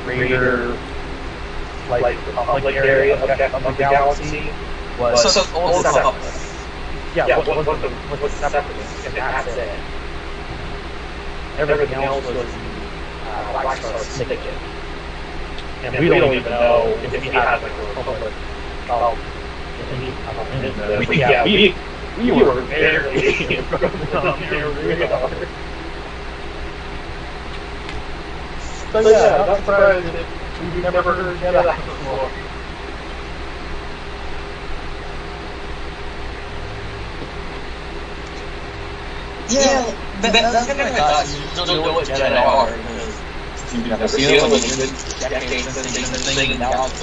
greater, like public area of the galaxy was all separate. Yeah, was separate, and that's it. Everything else was Black Star Syndicate. And we don't even know if we had like a republic. We were barely from here. So yeah, not surprised that we've never heard of that before. Yeah, that's kind of my thoughts. You don't know what Jedi are because you've never seen them. It's been decades since they've been thinking about it.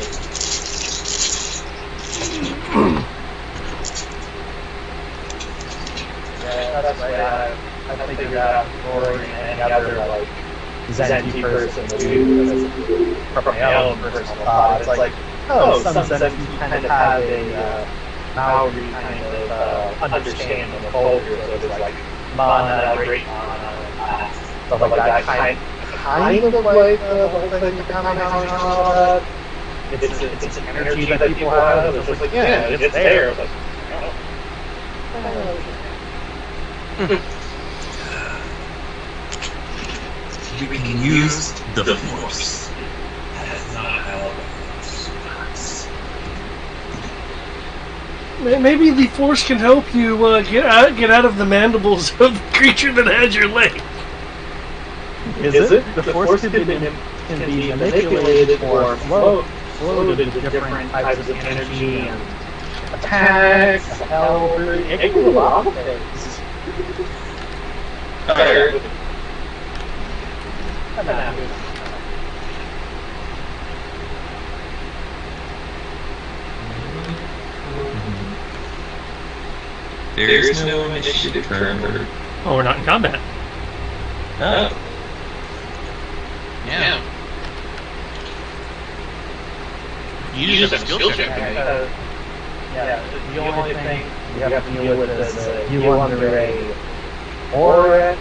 Yeah, that's right. I figured out Rory and the other like Zenty person too, from my own personal thought. It's like, oh, some Zenty kind of have a Maori kind of understanding of culture, so there's like mana, great mana, stuff like that. Kind of like the whole thing with Kamehameha. It's an energy that people have. It's just like, yeah, it's there. It's like, We can use the Force. That is not how it works. Maybe the Force can help you get out of the mandibles of the creature that has your leg. Is it? The Force can be manipulated or floated into different types of energy and attacks, hell, it can do a lot of things. There is no initiative currently. Oh, we're not in combat. Oh. Yeah. You just have a skill check. Yeah, the only thing you have to deal with is you under a aura,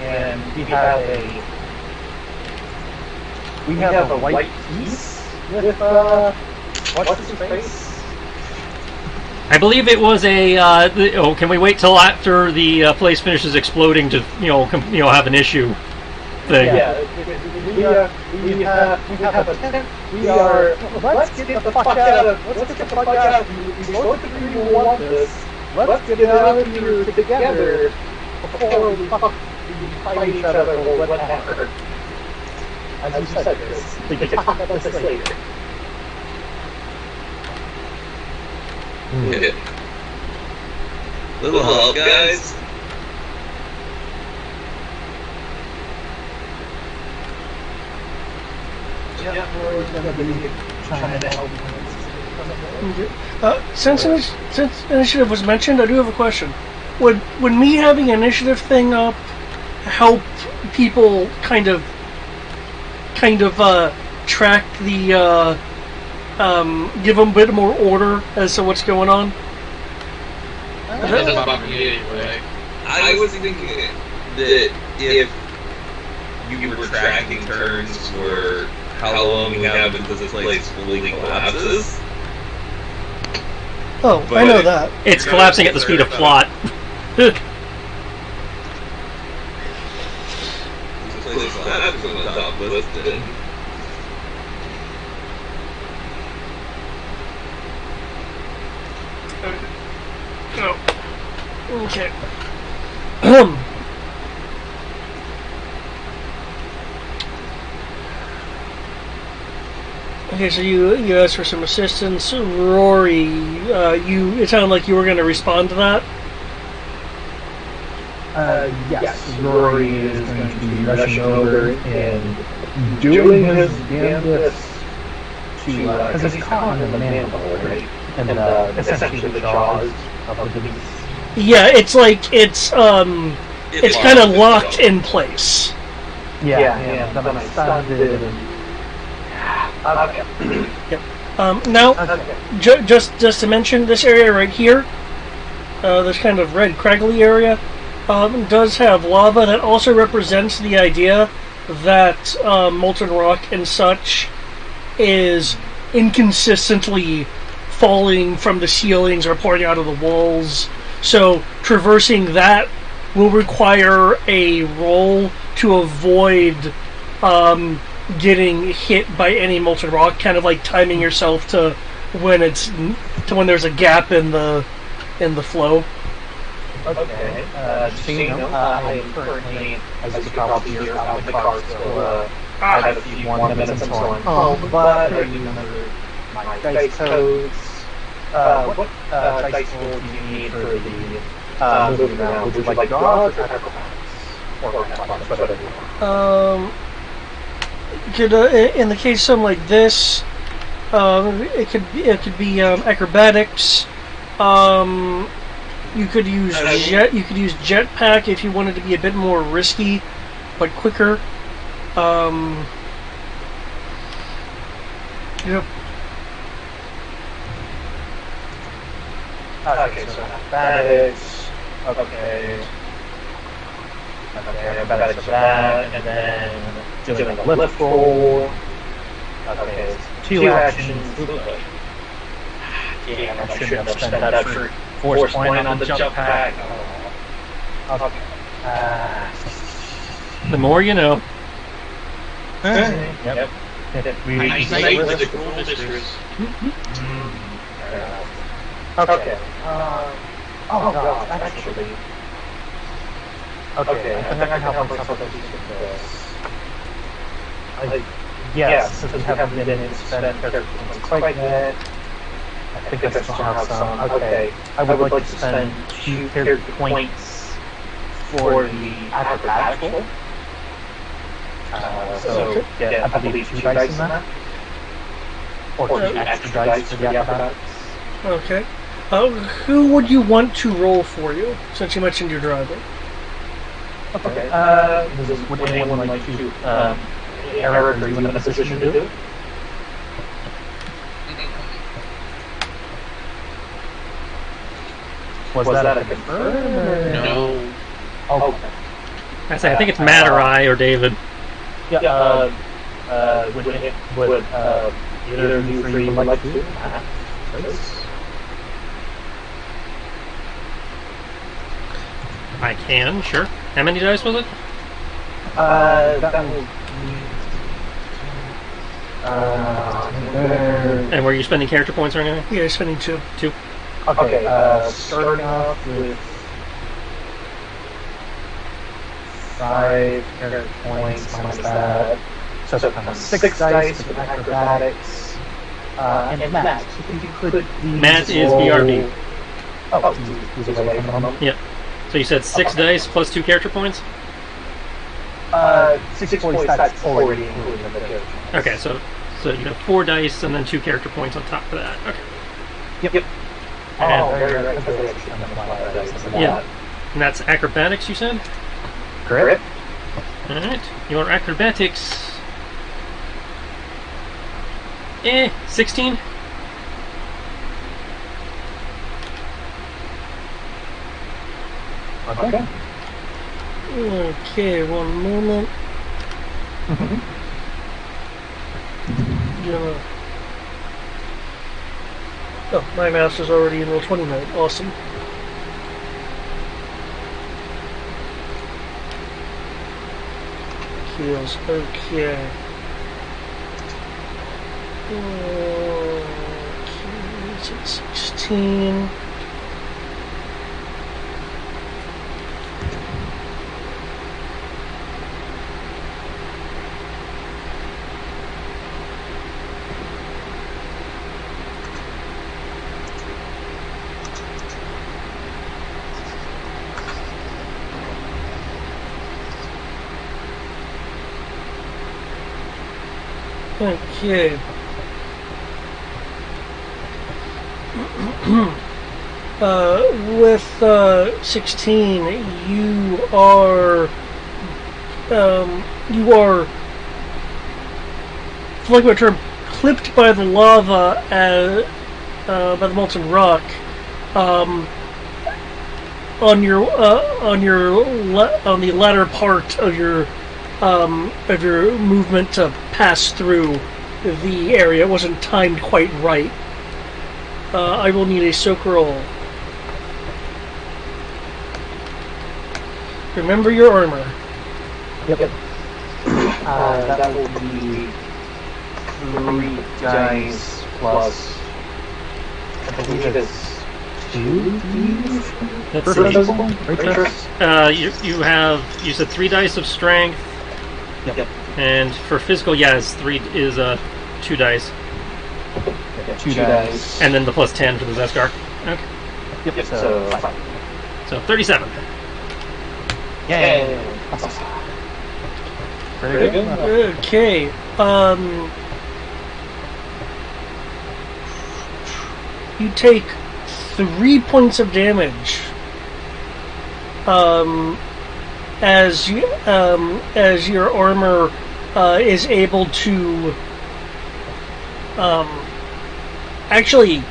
and we have a white piece with what's his face? I believe it was a. Can we wait till after the place finishes exploding to have an issue thing? Yeah, we have a tent. We are. Let's get the fuck out of. Let's get the fuck out of. We both agree we want this. Let's get out of here together before we fight each other or whatever. As you said, Chris, we can talk about this later. Little help, guys. Yeah, we're gonna be trying to help. Since initiative was mentioned, I do have a question. Would me having an initiative thing up help people kind of track the give them a bit more order as to what's going on? I was thinking that if you were tracking turns for how long we have until this place fully collapses. Oh, I know that. It's collapsing at the speed of plot. This place collapses on the top list then. Oh. Okay. Okay, so you asked for some assistance. Rory, it sounded like you were going to respond to that? Yes, Rory is going to be rushing over and doing his damnedest to, because it's caught in the mandible, right? And essentially the jaws of the beast. Yeah, it's like, it's kind of locked in place. Yeah, then I stunned it and... Okay. Yep. Now, just to mention, this area right here, this kind of red craggly area, does have lava that also represents the idea that molten rock and such is inconsistently falling from the ceilings or pouring out of the walls. So traversing that will require a roll to avoid getting hit by any molten rock, kind of like timing yourself to when there's a gap in the flow. Okay. Just so you know, I am currently, as you can probably hear, out in the car, so I have a few more minutes until I'm home, but I remember my dice codes. What dice roll do you need for the moving around? Would you like dogs or acrobatics? Or acrobatics, whatever you want. In the case of something like this, it could be acrobatics. You could use jetpack if you wanted to be a bit more risky, but quicker. Yep. Okay, so acrobatics. Okay. Okay, acrobatics for that, and then doing a lift roll. Okay, two actions. Damn, I shouldn't have spent that for force point on the jump pack. Oh. Okay. The more you know. Yep. I say with the cruel mistress. Okay. Oh god, actually. Okay, I think I can help myself with this. Yes, since we haven't been in spend character points quite yet. I think I still have some. Okay, I would like to spend 2 character points for the acrobatics roll. So get, I believe, 2 dice in that. Or 2 extra dice for the acrobatics. Okay. Who would you want to roll for you, since you mentioned your driver? Okay. Would anyone like to, Eric, are you in a position to do it? Was that a confirm? No. Oh, okay. I think it's Matt or I or David. Yeah, would either of you three like to do this? I can, sure. How many dice was it? That will And were you spending character points or anything? Yeah, spending 2. 2. Okay, starting off with 5 character points minus that. So kind of 6 dice for acrobatics. And Matt, if you could please Matt is roll- BRB. Oh, he's away from the moment. Yep. So you said 6 dice plus 2 character points? 6 points, that's already included in the character. Okay, so you have 4 dice and then 2 character points on top of that. Okay. Yep. And- Oh, very right. Because they actually come to dice and Yeah. And that's acrobatics, you said? Correct. Alright. Your acrobatics. 16? Okay. Okay, one moment. Yeah. Oh, my mouse is already in Roll20 mode. Awesome. Kills. Okay. Okay, it's at 16. Okay. With 16, you are, for lack of a term, clipped by the lava, by the molten rock, on the latter part of your of your movement to pass through the area. It wasn't timed quite right. I will need a soak roll. Remember your armor. Yep. That will be 3 dice plus, I believe it's 2 Let's see. You said 3 dice of strength. Yep. And for physical, it's 2 dice. 2 dice. And then the plus 10 for the Zeskar. Okay. Yep. So 5. So 37. Yay! Very good. Okay. You take 3 points of damage. As your armor is able to actually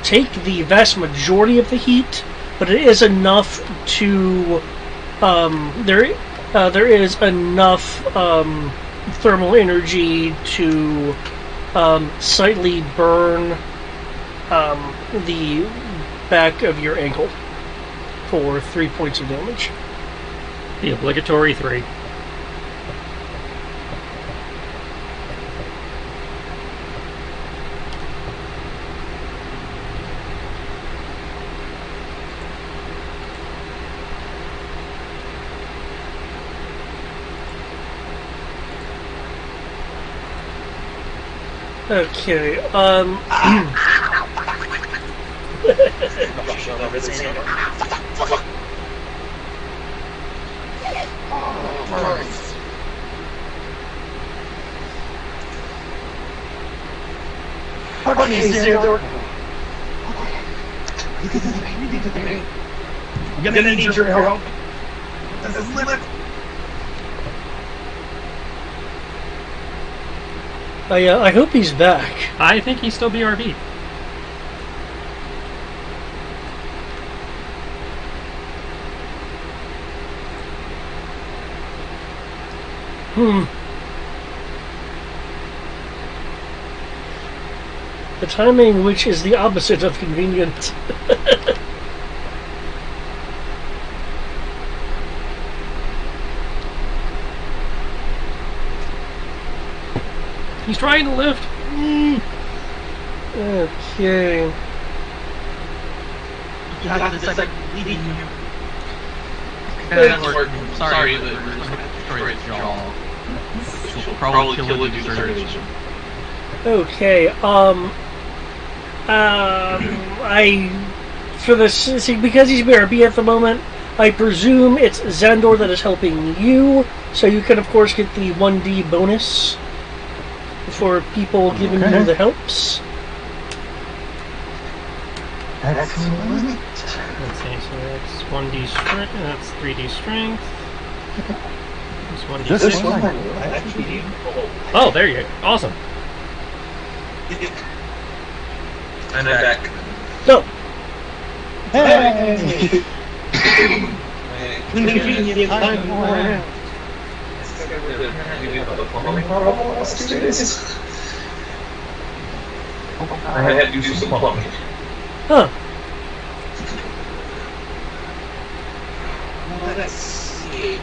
take the vast majority of the heat, but it is enough to there is enough thermal energy to slightly burn the back of your ankle for 3 points of damage. The obligatory 3. Okay, I'm gonna need your help. I hope he's back. I think he's still BRB. The timing which is the opposite of convenient. He's trying to lift. Okay. Sorry, but we're just going to destroy his jaw. She'll probably kill it due to starvation. Okay, for this, because he's BRB at the moment, I presume it's Xandor that is helping you, so you can of course get the 1d bonus for people giving you the helps. Excellent. Let's see, so that's 1d strength, that's 3d strength. That's 1d This strength. one I actually need. Oh, there you go. Awesome. I'm back. No. Hey! Convenient time around. I had to do some plumbing. Huh. Let's see.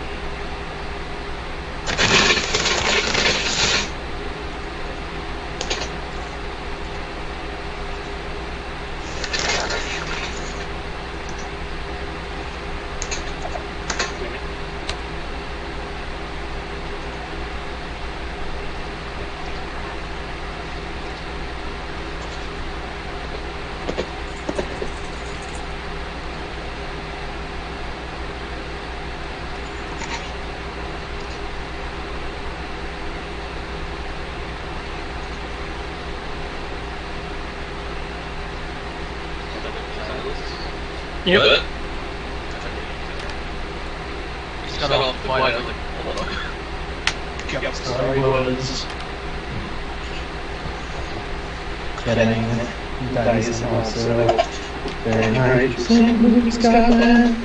Yep. What? He's got off quite like, hold on. Sorry, was getting dice and also very nice. Scotland.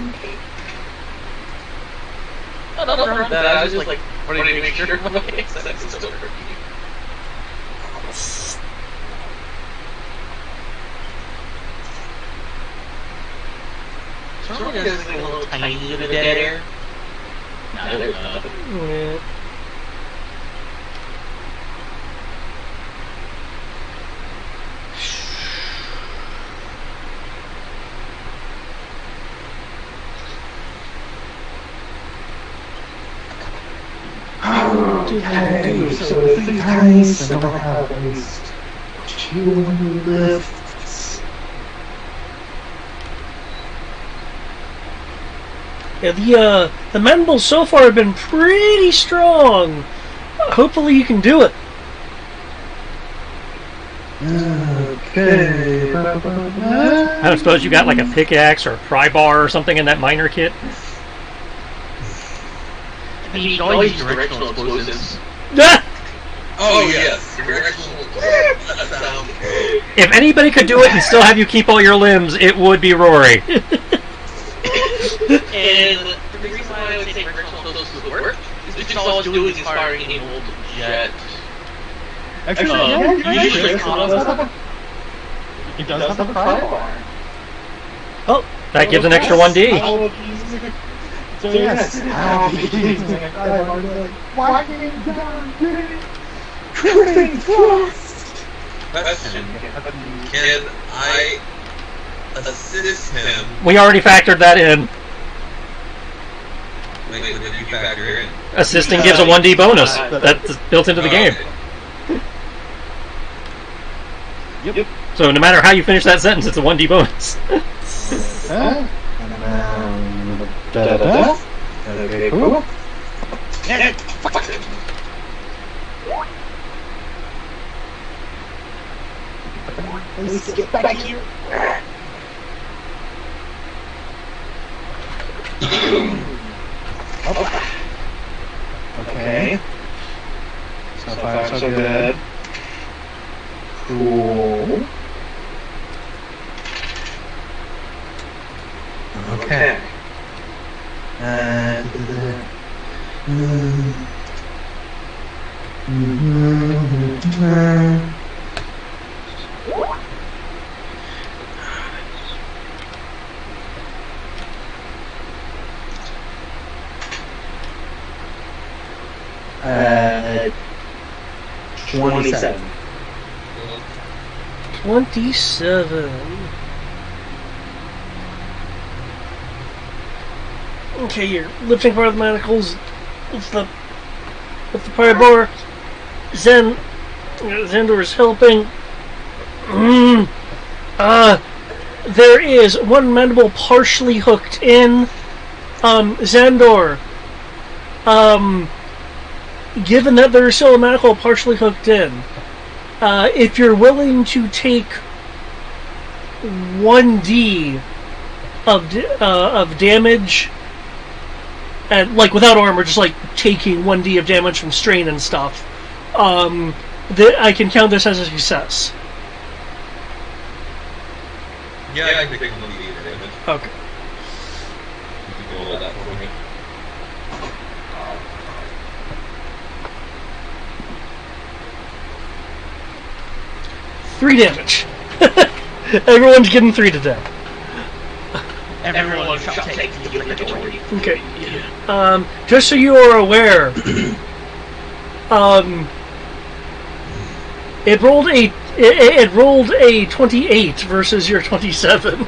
Oh no, nothing wrong with that. I was just like, wanted to make sure my access is still working. So there's like a little tiny bit of dead air. No, there's nothing. Yeah. Okay, so the 3 times and I'll have at least 2 lifts. Yeah, the mandibles so far have been pretty strong. Hopefully you can do it. Okay. I don't suppose you got like a pickaxe or a pry bar or something in that miner kit? I mean, you can always use directional explosives. Oh yes, directional. That sounds good. If anybody could do it and still have you keep all your limbs, it would be Rory. And the reason why I would say directional explosives would work is because all it's doing is firing a old jet. Actually, Usually it does have a pry bar. Oh, That gives an extra 1D. So yes, I'll be using a pry bar to like, whacking down, tripping thrust. Question: Can I assist him? We already factored that in. Wait, what did you factor in? Assisting gives a 1D bonus. That's built into the game. Okay. Yep. So no matter how you finish that sentence, it's a 1D bonus. And then da-da-da. Okay, cool. Yeah, fuck it. Let's get back here. Okay. So far, so good. Cool. Okay. And uh, 27. 27. Okay, you're lifting part of the manacles with the pry bar. Xandor is helping. There is one mandible partially hooked in. Xandor. Given that there is still a manacle partially hooked in, if you're willing to take 1d of damage, and like without armor, just like taking 1d of damage from strain and stuff, I can count this as a success. Yeah, I can take 1d damage. Okay. You can roll that for me. 3 damage. Everyone's getting 3 today. Everyone shall take the obligatory. Okay. Just so you are aware, it rolled a 28 versus your 27,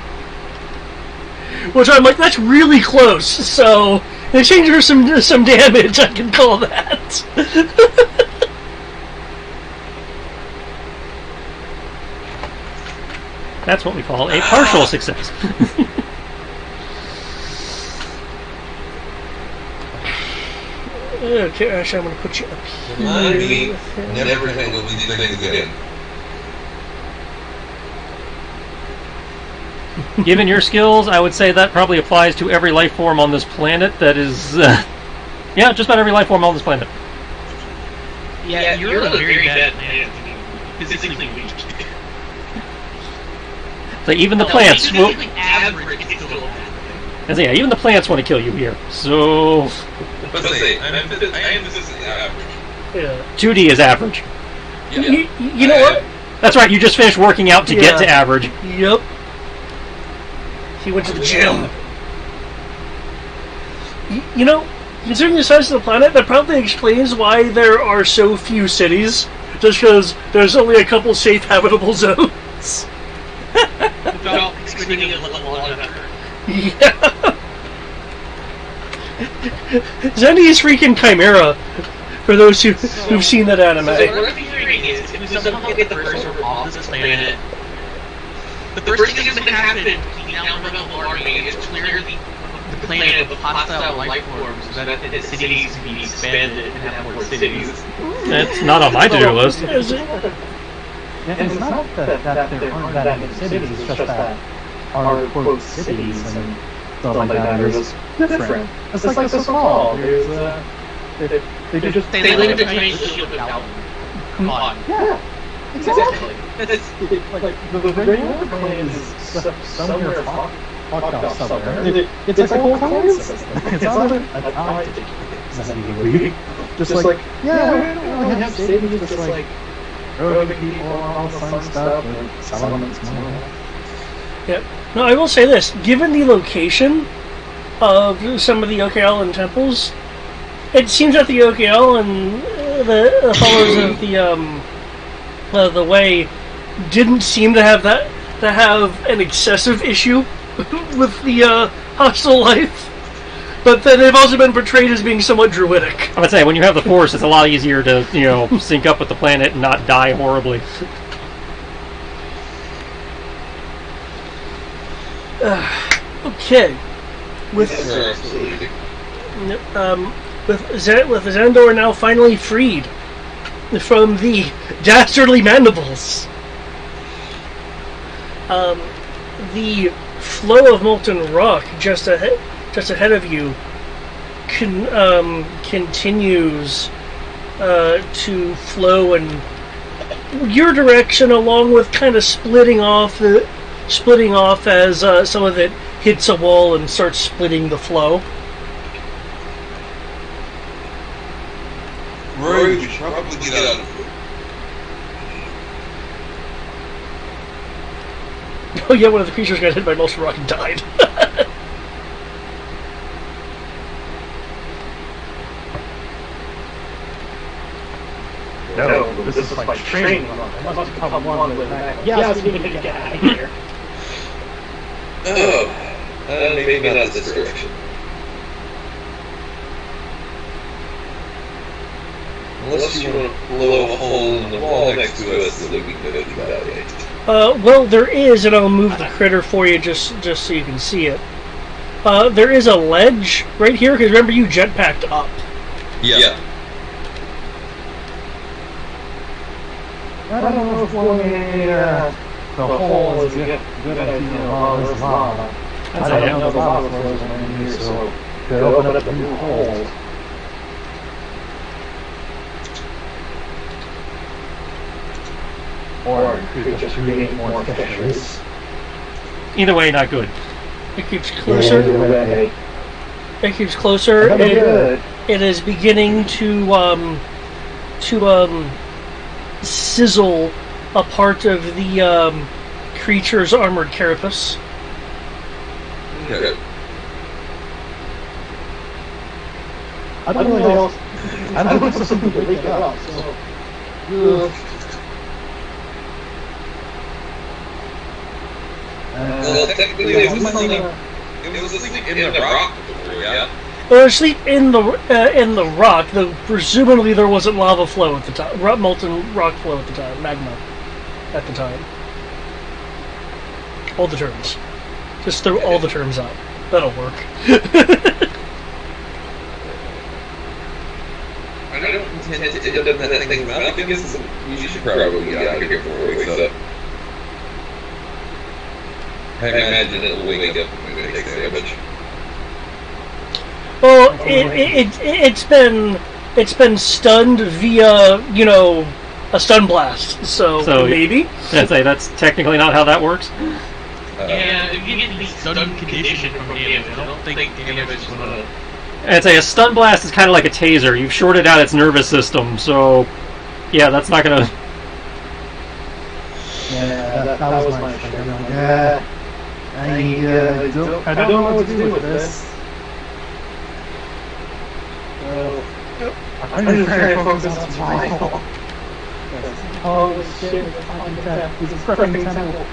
which I'm like, that's really close. So in exchange for some damage, I can call that. That's what we call a partial success. Okay, actually, I'm going to put you up here. Remind me, never handle these things again. Given your skills, I would say that probably applies to every life form on this planet. That is, yeah, just about every life form on this planet. Yeah, you're a very bad man. Physically weak. So even the plants will. Average is still a bad man. Yeah, even the plants want to kill you here. So Let's say, I am physically average. Yeah. 2D is average. Yeah. You know what? That's right. You just finished working out to get to average. Yep. He went to the gym. You know, considering the size of the planet, that probably explains why there are so few cities. Just because there's only a couple safe habitable zones. Without expending a level on effort. Yeah. Zendy is freaking Chimera, for those who've seen that anime. So what I'm hearing is, if we somehow get the first order off this planet, the first thing that's going to happen, taking down the rebel army, is clear the planet of hostile life forms, so that the cities can be expanded and have more cities. It's not on my to-do list. Is it? And it's not that there aren't that many cities, it's just that our quote cities and stuff like that are just different. It's like so small. There's they just They live in the giant shield of Dalton. Come on. yeah. Exactly. Like the regular plane is somewhere fucked up somewhere. It's like a whole clan system. It's not a tie to just like yeah, we don't really have cities, just like roving people and all fun stuff and settlements and all that. Yep. No, I will say this: given the location of some of the Okealan temples, it seems that the Okeal and the followers of the Way didn't seem to have an excessive issue with the hostile life. But then they've also been portrayed as being somewhat druidic. I would say when you have the Force, it's a lot easier to sync up with the planet and not die horribly. Okay. With Xandor now finally freed from the dastardly mandibles, the flow of molten rock just ahead of you continues to flow in your direction, along with kind of splitting off as some of it hits a wall and starts splitting the flow. Roy, we should probably get out of here. Oh yeah, one of the creatures got hit by molten rock and died. No, this is like training run. I must become one with that. Yes, we need to get out of here. Oh, maybe not this direction. Unless you want to blow a hole in the wall next to us so that we can go that way. Well, there is, and I'll move the critter for you just so you can see it. There is a ledge right here, because remember you jetpacked up. Yeah. I don't know if the hole is a good idea of all this lava. I don't know the lava flows around here, so could open up a new hole. Or it could just create more fissures. Either way, not good. It keeps closer. It keeps closer. It is beginning to sizzle a part of the creature's armored carapace. Okay. I don't know if something to wake it up, so... Well, technically, it was asleep in the rock before, yeah? Well, asleep in the rock. Presumably there wasn't lava flow at the time, molten rock flow at the time, magma at the time. All the terms. Just throw all the terms out. That'll work. I don't intend to end up that thing about because we should probably get out of here before we wake up. I imagine it'll wake up when it takes damage. Well, it's been stunned via a stun blast. So maybe. I'd say that's technically not how that works. Yeah, if you get the stun condition from damage, I don't think damage is gonna. I'd say a stun blast is kind of like a taser. You've shorted out its nervous system, so yeah, that's not gonna. Yeah, that was my shit. I'm like, I don't know what to do with this. I'm just trying to focus on survival. Oh shit, he's a freaking temple.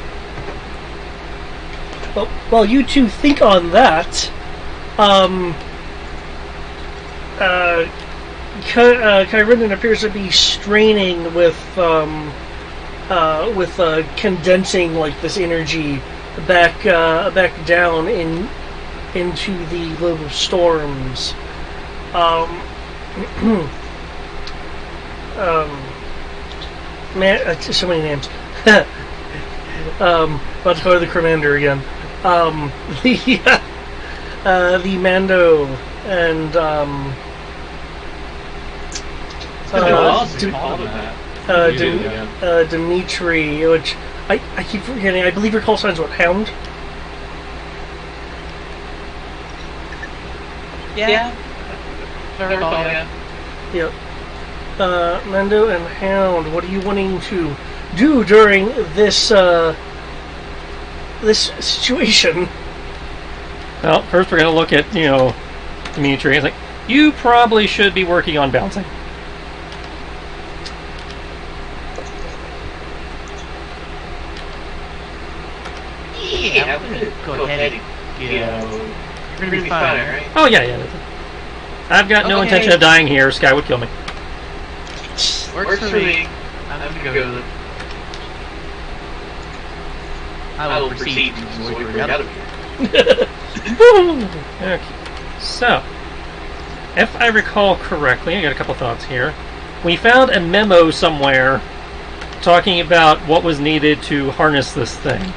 Well, while you two think on that, Kyrinden appears to be straining with condensing like this energy back down into the little storms. Man, so many names. About to go to the commander again. The Mando and Dimitri, which I keep forgetting. I believe your call sign's what, Hound? Yeah. Yep. Mando and Hound, what are you wanting to do during this this situation? Well, first we're going to look at, Dimitri. It's like, you probably should be working on bouncing. Yeah, I'm gonna go ahead and you're gonna be fine, right? Oh, yeah. I've got no intention of dying here. Sky would kill me. Works for me. I'm gonna go to the... I will proceed to Zoidberg out of here. Okay. So, if I recall correctly, I got a couple thoughts here. We found a memo somewhere talking about what was needed to harness this thing.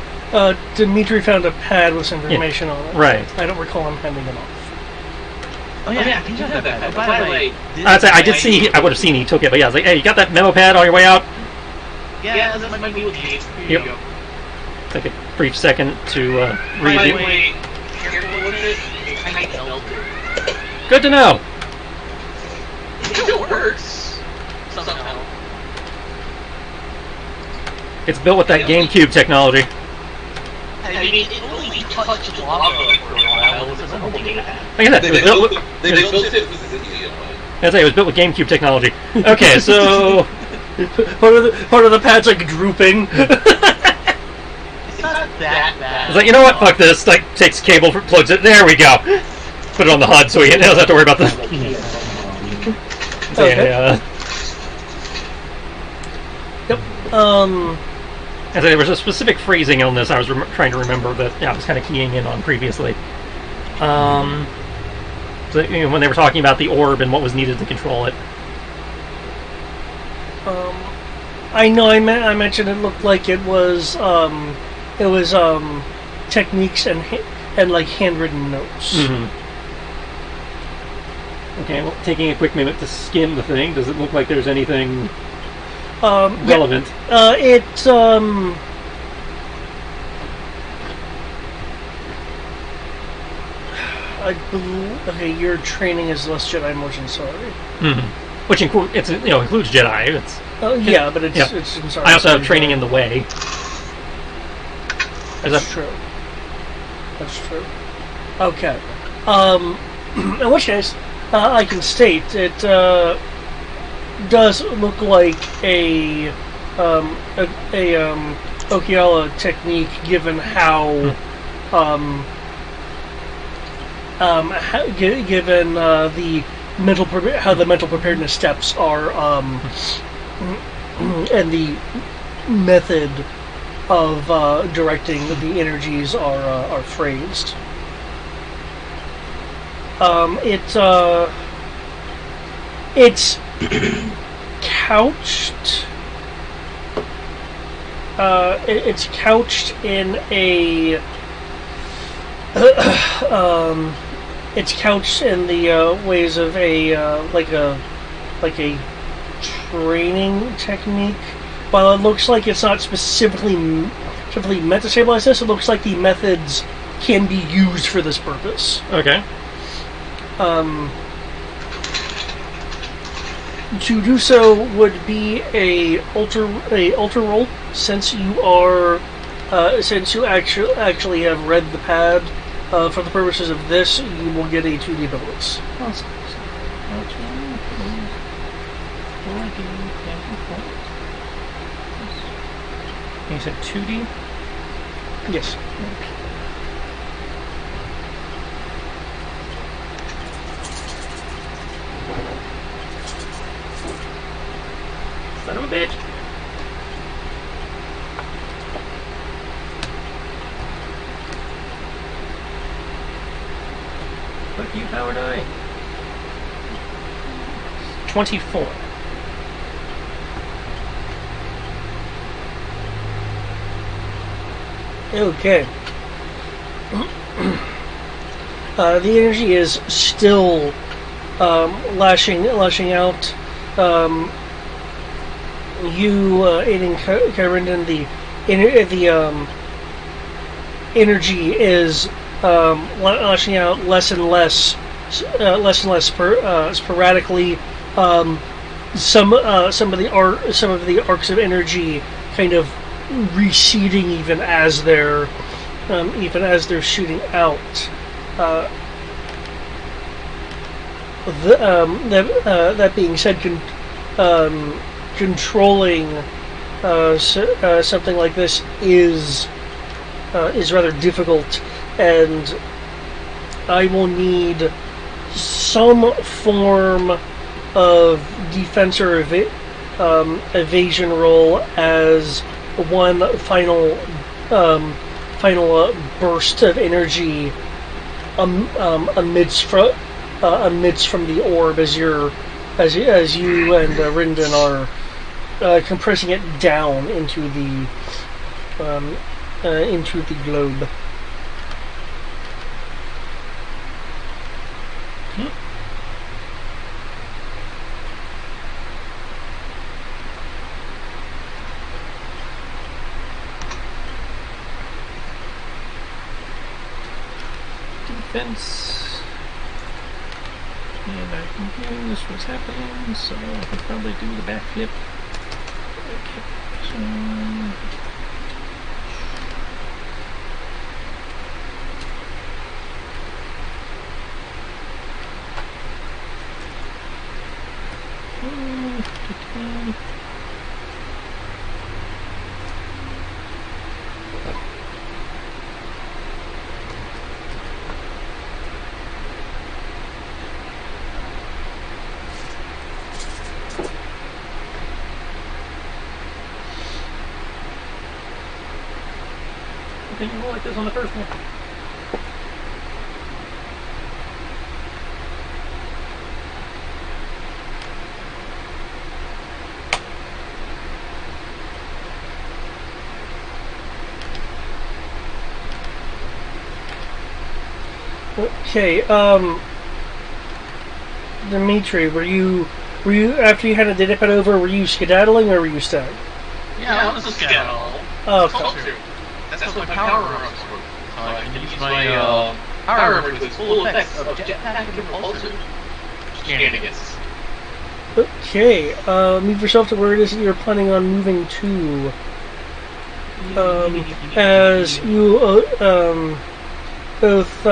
Dimitri found a pad with some information on it. Right. I don't recall him handing it off. Oh yeah, I do have that pad. By the way, I did see. I would have seen he took it, but yeah, I was like, "Hey, you got that memo pad on your way out?" Yeah, that might be what you need. Here you go. Take a brief second to read By the it. way, careful with it. It kind of melted. Good to know. It still works somehow. It's built with that GameCube technology. I mean, it only touched lava for a while. It wasn't holding it. Like I said, it was built with, They built it with Zinnia. I'd say it was built with GameCube technology. Okay, so part of the pad's like drooping. It's not that bad. it's like, you know what? Fuck this. Like, takes cable, plugs it. There we go. Put it on the HUD so he doesn't have to worry about the. Okay. Yep. And so there was a specific phrasing on this I was trying to remember that I was kind of keying in on previously. So, when they were talking about the orb and what was needed to control it. I know. I mentioned it looked like it was techniques and like handwritten notes. Mm-hmm. Okay, well, taking a quick minute to skim the thing, does it look like there's anything relevant? Okay, your training is less Jedi motion, sorry. Mm-hmm. Which includes Jedi. Yeah, but it's yeah. it's I also have training in the way. That's true. That's true. Okay. In which case, I can state it does look like a Okiala technique, given how given the how the mental preparedness steps are and the method of directing the energies are phrased. It's couched. It's couched in a. It's couched in the ways of like a training technique. While it looks like it's not specifically meant to stabilize this, it looks like the methods can be used for this purpose. Okay. To do so would be a alter roll, since you are since you actually have read the pad. For the purposes of this, you will get a 2D bonus. Awesome. You said 2D? Yes. Son of a bitch! Fuck you, power die. 24. Okay. The energy is still lashing out. Aiding Kyrinden, the energy is lashing out less and less sporadically. Some of the arcs of energy kind of receding even as they're shooting out. That being said, controlling something like this is rather difficult, and I will need some form of defense or evasion roll as one final burst of energy amidst from the orb as you and Rinden are compressing it down into the globe. Defense. And I can hear this was happening, so I can probably do the backflip. Okay, so... I think you roll like this on the first one. Okay, Dimitri, were you after you had a dip it over, were you skedaddling or were you stuck? Yeah, I was a scout. Oh, okay. That's what my power ups for. So I can use my power up with full effects of jetpack and repulsor shenanigans. Okay, move yourself to where it is that you're planning on moving to. As you, both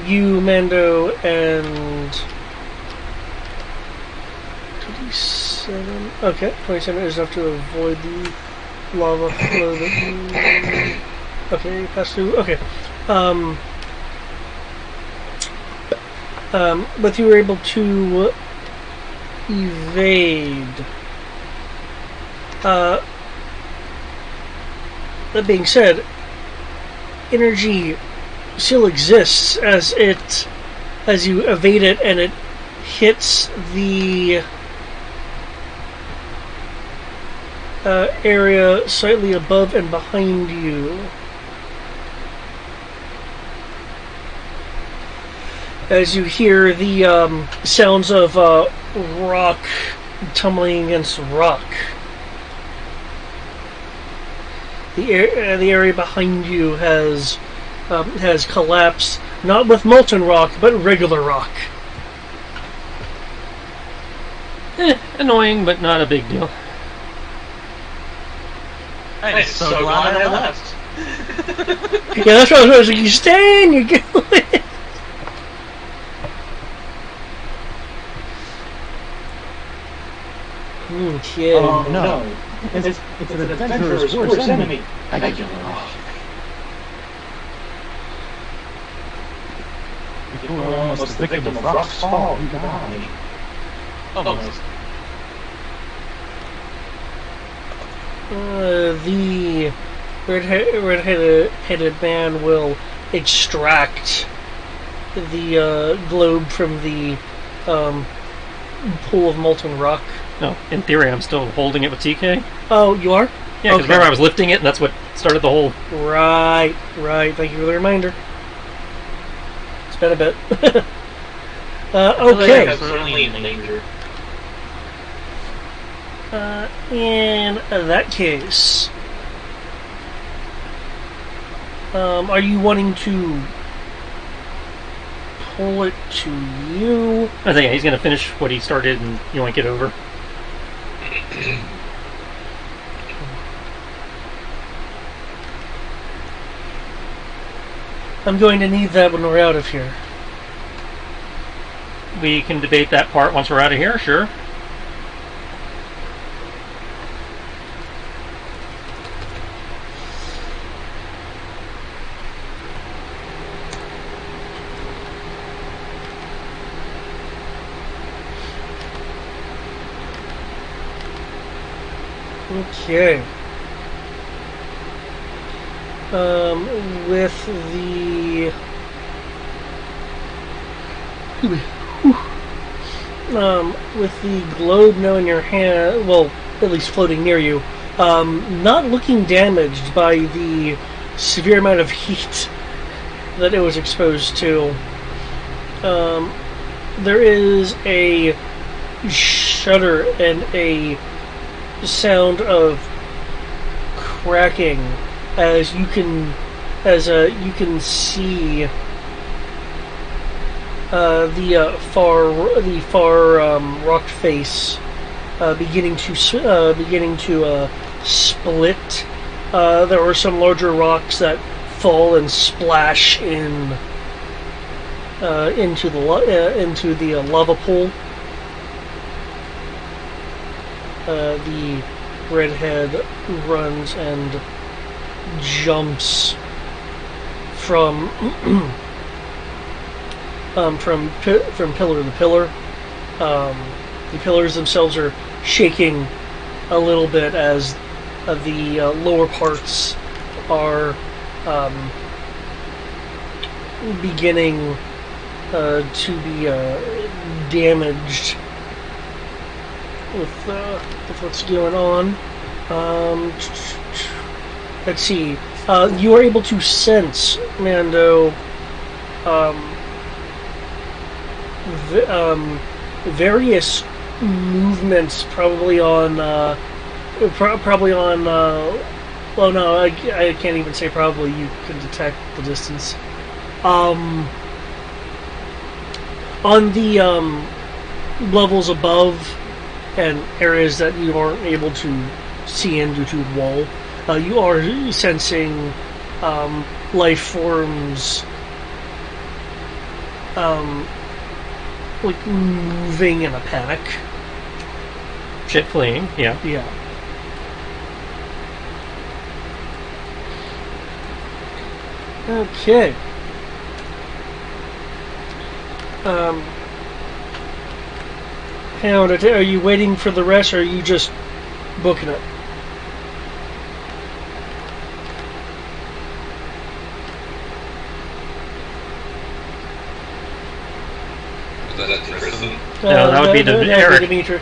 you, Mando, and 27. Okay, 27 is enough to avoid the lava flow that you. Okay, pass through. Okay. But you were able to evade. That being said, energy still exists as you evade it, and it hits the area slightly above and behind you. As you hear the sounds of rock tumbling against rock. The area behind you has collapsed, not with molten rock, but regular rock. Annoying, but not a big deal. I'm so glad I left. Yeah, that's what I was like. You stay and you go. Okay. Oh no. It's an adventurer's worst enemy. I kill it all. You were almost the victim of Rock's fall. You died. Almost. The red-headed man will extract the globe from the pool of molten rock. No, in theory, I'm still holding it with TK. Oh, you are? Yeah, because remember I was lifting it, and that's what started the whole... Right. Thank you for the reminder. It's been a bit. Okay. I'm certainly in danger. In that case, are you wanting to pull it to you? I think he's going to finish what he started, and you want to get over. I'm going to need that when we're out of here. We can debate that part once we're out of here, sure. Okay. With the with the globe now in your hand, well, at least floating near you, not looking damaged by the severe amount of heat that it was exposed to. There is a shudder and a sound of cracking as you can see the far rock face beginning to split. There were some larger rocks that fall and splash into the lava pool. The redhead runs and jumps from pillar to pillar. The pillars themselves are shaking a little bit as the lower parts are beginning to be damaged with what's going on. Let's see. You are able to sense, Mando, various movements, probably on. Well, no, I can't even say probably. You can detect the distance. On the levels above and areas that you aren't able to see in due to the wall, you are sensing life forms like moving in a panic. Shit fleeing, yeah. Yeah. Okay. Hound, are you waiting for the rest, or are you just booking it? Is that Tristan? No, that would be Eric. Dimitri.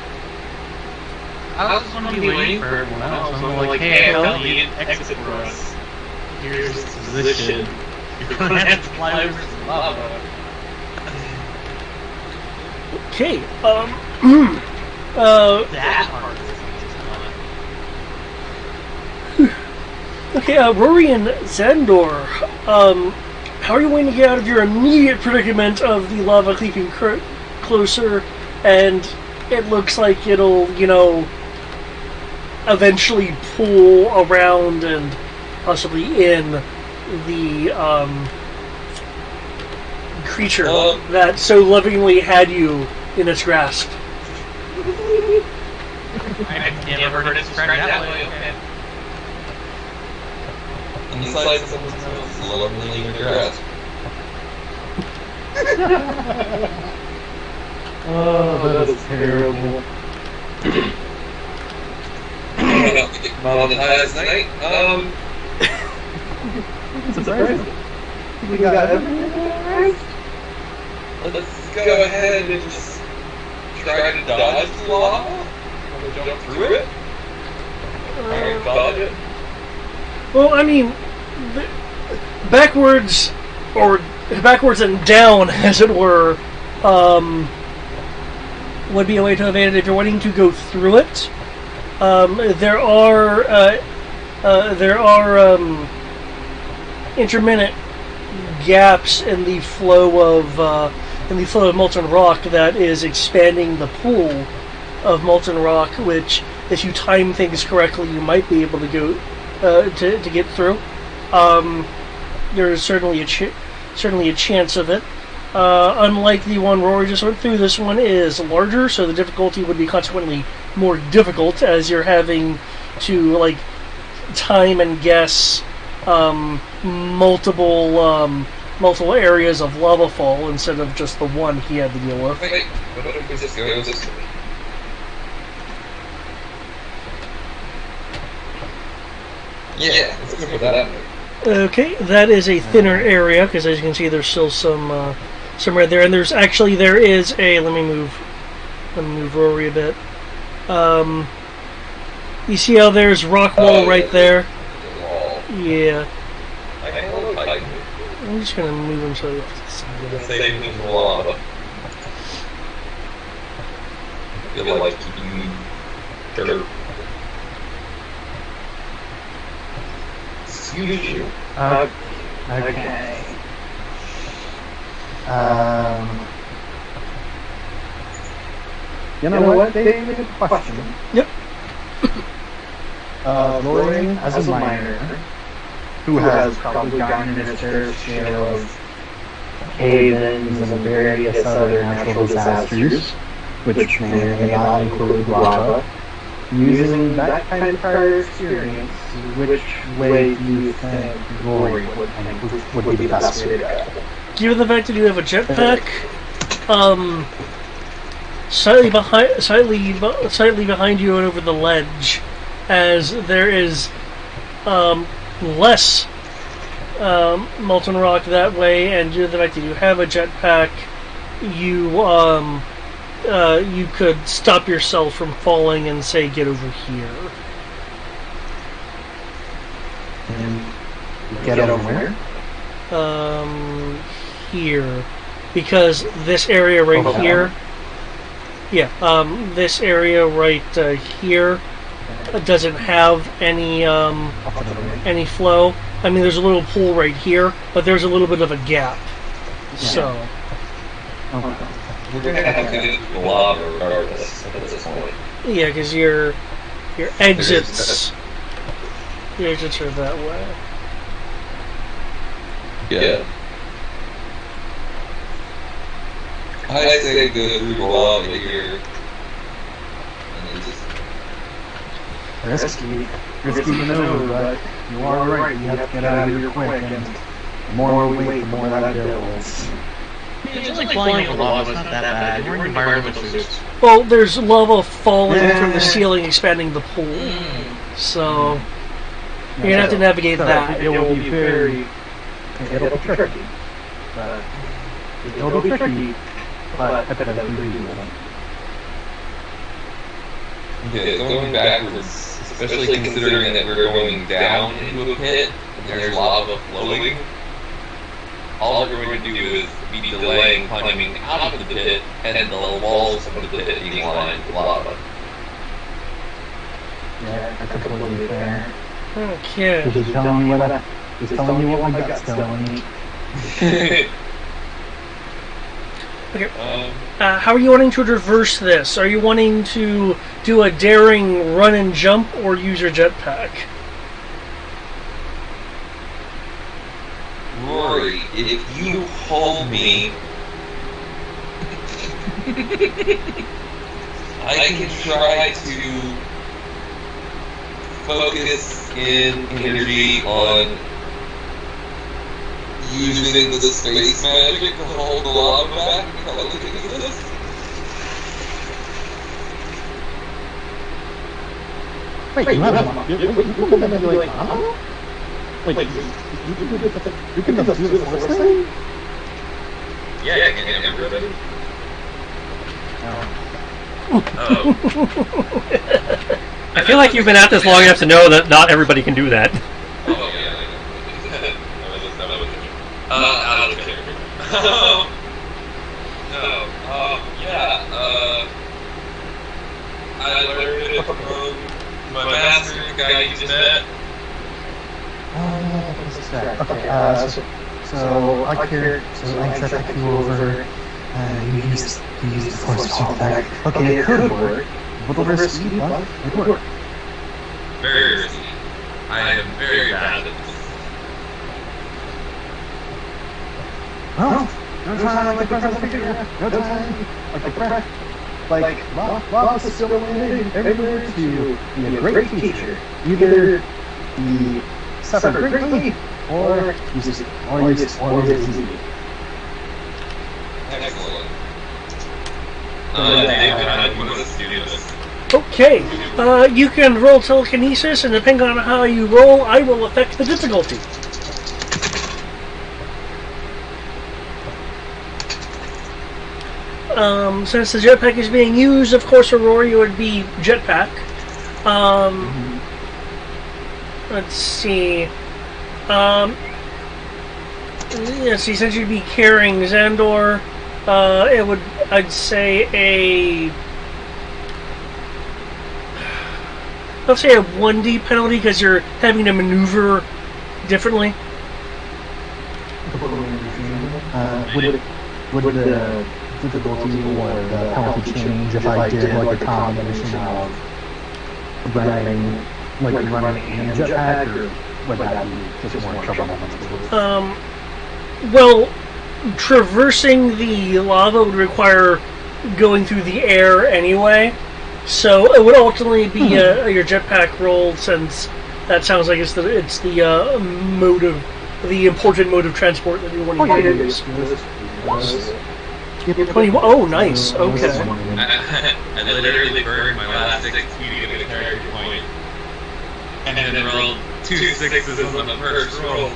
I was going to be waiting for everyone else. I'm like, hey, I found the exit for us. Here's the position. You're going to have to fly over some lava. Okay. That part is Okay, Rory and Zandor, how are you going to get out of your immediate predicament of the lava creeping closer and it looks like it'll, eventually pull around and possibly in the creature that so lovingly had you in its grasp. I've never heard it described that way. Okay. Inside someone's lovely in your grasp. Oh, that's terrible. On the highest night, Surprising. We got everything right? let's go ahead and just try to dodge the lava. Jump through it. Try and dodge it. Well, I mean, backwards and down, as it were, would be a way to evade it if you're wanting to go through it. There are intermittent gaps in the flow of molten rock that is expanding the pool of molten rock, which, if you time things correctly, you might be able to go to get through. There's certainly a chance of it. Unlike the one Rory just went through, this one is larger, so the difficulty would be consequently more difficult, as you're having to time and guess multiple areas of lava fall instead of just the one he had to deal with. Wait, what if we just go this way? Yeah, let's go for that way. Okay, that is a thinner area, because as you can see, there's still some red there, and there is a. Let me move Rory a bit. You see how there's rock wall right there? Yeah. I'm just gonna move him so you have to see. Save me from lava. I feel like you need dirt. Excuse you. Okay. You know what, David? Question. Yep. Lori, as a miner, who has probably gotten in its fair share of cave-ins and various other natural disasters, which may or may not include lava, using that kind of prior experience, which way do you think Lori would be the best way to go? Given the fact that you have a jetpack, slightly behind you and over the ledge, as there is less molten rock that way, and due to the fact that you have a jetpack, you could stop yourself from falling and say, "Get over here." And get over where? Here, because this area right here. Yeah, this area right here doesn't have any flow. I mean, there's a little pool right here, but there's a little bit of a gap. Yeah. So. Okay. We're gonna have to get the lava regardless at this point. Yeah, because your exits are that way. Yeah. I say go through the lava here. And then just... Risky maneuver, but you are right, you have to get out of here quick, and the more we wait, the more that builds. It's like flying over lava, it's not that bad. You're wearing environmental suits. Well, there's lava falling from the ceiling, expanding the pool. So, you're gonna have to navigate that. It will be very... It'll be tricky. It'll be tricky, but hypothetically reasonable. Yeah, going backwards, especially considering that we're going down into a pit, and there's lava flowing, all we're going to do is be delaying climbing out of the pit, and the walls of the pit being lined with lava. Yeah, that's completely fair. Okay. Just telling you what my gut's telling me. Okay. How are you wanting to traverse this? Are you wanting to do a daring run and jump or use your jetpack? Rory, if you hold me, I can try to focus in energy on using the space magic to hold the lava back until I can use this. Wait, you have you can manipulate lava? Like, you can just do the force thing? Yeah, I can everybody. I feel like you've been at this long enough to know that not everybody can do that. Oh, yeah. Out of character. I learned it from my master, the guy you just met. Okay, so I check you over. You used the force feedback. Okay, it could work. A little risky, but it would work. Very risky. I am very bad at this. Well, no time like the present figure. No time like the prep. Like, Bob is still everywhere to be a great teacher. Either he suffered greatly, or he's easy. Excellent. David, how do you want us to do this? Okay, you can roll telekinesis, and depending on how you roll, I will affect the difficulty. Since the jetpack is being used, of course, Aurora would be jetpack. Let's see. Since you'd be carrying Xandor, it would, I'd say, let's say a 1D penalty because you're having to maneuver differently. Would the difficulty or the penalty change if I did like a combination of running and a jetpack, or would that be just more trouble? Well, traversing the lava would require going through the air anyway, so it would ultimately be your jetpack roll, since that sounds like it's the important mode of transport that you want to use. 21. Oh, nice. Okay. I literally burned my last 6 feet to get a character point, and then rolled 2 6s on the first roll.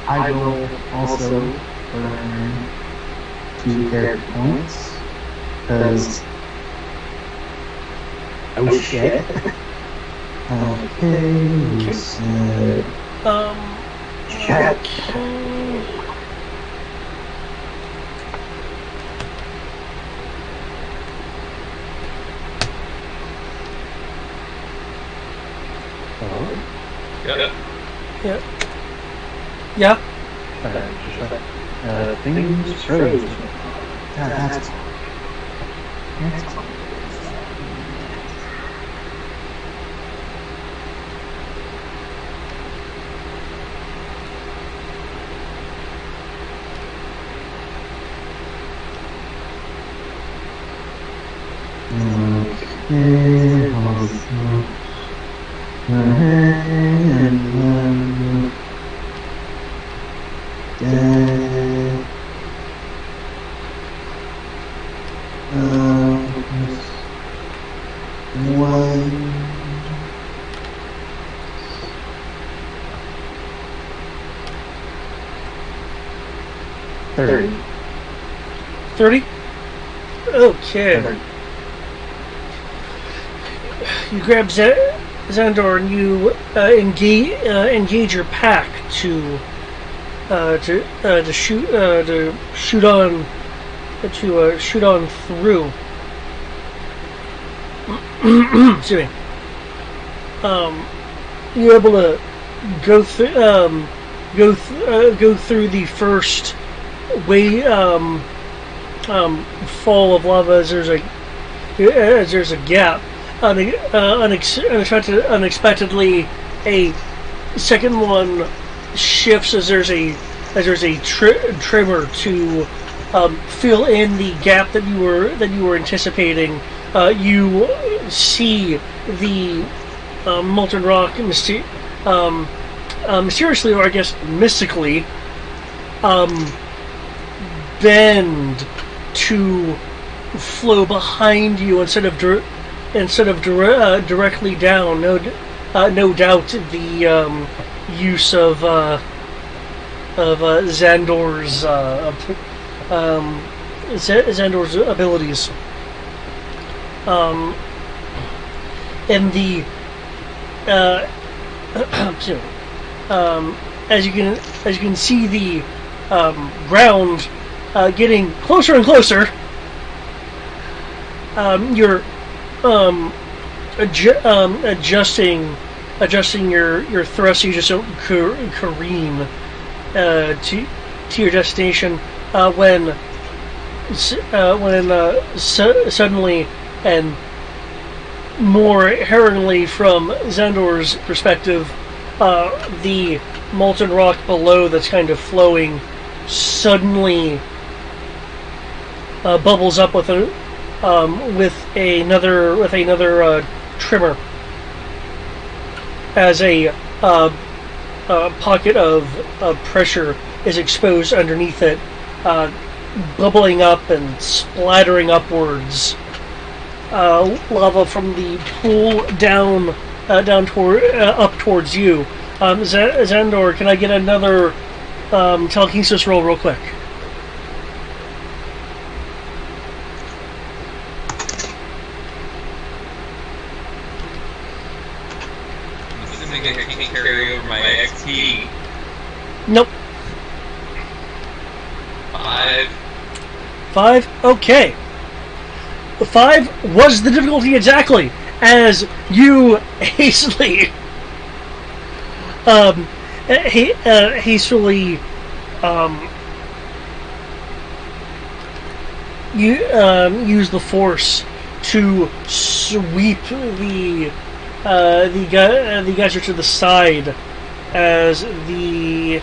I will also earn 2 character points because oh shit. Okay. Check. Yep. Yeah. Things froze. That's $30. 30? Okay. You grab Xandor and you engage your pack to shoot on through. Excuse me. You're able to go through. go through the first way fall of lava as there's a gap. Unexpectedly, a second one shifts as there's a trimmer to fill in the gap that you were anticipating. You see the molten rock mysteriously, or I guess mystically, bend to flow behind you instead of directly down. No doubt the use of Xandor's Xandor's abilities. And the as you can see the ground getting closer and closer. You're adjusting your thrust so you just don't careen to your destination when suddenly, and more harrowingly from Xandor's perspective, the molten rock below that's kind of flowing suddenly bubbles up with another trimmer as a pocket of pressure is exposed underneath it, bubbling up and splattering upwards. Lava from the pool up towards you. Xandor, can I get another telekinesis roll real quick? Assuming I can't carry over my XP. Nope. 5. Okay. 5 was the difficulty exactly, as you hastily use the force to sweep the geyser to the side as the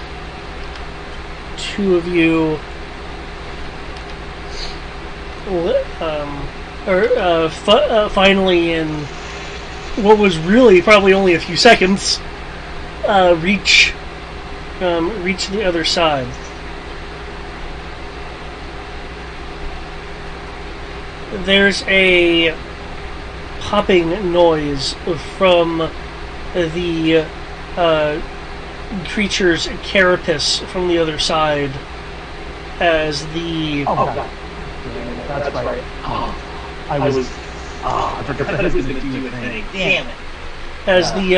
two of you finally, in what was really probably only a few seconds, reach the other side. There's a popping noise from the creature's carapace from the other side as the... Oh, God. That's right. I forgot I was going to do a thing. Damn it. As the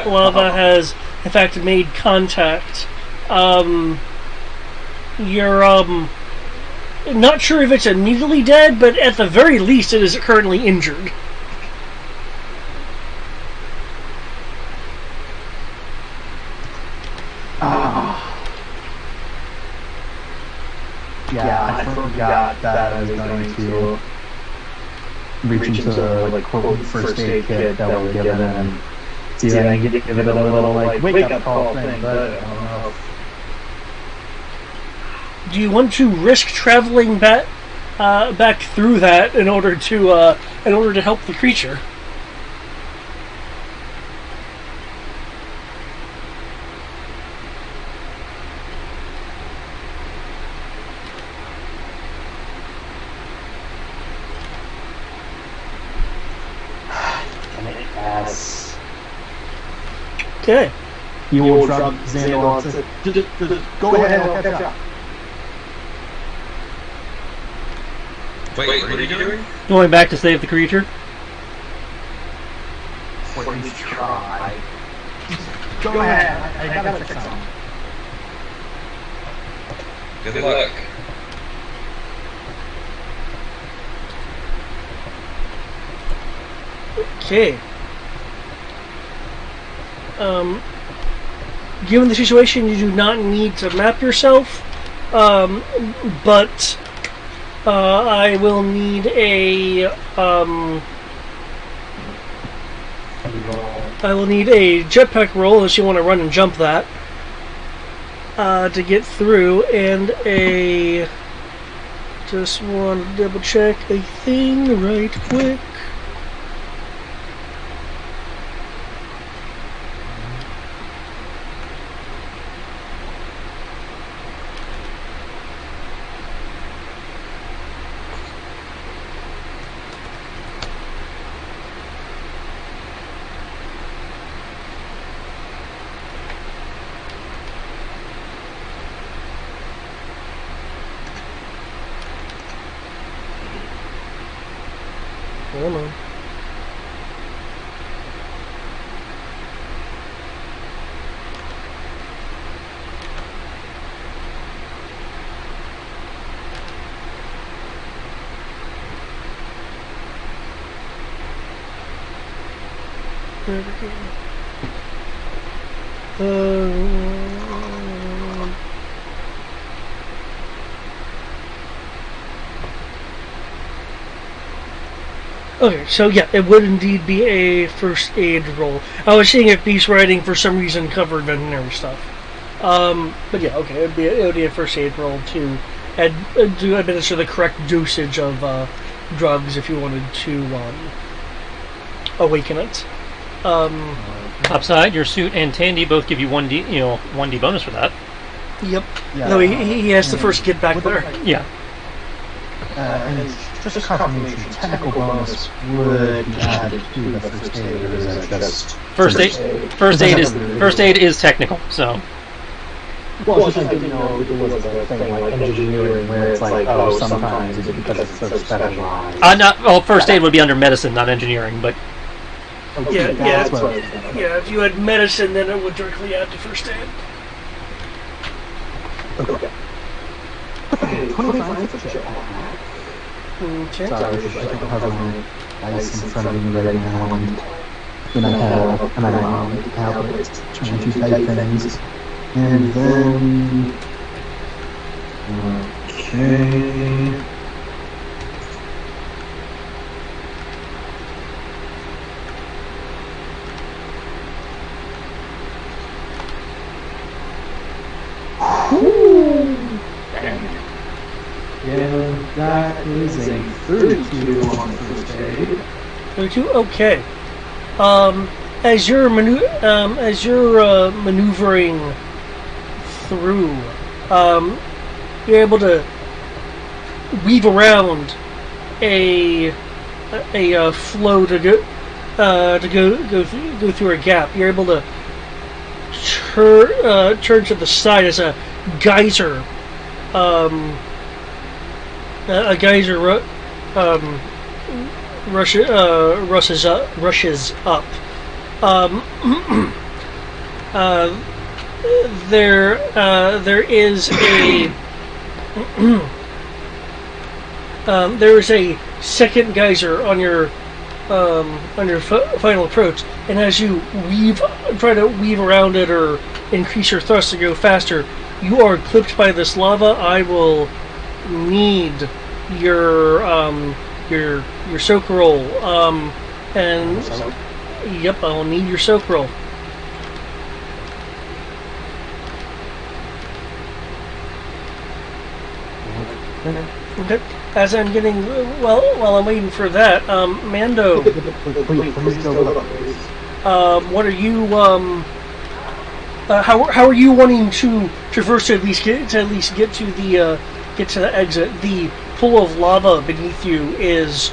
lava has, in fact, made contact. You're not sure if it's immediately dead, but at the very least it is currently injured. Yeah, I forgot that I was going to reach into the quote first aid kit that was given and see if I can give it a little wake up call thing, but I don't know. Do you want to risk traveling back through that in order to help the creature? Okay. You will drop Xandor and say, just go ahead and I'll catch up. Wait, what are you doing? Going back to save the creature? Please try. Go ahead. I gotta fix something. Good luck. Okay. given the situation, you do not need to map yourself, but I will need a jetpack roll unless you want to run and jump that to get through, and a just want to double check a thing right quick. Come on. There we go. Okay, so yeah, it would indeed be a first aid roll. I was seeing if beast riding for some reason covered veterinary stuff. But yeah, okay, it would be a first aid roll to administer the correct dosage of drugs if you wanted to awaken it. Upside, your suit and Tandy both give you 1d bonus for that. Yep. Yeah. No, he has to first get back there. Yeah. And it's just a confirmation. Technical bonus would be added to the first aid, or is it just First aid is technical, so. Well, it's just I didn't know if it was a thing like engineering where it's like, oh, sometimes it's because it's so specialized. First aid would be under medicine, not engineering, but. Okay, Yeah, that's what I was thinking. Yeah, if you had medicine, then it would directly add to first aid. Okay. 25 for check. Okay. Sorry, I don't have my dice in front of me right now, and then I have an alarm to calculate, trying to type things. And then... Okay... Yeah, that is a 32 on first aid. 32? Okay. As you're maneuvering through, you're able to weave around a flow to go through a gap. You're able to turn to the side as a geyser. Rushes up. There is a second geyser on your final approach, and as you try to weave around it or increase your thrust to go faster, you are clipped by this lava. I will need your soak roll. Yep, I will need your soak roll. Okay. As I'm getting while I'm waiting for that, Mando. Please go look. What are you? How are you wanting to traverse to at least get to the exit? The pool of lava beneath you is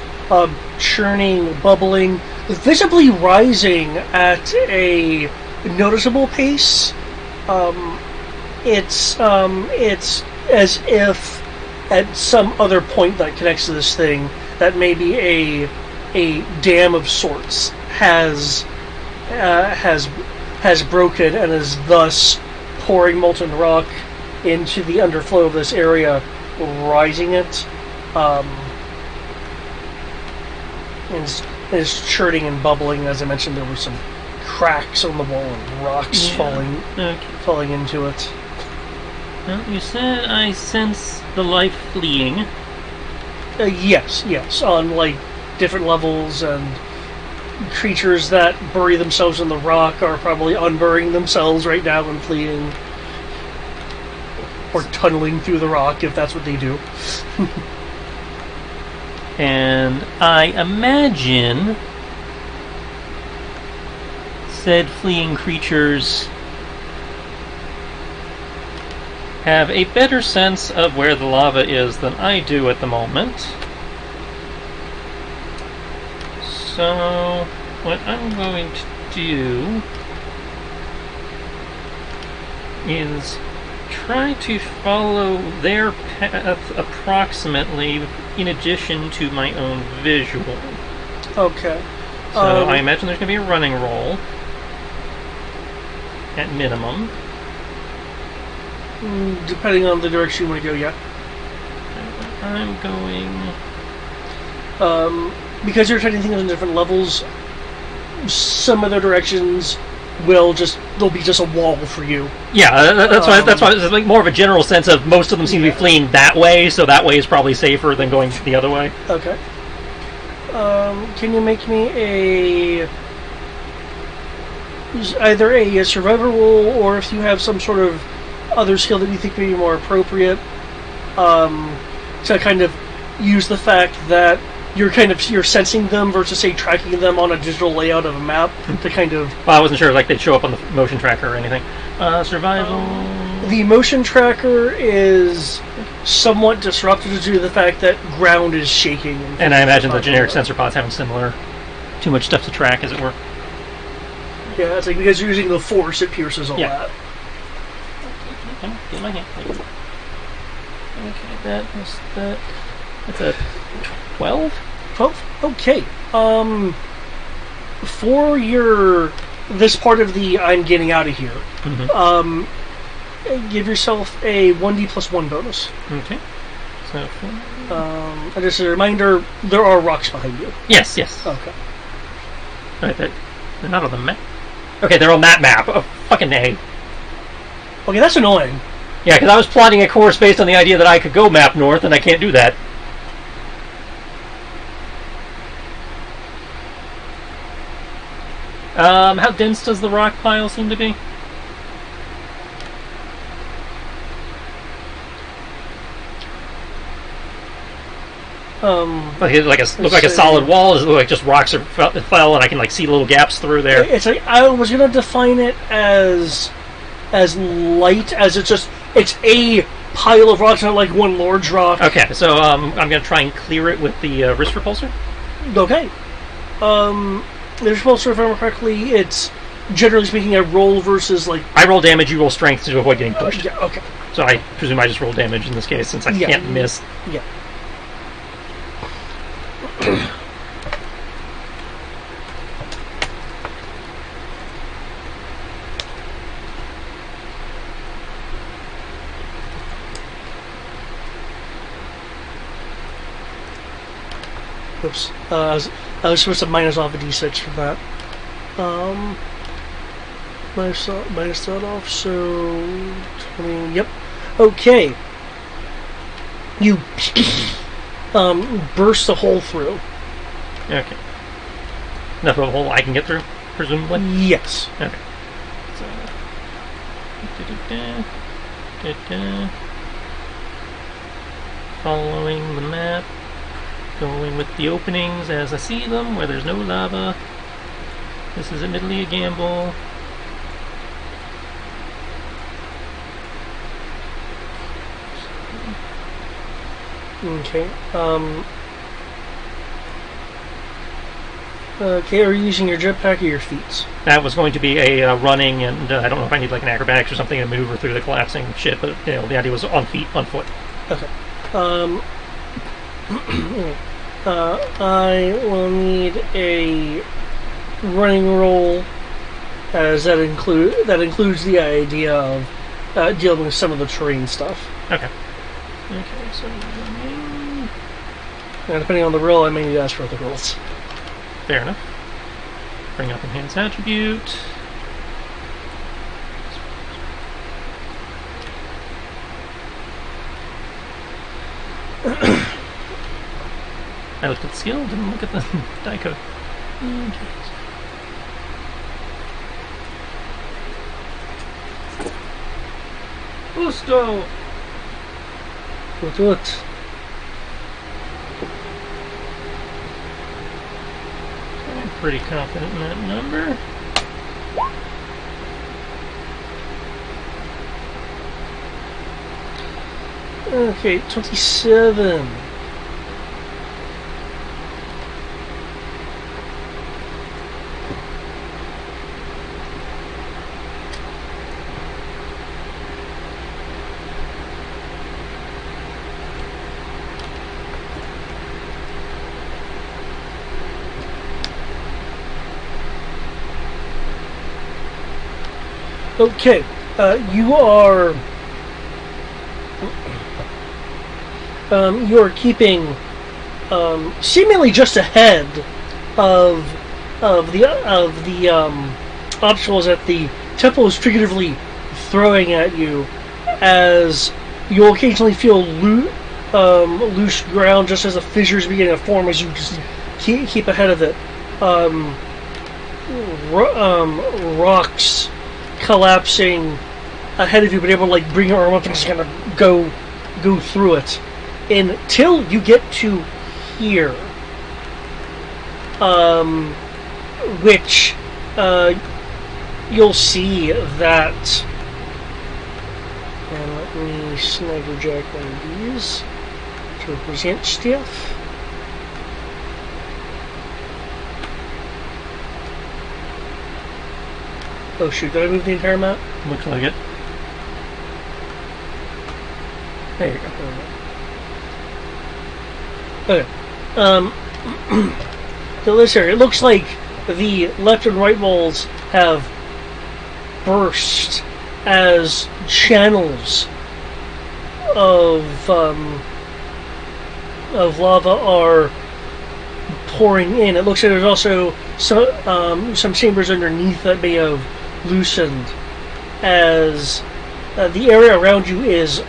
churning, bubbling, visibly rising at a noticeable pace. It's as if at some other point that connects to this thing, that maybe a dam of sorts has broken and is thus pouring molten rock into the underflow of this area, rising it, and is churning and bubbling. As I mentioned, there were some cracks on the wall and rocks Okay. falling into it. Well, you said I sense the life fleeing. Yes, on like different levels, and creatures that bury themselves in the rock are probably unburying themselves right now and fleeing. Or tunneling through the rock, if that's what they do. And I imagine said fleeing creatures have a better sense of where the lava is than I do at the moment. So, what I'm going to do is try to follow their path approximately in addition to my own visual. Okay. So I imagine there's going to be a running roll at minimum. Depending on the direction you want to go, yeah. I'm going... Because you're trying things on different levels, some of the directions there'll be just a wall for you. Yeah, that's why it's like more of a general sense of most of them seem to be fleeing that way, so that way is probably safer than going the other way. Okay. Can you make me either a survivor roll, or if you have some sort of other skill that you think may be more appropriate, to kind of use the fact that you're sensing them versus, say, tracking them on a digital layout of a map to kind of... Well, I wasn't sure like they'd show up on the motion tracker or anything. Survival... The motion tracker is somewhat disrupted due to the fact that ground is shaking. And I imagine the generic sensor pods having similar... Too much stuff to track, as it were. Yeah, it's like because you're using the force, it pierces all that. Okay, get my hand. Okay, that's a 12? 12? Okay. For this part of the I'm getting out of here, give yourself a 1d plus 1 bonus. Okay. So, and just a reminder, there are rocks behind you. Yes. Okay. Right, they're not on the map. Okay, they're on that map. Oh, fucking A. Okay, that's annoying. Yeah, because I was plotting a course based on the idea that I could go map north, and I can't do that. How dense does the rock pile seem to be? Like a solid wall? Does it look like just rocks fell and I can like see little gaps through there? It's like, I was gonna define it as light as it's a pile of rocks, not like one large rock. Okay, so I'm gonna try and clear it with the wrist repulsor. Okay. The wrist repulsor, if I remember correctly, it's generally speaking a roll versus like... I roll damage, you roll strength to avoid getting pushed. Yeah, okay. So I presume I just roll damage in this case since I can't miss. Yeah. Oops. I was supposed to minus off a d6 for that. Minus that off, so... 20, yep. Okay. You burst the hole through. Okay. Enough of a hole I can get through, presumably? Yes. Okay. So... Following the map. Going with the openings as I see them, where there's no lava. This is admittedly a gamble. Okay. Okay, are you using your jetpack or your feet? That was going to be a running, and I don't know if I need like an acrobatics or something to maneuver through the collapsing shit, but the idea was on foot. Okay. I will need a running roll, as that includes the idea of dealing with some of the terrain stuff. Okay. Okay, so running. Now, depending on the roll, I may need to ask for other rolls. Fair enough. Bring up enhance attribute. I looked at the skill, didn't look at the die code. Okay. Gusto! What? I'm pretty confident in that number. Okay, 27. Okay, you are keeping seemingly just ahead of the obstacles that the temple is figuratively throwing at you, as you'll occasionally feel loose ground just as a fissure is beginning to form as you just keep ahead of it. Rocks collapsing ahead of you, but able to like bring your arm up and just kind of go through it until you get to here, which you'll see that. And let me sniper jack one of these to represent stuff. Oh shoot, did I move the entire map? Looks like it. There you go. Okay. So this area, it looks like the left and right walls have burst as channels of lava are pouring in. It looks like there's also some chambers underneath that may have loosened, as the area around you is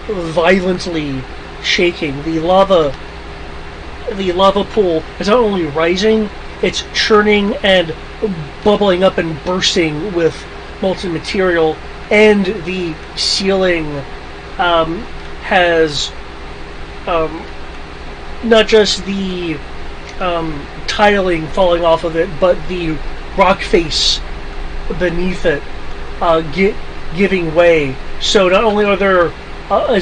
violently shaking. The lava pool is not only rising, it's churning and bubbling up and bursting with molten material, and the ceiling has not just the tiling falling off of it, but the rock face beneath it giving way. So not only is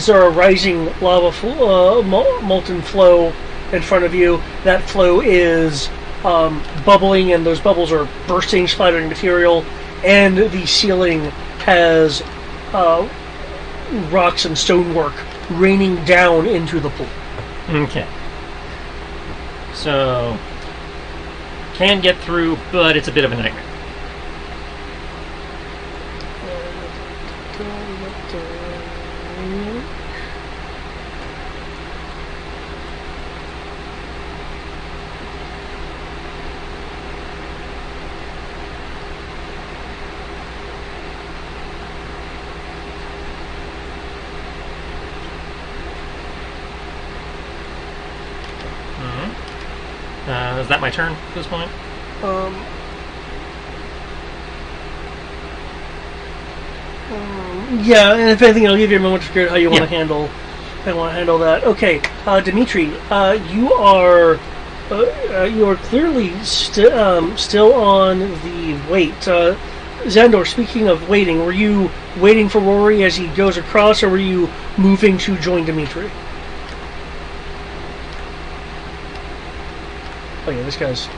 there a rising lava molten flow in front of you, that flow is bubbling, and those bubbles are bursting, splattering material, and the ceiling has rocks and stonework raining down into the pool. Okay. So, can get through, but it's a bit of a nightmare. Is that my turn at this point? Yeah, and if anything, I'll give you a moment to figure out how you want to handle. That. Okay, Dimitri, you are clearly still on the wait. Xandor, speaking of waiting, were you waiting for Rory as he goes across, or were you moving to join Dimitri? Oh yeah, this guy's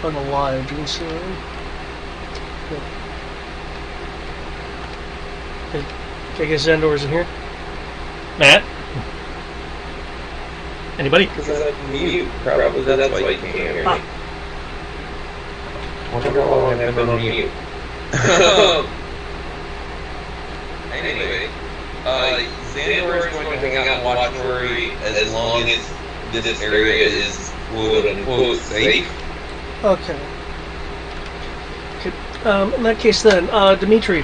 unalive. You can see him. Okay, I guess Xandor is in here. Matt? Anybody? Because I'm mute, probably. That's why you can't hear me. I wonder how long I've been on mute. Anyway, Xandor is going to hang out and watch Rory as long as this area is quote-unquote safe. Okay. In that case, then, Dimitri,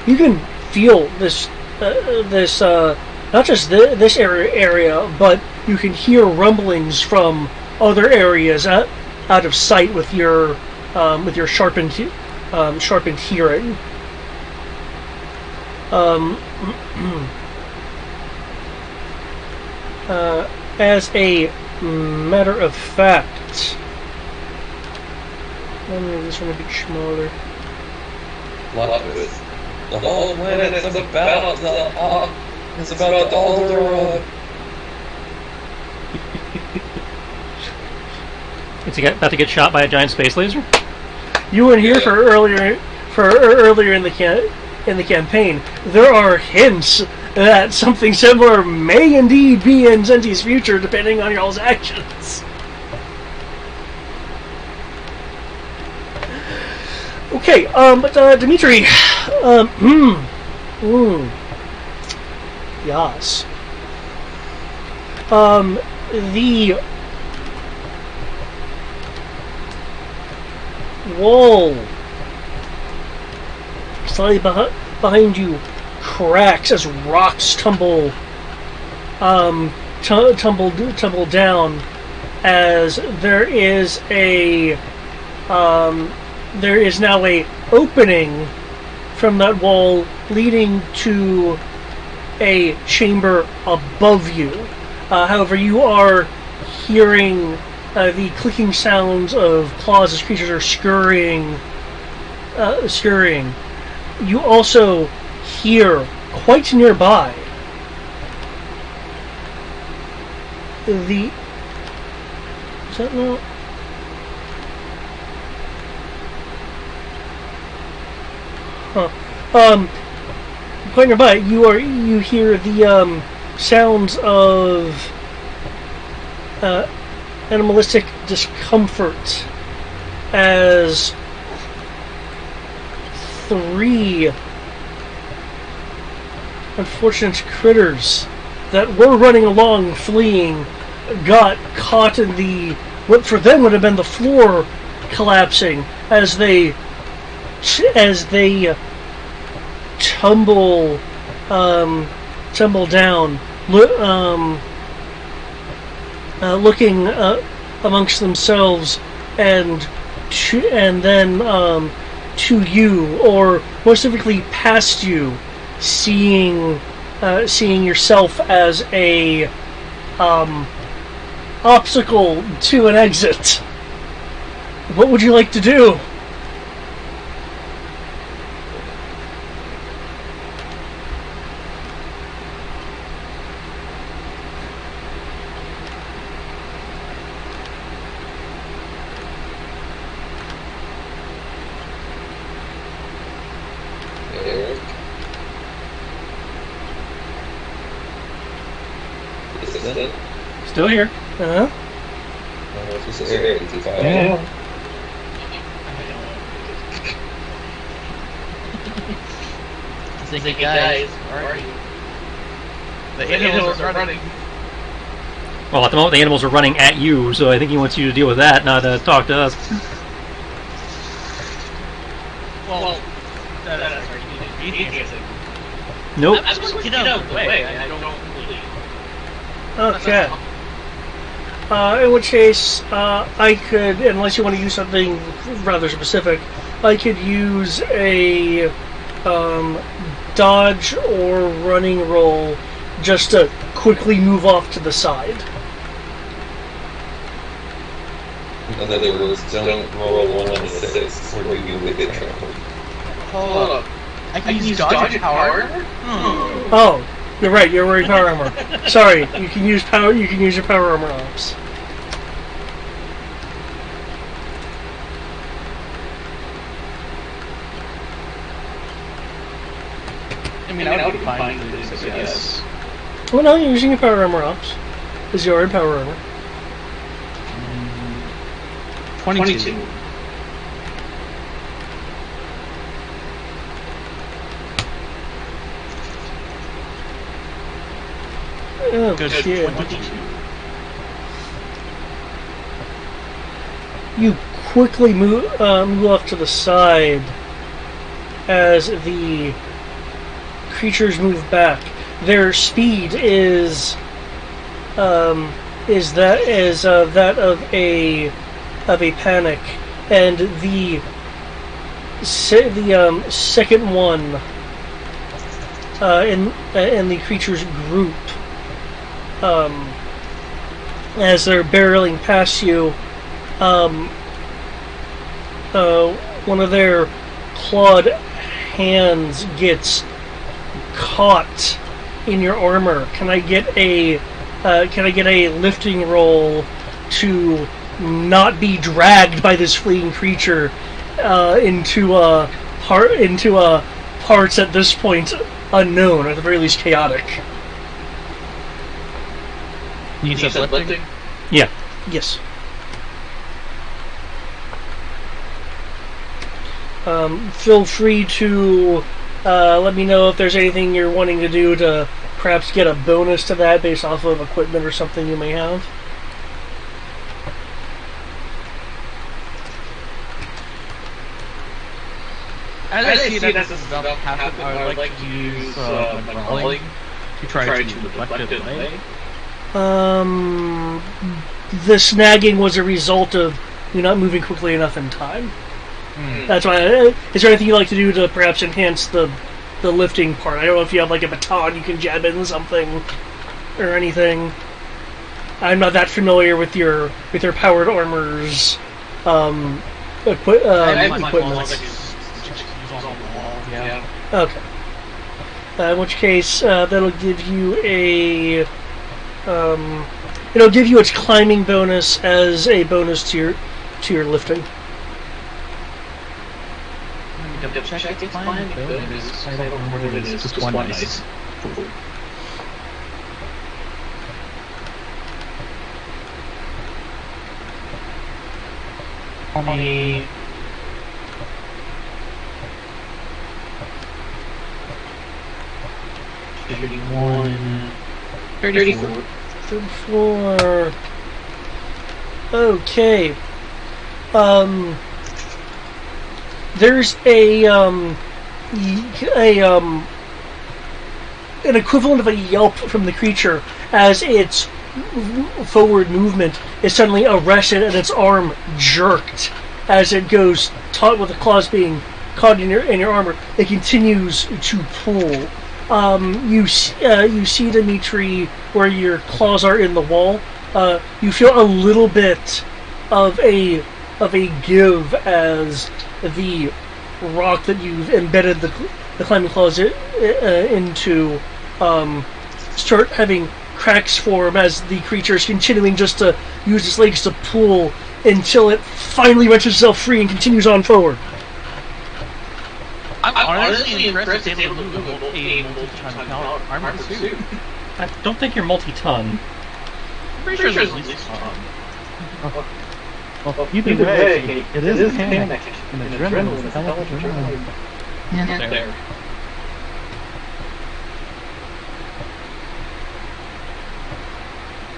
you can feel this, not just this area, but you can hear rumblings from other areas out of sight with your sharpened hearing. As a matter of fact, let me make this one a bit smaller. The whole planet's about it's about the Alder. Is he about to get shot by a giant space laser? You weren't here for earlier in the campaign. There are hints that something similar may indeed be in Zenti's future, depending on y'all's actions. Okay, but Dimitri, yes. The wall slightly behind you cracks as rocks tumble down, as there is now a opening from that wall leading to a chamber above you. However, you are hearing the clicking sounds of claws as creatures are scurrying. You also hear quite nearby the... Is that not... Quite nearby, you hear the sounds of animalistic discomfort as three unfortunate critters that were running along fleeing got caught in the what for them would have been the floor collapsing as they tumble down, looking amongst themselves and then to you, or more specifically past you, seeing yourself as a obstacle to an exit. What would you like to do? Still here. Uh-huh. Yeah. Hey guys, where are you? The animals are running. Well, at the moment the animals are running at you, so I think he wants you to deal with that, not talk to us. Well, Nope. I'm just get out of the way. I don't really. Okay. In which case, I could, unless you want to use something rather specific, I could use a dodge or running roll just to quickly move off to the side. In other words, don't roll 1d6 or you will get trampled. Hold up. I can use dodge power? Oh, you're right. You're wearing power armor. Sorry, you can use power. You can use your power armor ops. I mean, I would be fine with this, I guess. Well, no, you're using your power armor ops. Because you're in power armor. 22. Oh, Good. shit. 22. You quickly move off to the side as the creatures move back. Their speed is that of a panic, and the second one in the creature's group, as they're barreling past you, one of their clawed hands gets caught in your armor. Can I get a lifting roll to not be dragged by this fleeing creature into parts at this point unknown, or at the very least chaotic? You said lifting? Yeah. Yes. Feel free to let me know if there's anything you're wanting to do to perhaps get a bonus to that based off of equipment or something you may have. As I see that this is about to happen, I would like to use my brawling to try to deflect it away. The snagging was a result of you not moving quickly enough in time. That's why. Is there anything you'd like to do to perhaps enhance the lifting part? I don't know if you have like a baton you can jab in something or anything. I'm not that familiar with your powered armors. Equipment. Yeah. Okay. In which case, that'll give you it'll give you its climbing bonus as a bonus to your lifting. Check its climbing bonus. I don't know what it is. Just one dice. Cool. Only 31, 34. 34. Okay. There's an equivalent of a yelp from the creature as its forward movement is suddenly arrested and its arm jerked as it goes taut with the claws being caught in your armor. It continues to pull. You see, Dimitri, where your claws are in the wall. You feel a little bit of a give as the rock that you've embedded the climbing claws into start having cracks form as the creature is continuing just to use its legs to pull until it finally wrenches itself free and continues on forward. I'm honestly impressed that they able to move a multi-ton armor suit. I don't think you're multi-ton. I'm pretty sure it's at least ton. Well, either way, it is panic and adrenaline. Adrenaline. Yeah. There.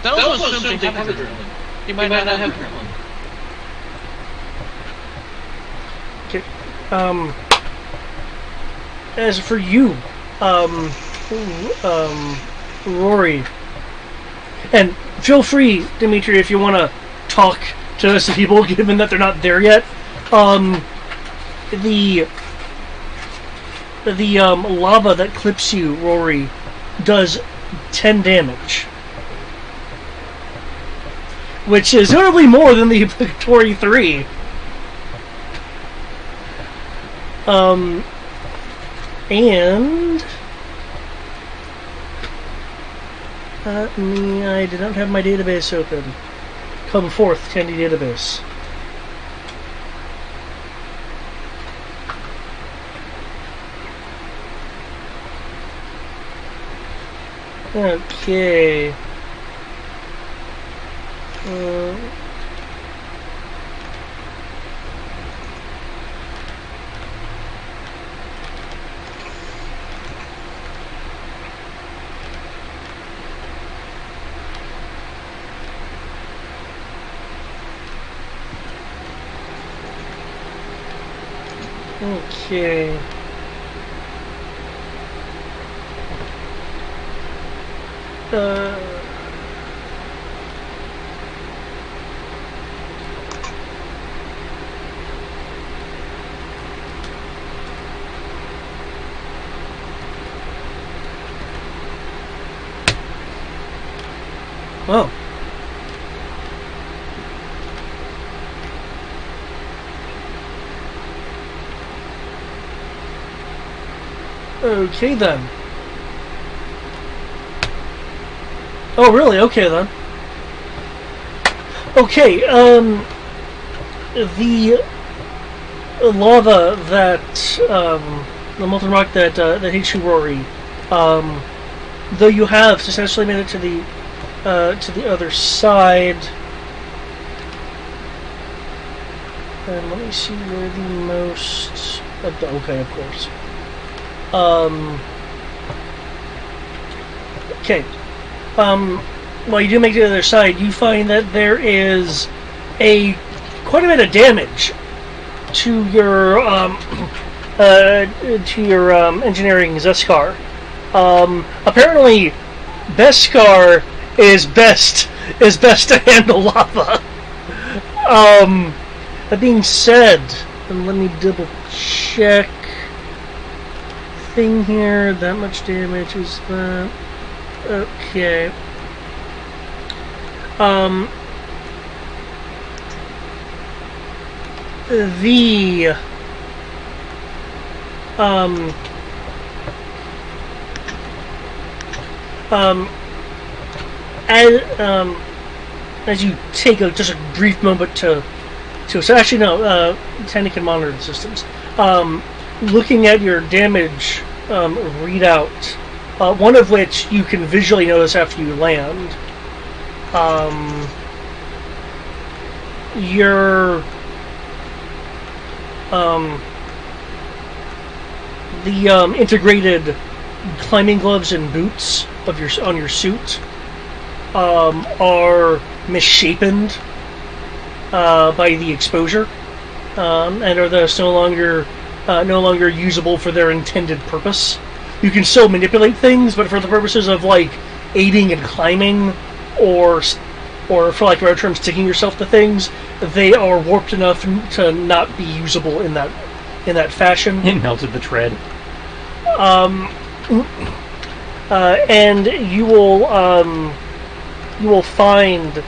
That also assumes they have adrenaline. You might not have adrenaline. Okay. As for you, Rory, and feel free, Dimitri, if you want to talk to us people, given that they're not there yet. The lava that clips you, Rory, does 10 damage, which is notably more than the Victory 3. And I did not have my database open. Come forth, Candy Database. Okay. Okay. Oh. Okay then. Oh really? Okay then. Okay, the lava that, the molten rock that hits you, Rory, though you have successfully made it to the other side. And let me see where the most... Okay, of course. Okay. While you do make it to the other side, you find that there is quite a bit of damage to your engineering Zeskar. Apparently, Beskar is best to handle lava. That being said, and let me double check thing here. That much damage is that. Okay. The as you take just a brief moment to so actually no, Tandy can monitor the systems. Looking at your damage readout, one of which you can visually notice after you land. Your the integrated climbing gloves and boots of on your suit are misshapen by the exposure, and are thus no longer usable for their intended purpose. You can still manipulate things, but for the purposes of like aiding and climbing, or for like better terms, sticking yourself to things, they are warped enough to not be usable in that fashion. It melted the tread. And you will find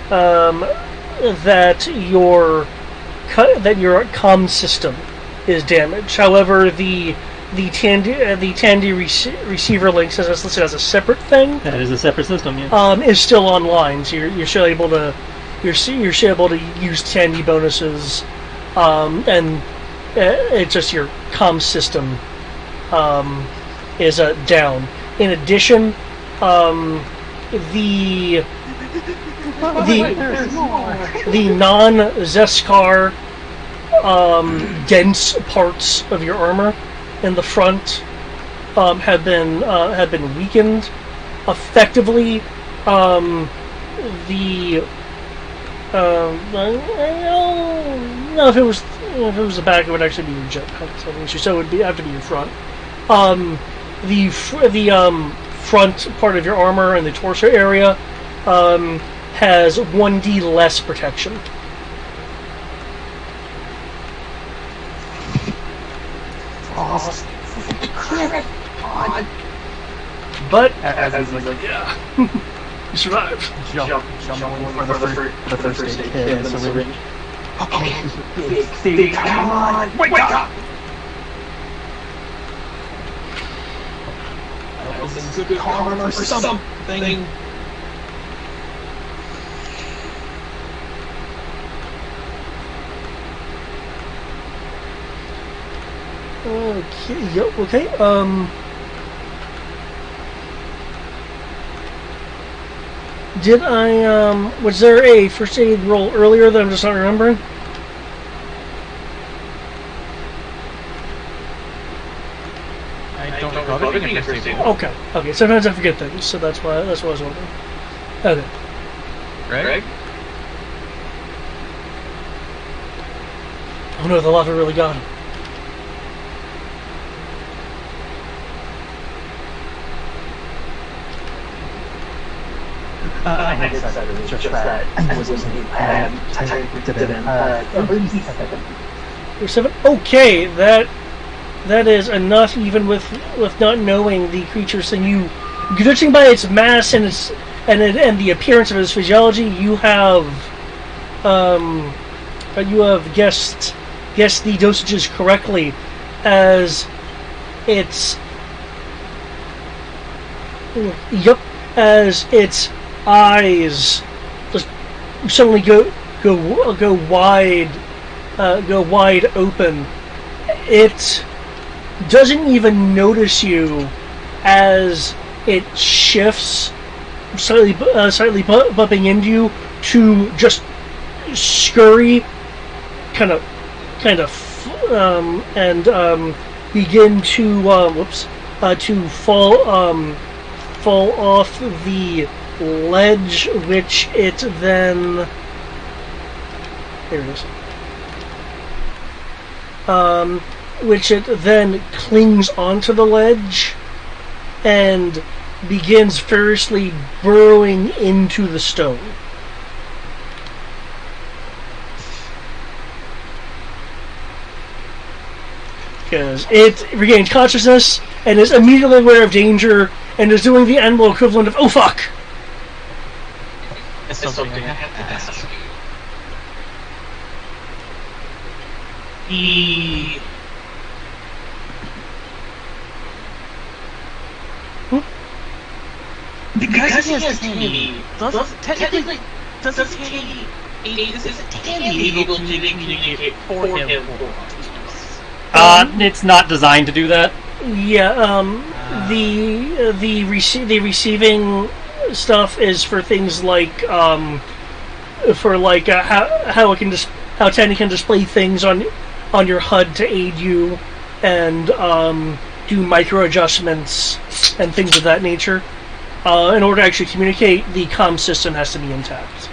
that your comm system is damaged. However, the Tandy receiver link says it's listed as a separate thing. That is a separate system, yeah. Is still online, so you're still able to use Tandy bonuses, and it's just your comm system is down. In addition, the non-Zeskar dense parts of your armor in the front have been weakened. Effectively, if it was the back, it would actually be your jetpack. So it would have to be your front. The front part of your armor and the torso area has 1d less protection. But As like, yeah, you survived. jump for the first aid kit, the syringe. Okay, come on, wake up! That was a good karma for something. Okay, yep, okay, did I, was there a first aid roll earlier that I'm just not remembering? I don't recall there being a first aid. Okay, sometimes I forget things, so that's why I was wondering. Okay. Greg? Oh no, the lava really got him. I said it was just that I wasn't had typed it in. 37. 37? Okay, that is enough, even with not knowing the creature's thing. You, judging by its mass and its and the appearance of its physiology, you have guessed the dosages correctly, as its eyes just suddenly go wide open. It doesn't even notice you as it shifts, slightly bumping into you, to just scurry, kind of, and begin to fall off the ledge, which it then, there it is. Which it then clings onto the ledge and begins furiously burrowing into the stone. Because it regains consciousness and is immediately aware of danger and is doing the animal equivalent of "oh fuck." That's something I have to ask. Because he has Tandy, does Tandy able to communicate for him? It's not designed to do that. Yeah, the receiving stuff is for things like how Tandy can display things on your HUD to aid you, and do micro adjustments and things of that nature. In order to actually communicate, the comm system has to be intact.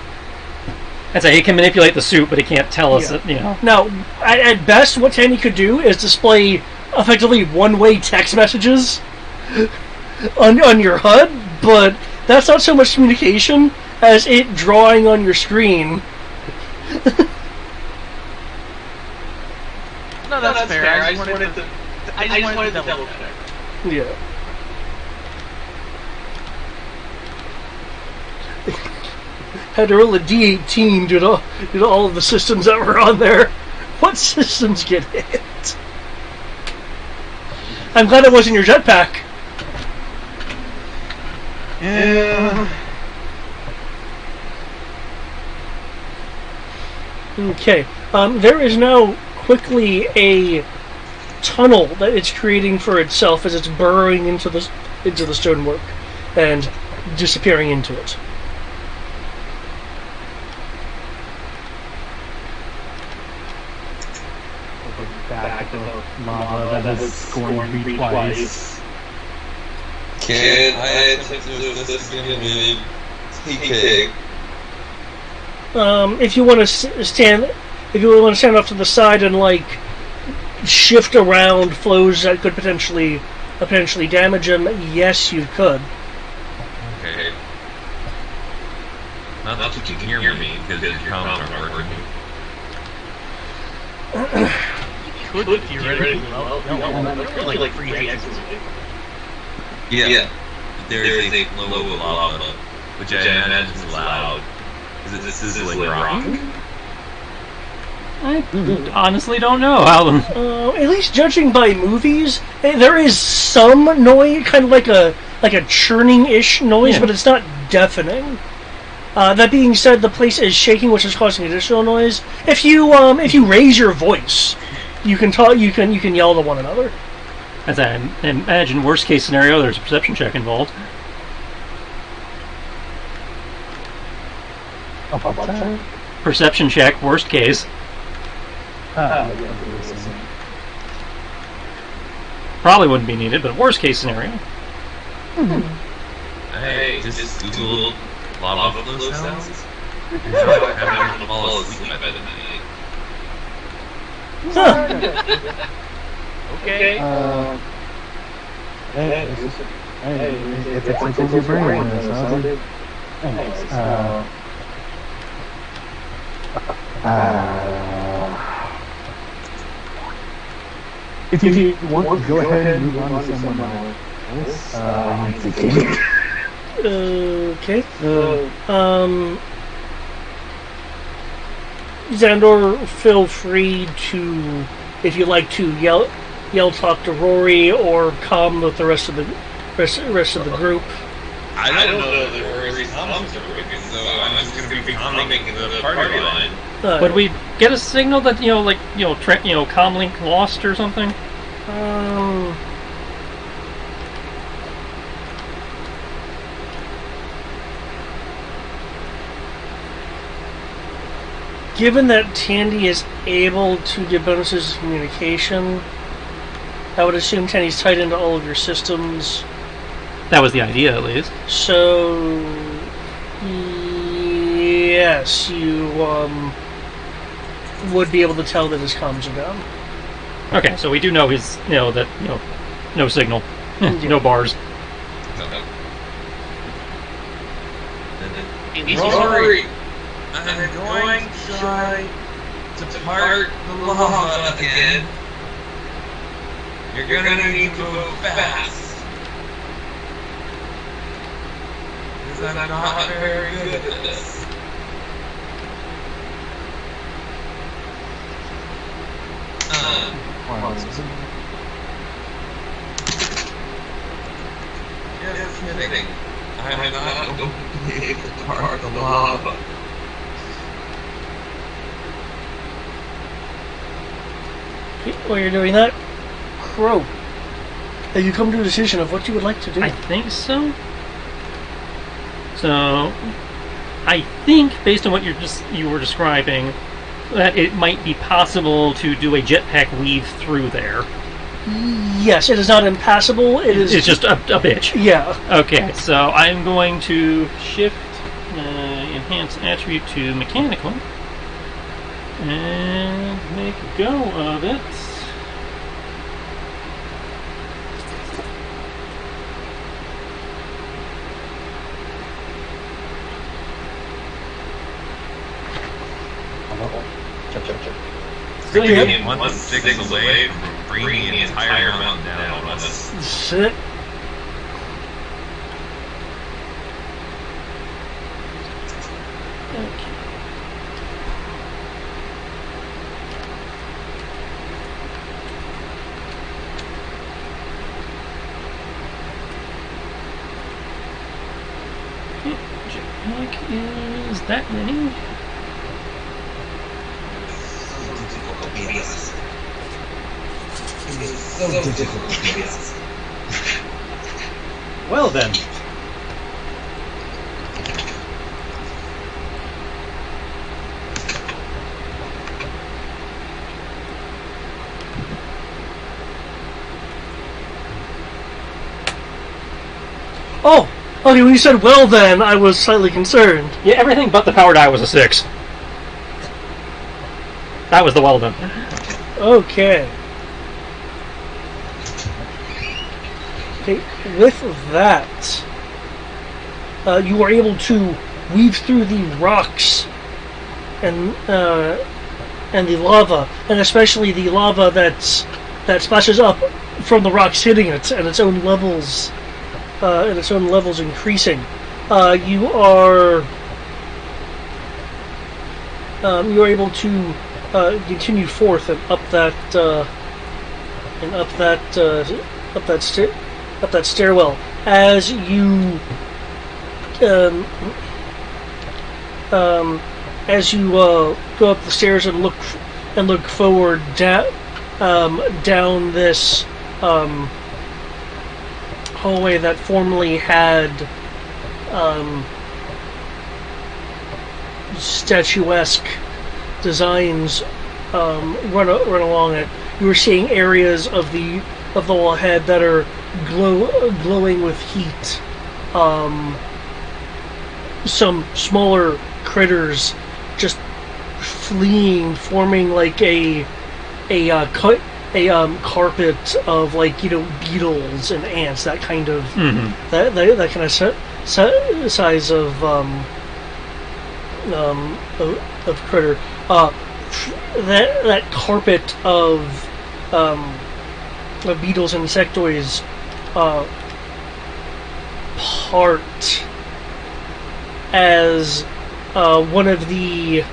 I'd say it can manipulate the suit, but it can't tell us that, Now, at best, what Tandy could do is display effectively one-way text messages on your HUD, but that's not so much communication as it drawing on your screen. No, that's fair. I just wanted to double check. Yeah. Had to roll a D18 due to all of the systems that were on there. What systems get hit? I'm glad it wasn't your jetpack. Yeah. Okay. There is now quickly a tunnel that it's creating for itself as it's burrowing into the stonework and disappearing into it. Back of lava that has scorned me twice. Can I attempt to assist him with TK? If you want to stand off to the side and shift around flows that could potentially damage him, yes, you could. Okay. Not that you can hear me because your comms aren't working. Could theoretically like free exits. Yeah. There is a flow of lava, which I imagine is loud. Is it sizzling rock? I honestly don't know how them. At least judging by movies, there is some noise, kind of like a churning-ish noise, but it's not deafening. That being said, the place is shaking, which is causing additional noise. If you raise your voice, you can talk. You can yell to one another. As I imagine, worst case scenario, there's a perception check involved. Perception check, worst case. Probably wouldn't be needed, but worst case scenario. Hey, just Google lava flow sounds. I'm gonna fall asleep by the night. Okay. Hey, if it tickles your brain, Thanks. If you want to go ahead and move on to someone else, I'm thinking. Okay. Xandor, feel free to, if you like to yell, talk to Rory, or calm with the rest of the group. I don't know that Rory's comms are broken, so I'm just going to be calming the party line. Would we get a signal that Comlink lost or something? Given that Tandy is able to give bonuses to communication, I would assume Tandy's tied into all of your systems. That was the idea, at least. So, yes, you would be able to tell that his comms are down. Okay, so we do know his, no signal, no bars. Rory, I'm going to try to part the lava again. You're gonna need to move fast. Because I'm not very good at this. Just kidding. I'm not going to be able to part the lava. While you're doing that, Crow, have you come to a decision of what you would like to do? I think so. So, I think, based on what you were describing, that it might be possible to do a jetpack weave through there. Yes, it is not impassable. It's just a bitch. Yeah. Okay, so I'm going to shift enhance attribute to mechanical and make a go of it. Still, you get 1/6 away from bringing the entire mountain down on us. Sit. Jetpack is that many? So difficult to be honest. Well then. Oh! Okay, when you said well then, I was slightly concerned. Yeah, everything but the power die was a 6. That was the well done. Okay. Okay, with that, you are able to weave through the rocks and the lava, and especially the lava that splashes up from the rocks hitting it, and its own levels increasing. You are able to continue forth and up that stairwell as you go up the stairs and look forward down this hallway that formerly had statuesque designs run along it. You are seeing areas of the wall ahead that are glowing with heat. Some smaller critters just fleeing, forming like a carpet of beetles and ants, that kind of that kind of size of critter. That carpet of beetles and insectoids part as one of the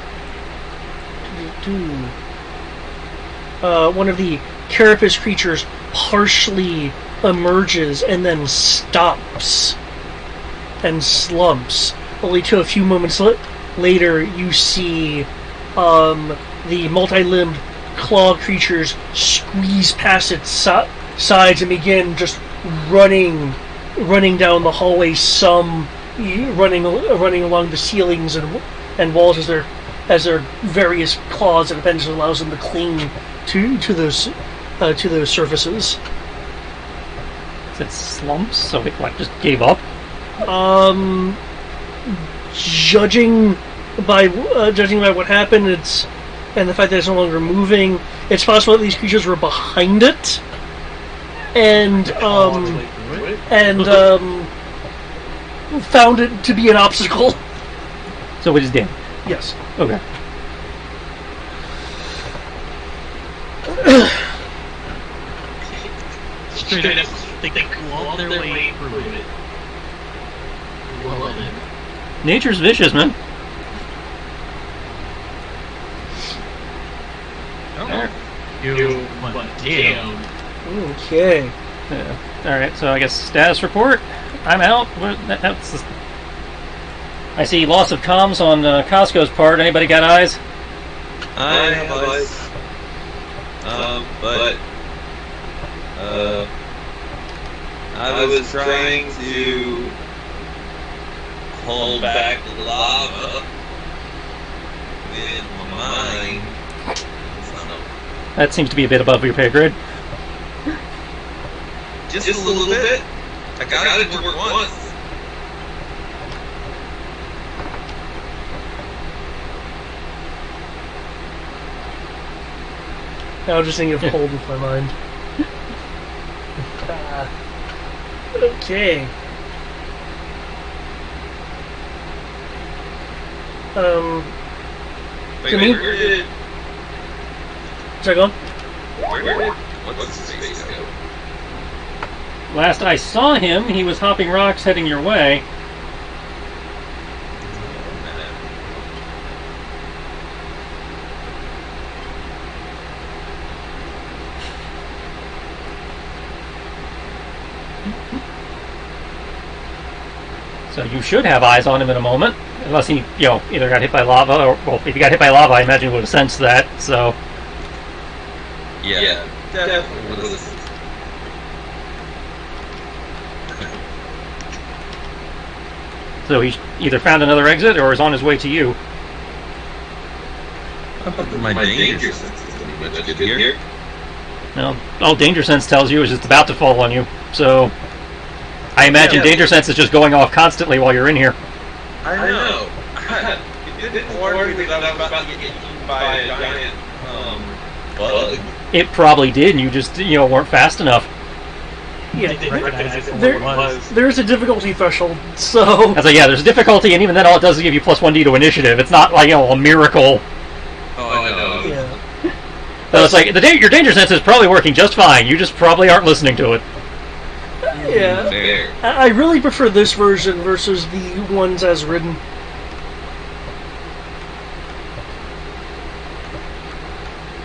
carapace creatures partially emerges and then stops and slumps. Only to a few moments later, you see the multi-limbed claw creatures squeeze past its sides and begin just running down the hallway. Some running along the ceilings and walls as their various claws and appendages allows them to cling to those surfaces. It slumps, so it just gave up. Judging by what happened, and the fact that it's no longer moving, it's possible that these creatures were behind it, and found it to be an obstacle. So it is dead. Yes. Okay. Straight up, they claw their way through it. Well then. Nature's vicious, man. You went down. Okay. Yeah. Alright, so I guess status report. I'm out. I see loss of comms on Costco's part. Anybody got eyes? I have eyes. But I was trying to hold back lava with my mind. That seems to be a bit above your pay grade. Just a little bit. I got it to work once. I was just thinking of cold with my mind. Okay. Wait, to me? where did... Check on. What's his face go? Last I saw him, he was hopping rocks heading your way. So you should have eyes on him in a moment. Unless he, either got hit by lava, or, well, if he got hit by lava, I imagine he would have sensed that, so... Yeah, definitely. So he either found another exit, or is on his way to you. My danger sense is pretty much good here. Well, all danger sense tells you is it's about to fall on you, so... I imagine danger sense is just going off constantly while you're in here. I know. It didn't warn me that I was about to get eaten by a giant bug. It probably did, and you just, weren't fast enough. Yeah, there's a difficulty threshold, so... I was like, yeah, there's a difficulty, and even then all it does is give you +1d to initiative. It's not like, a miracle. Oh, I know. Yeah. So it's like, your danger sense is probably working just fine. You just probably aren't listening to it. Yeah. Fair. I really prefer this version versus the ones as written.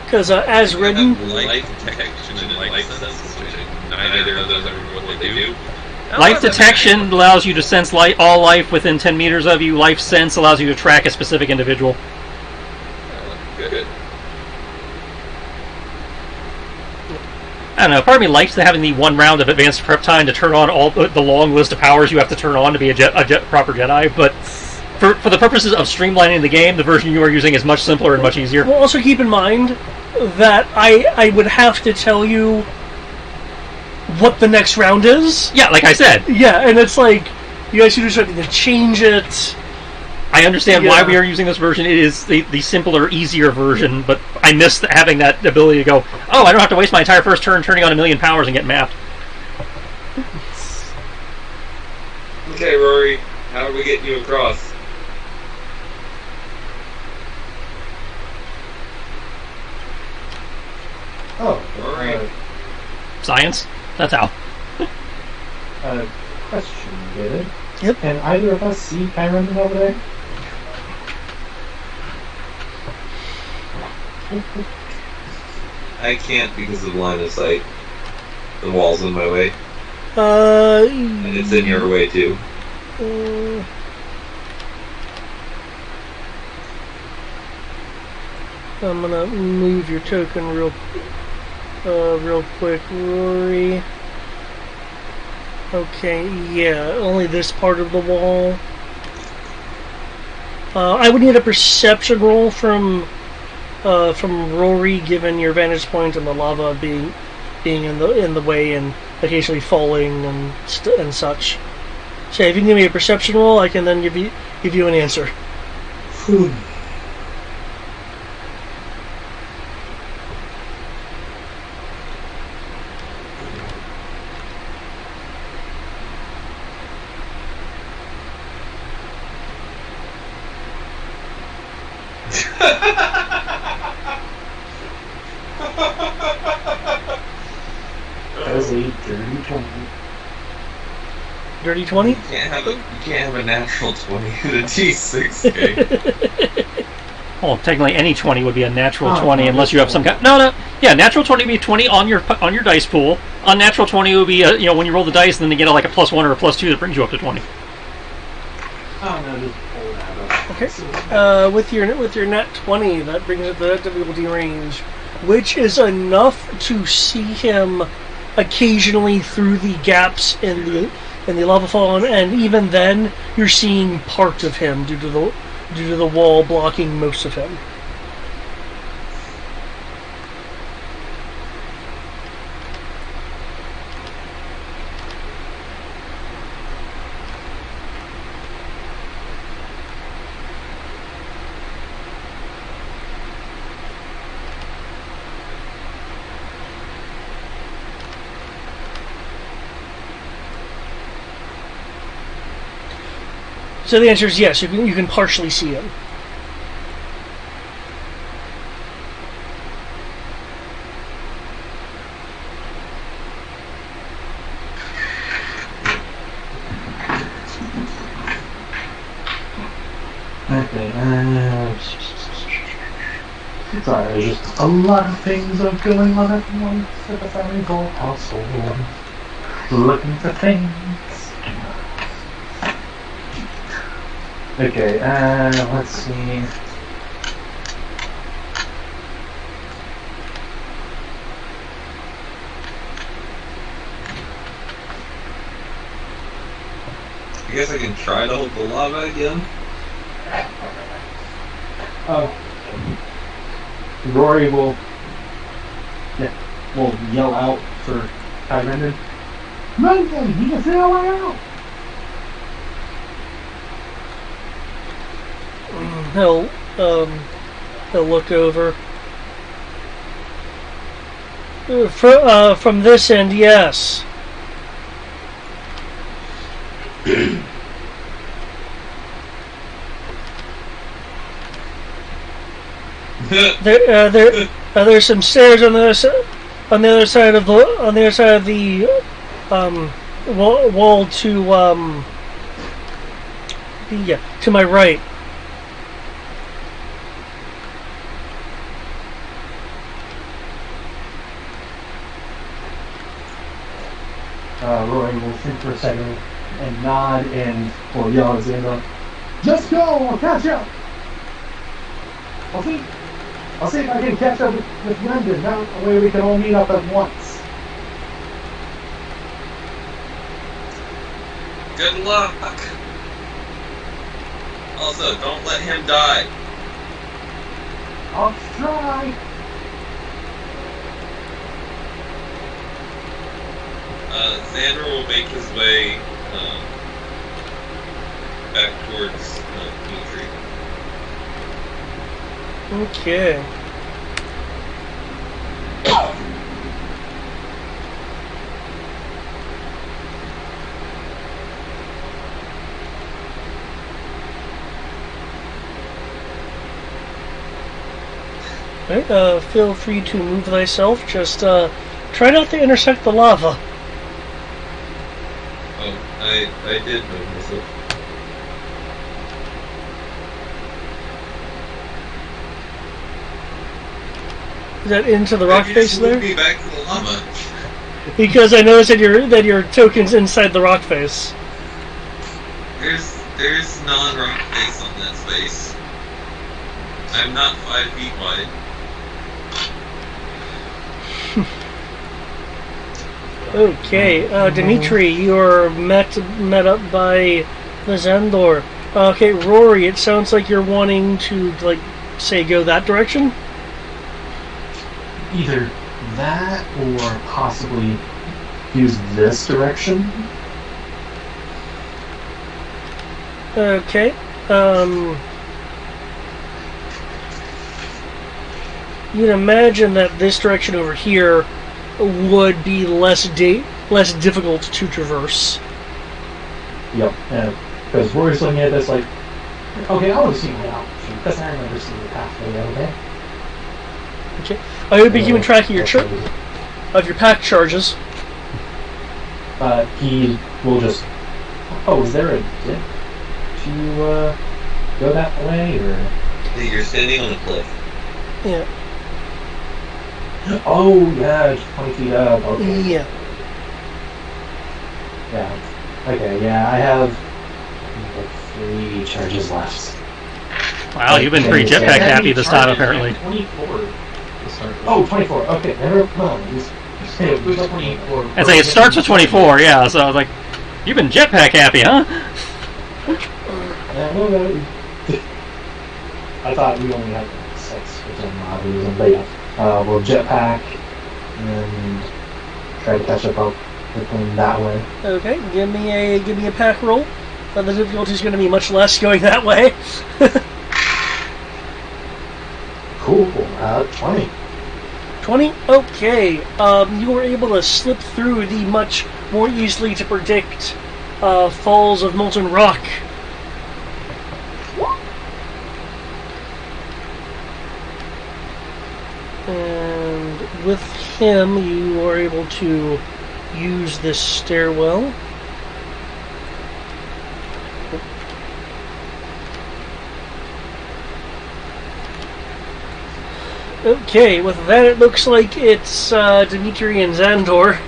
Because as written... Life detection and life sense, which neither of those are what they do. Life detection allows you to sense all life within 10 meters of you. Life sense allows you to track a specific individual. Good. I don't know, part of me likes having the one round of advanced prep time to turn on all the long list of powers you have to turn on to be a proper Jedi, but for the purposes of streamlining the game, the version you are using is much simpler and much easier. Well, also keep in mind that I would have to tell you what the next round is. Yeah, like I said. Yeah, and it's like, you guys should do something to change it. I understand why we are using this version. It is the simpler, easier version, but I miss having that ability to go, oh, I don't have to waste my entire first turn turning on 1,000,000 powers and get mapped. Okay, Rory, how are we getting you across? Oh, Rory. Science? That's how. Question, David. Yep. Can either of us see Kyron over there? I can't because of line of sight. The wall's in my way. And it's in your way, too. I'm gonna move your token real quick, Rory. Okay, yeah, only this part of the wall. I would need a perception roll from Rory, given your vantage point and the lava being in the way and occasionally falling and such. So if you can give me a perception roll, I can then give you an answer. That was a dirty 20. Dirty 20? You can't have a natural 20 in a D6 game. Well, technically any 20 would be a natural Oh, 20 no, unless you have some kind. No. Yeah, natural 20 would be 20 on your dice pool. Unnatural 20 would be when you roll the dice, and then you get like a +1 or a +2 that brings you up to 20. Oh no, just pull that up. Okay. With your nat 20, that brings it to the difficulty range, which is enough to see him occasionally through the gaps in the lava fall, and even then, you're seeing part of him due to the wall blocking most of him. So the answer is yes. You can partially see him. Okay, sorry, there's just a lot of things are going on at once at the family gold household. Looking for things. Okay, let's see. I guess I can try to hold the lava again. Rory will yell out for Kyron. Run, then! He can sail way out! He'll look over. From this end, yes. There's some stairs on the other side of the wall to my right. Rory will think for a second and nod and will yell at Xander, "Just go! I'll catch up! I'll see if I can catch up with Brendan. That way we can all meet up at once." Good luck. Also, don't let him die. I'll try. Xander will make his way back towards Dimitri. Okay. Right, feel free to move thyself. Just try not to intersect the lava. Oh, I did move myself. Is that into the rock face there? Me back to the llama. Because I noticed that your token's inside the rock face. There's non-rock face on that space. I'm not 5 feet wide. Okay, Dimitri, you're met up by the Zandor. Okay, Rory, it sounds like you're wanting to, like, say go that direction? Either that or possibly use this direction. Okay, you'd imagine that this direction over here would be less difficult to traverse. Yep, because Rory's looking at this like, okay, I want to see my option, because I remember seeing the pathway, okay? Okay, I would be keeping track of your pack charges. He will just, oh, is there a dip to go that way, or? You're standing on a cliff. Yeah. Oh, yeah, it's 20 feet up, okay. Yeah. Yeah, okay, yeah, I have like 3 charges left. Wow, you've been pretty jetpack happy this time, apparently. 24 to start with. Oh, 24, okay, never mind. It was 24. I'd say it starts with 24, yeah, so I was like, you've been jetpack happy, huh? Yeah, no, I thought we only had 6 for some odd reason, but yeah. We'll jetpack and try to catch up with them that way. Okay, give me a pack roll. The difficulty is going to be much less going that way. Cool. 20. 20? Okay. You were able to slip through the much more easily to predict falls of molten rock. And with him, you are able to use this stairwell. Okay, with that it looks like it's Dimitri and Xandor.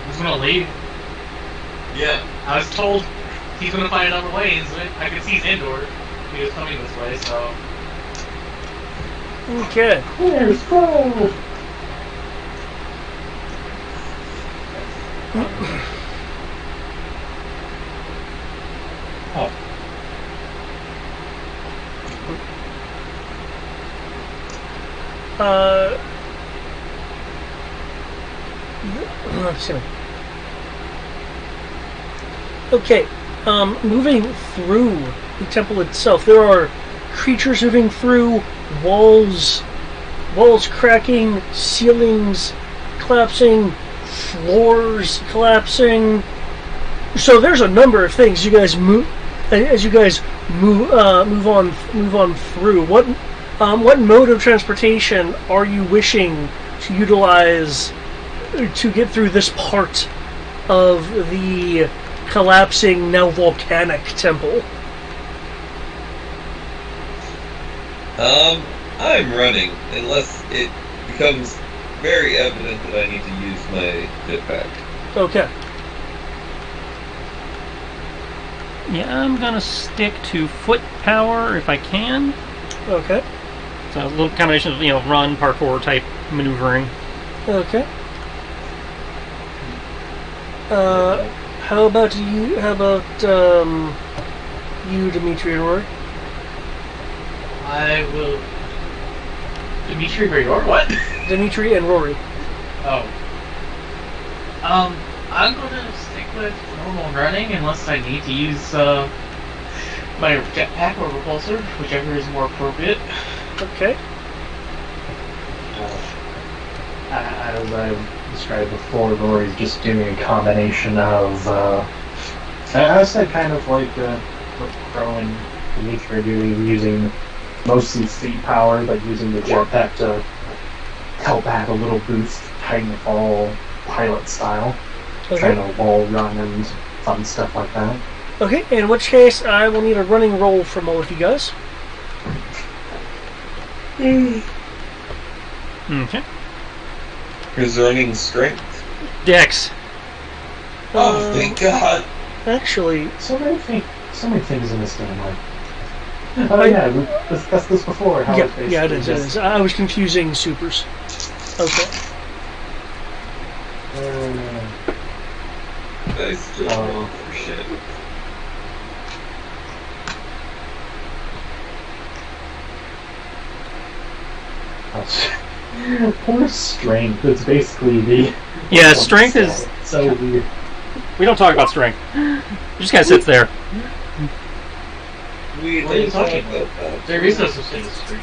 Who's gonna leave? Yeah. I was told he's gonna find another way, and I could see Xandor. He was coming this way, so. Okay. Where's Crow? Oh. Excuse me. Okay, moving through the temple itself, there are creatures moving through, walls cracking, ceilings collapsing, floors collapsing. So there's a number of things you guys move on through. What mode of transportation are you wishing to utilize to get through this part of the collapsing, now volcanic temple? I'm running, unless it becomes very evident that I need to use my jetpack. Okay. Yeah, I'm gonna stick to foot power if I can. Okay. So a little combination of, run, parkour type maneuvering. Okay. How about you? You, Dimitri and Rory? I will. Dimitri Gregor? What? Dimitri and Rory. Oh. I'm gonna stick with normal running unless I need to use my jetpack or repulsor, whichever is more appropriate. Okay. As I described before, Rory's just doing a combination of, I said kind of like what Crow and Dimitri are doing, using mostly speed power, but using the jetpack to help add a little boost, Titanfall pilot style, trying to wall run and fun stuff like that. Okay, in which case I will need a running roll from all of you guys. Okay. Who's running strength? Dex. Oh, thank God. Actually, So many things in this game. Like, oh yeah, we discussed this before. How it's yeah, it basically is. just- I was confusing supers. Okay. Nice job. For shit. Poor strength. It's basically the Yeah, strength is. so weird. We don't talk about strength. It just kind of sits there. We What are you didn't talking talk about? that. There is no such thing as stream.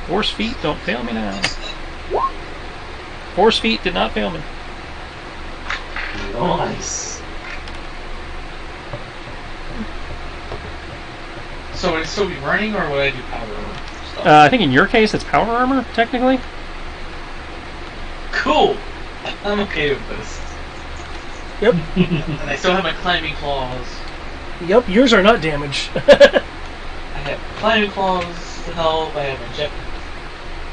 Force feet don't fail me now. Force feet did not fail me. Nice. So would it still be running, or would I do power armor stuff? I think in your case it's power armor, technically. Cool! I'm okay with this. Yep. And I still have my climbing claws. Yep, yours are not damaged. I have climbing claws to help, I have my jet.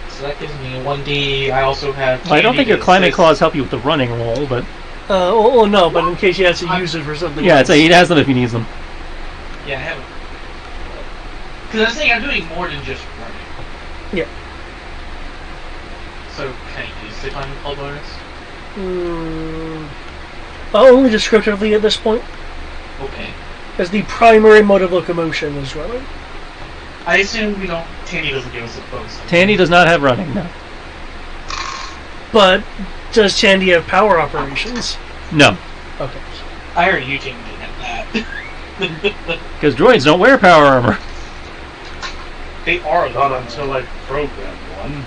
So that gives me a 1D. I also have. Well, I don't think your to climbing assist. claws help you with the running roll, but well, no, but in case you have to use it for something yeah, else. he has them if he needs them. Yeah, I have. Because I'm saying I'm doing more than just running. Yeah. So can I use the climbing claw bonus? Only descriptively at this point, Okay. as the primary mode of locomotion is running. I assume we don't. Tandy doesn't give us a bonus. Tandy does not have running, no. But does Tandy have power operations? No, Okay. I already knew Tandy didn't have that. because droids don't wear power armor. They are Not until I program one.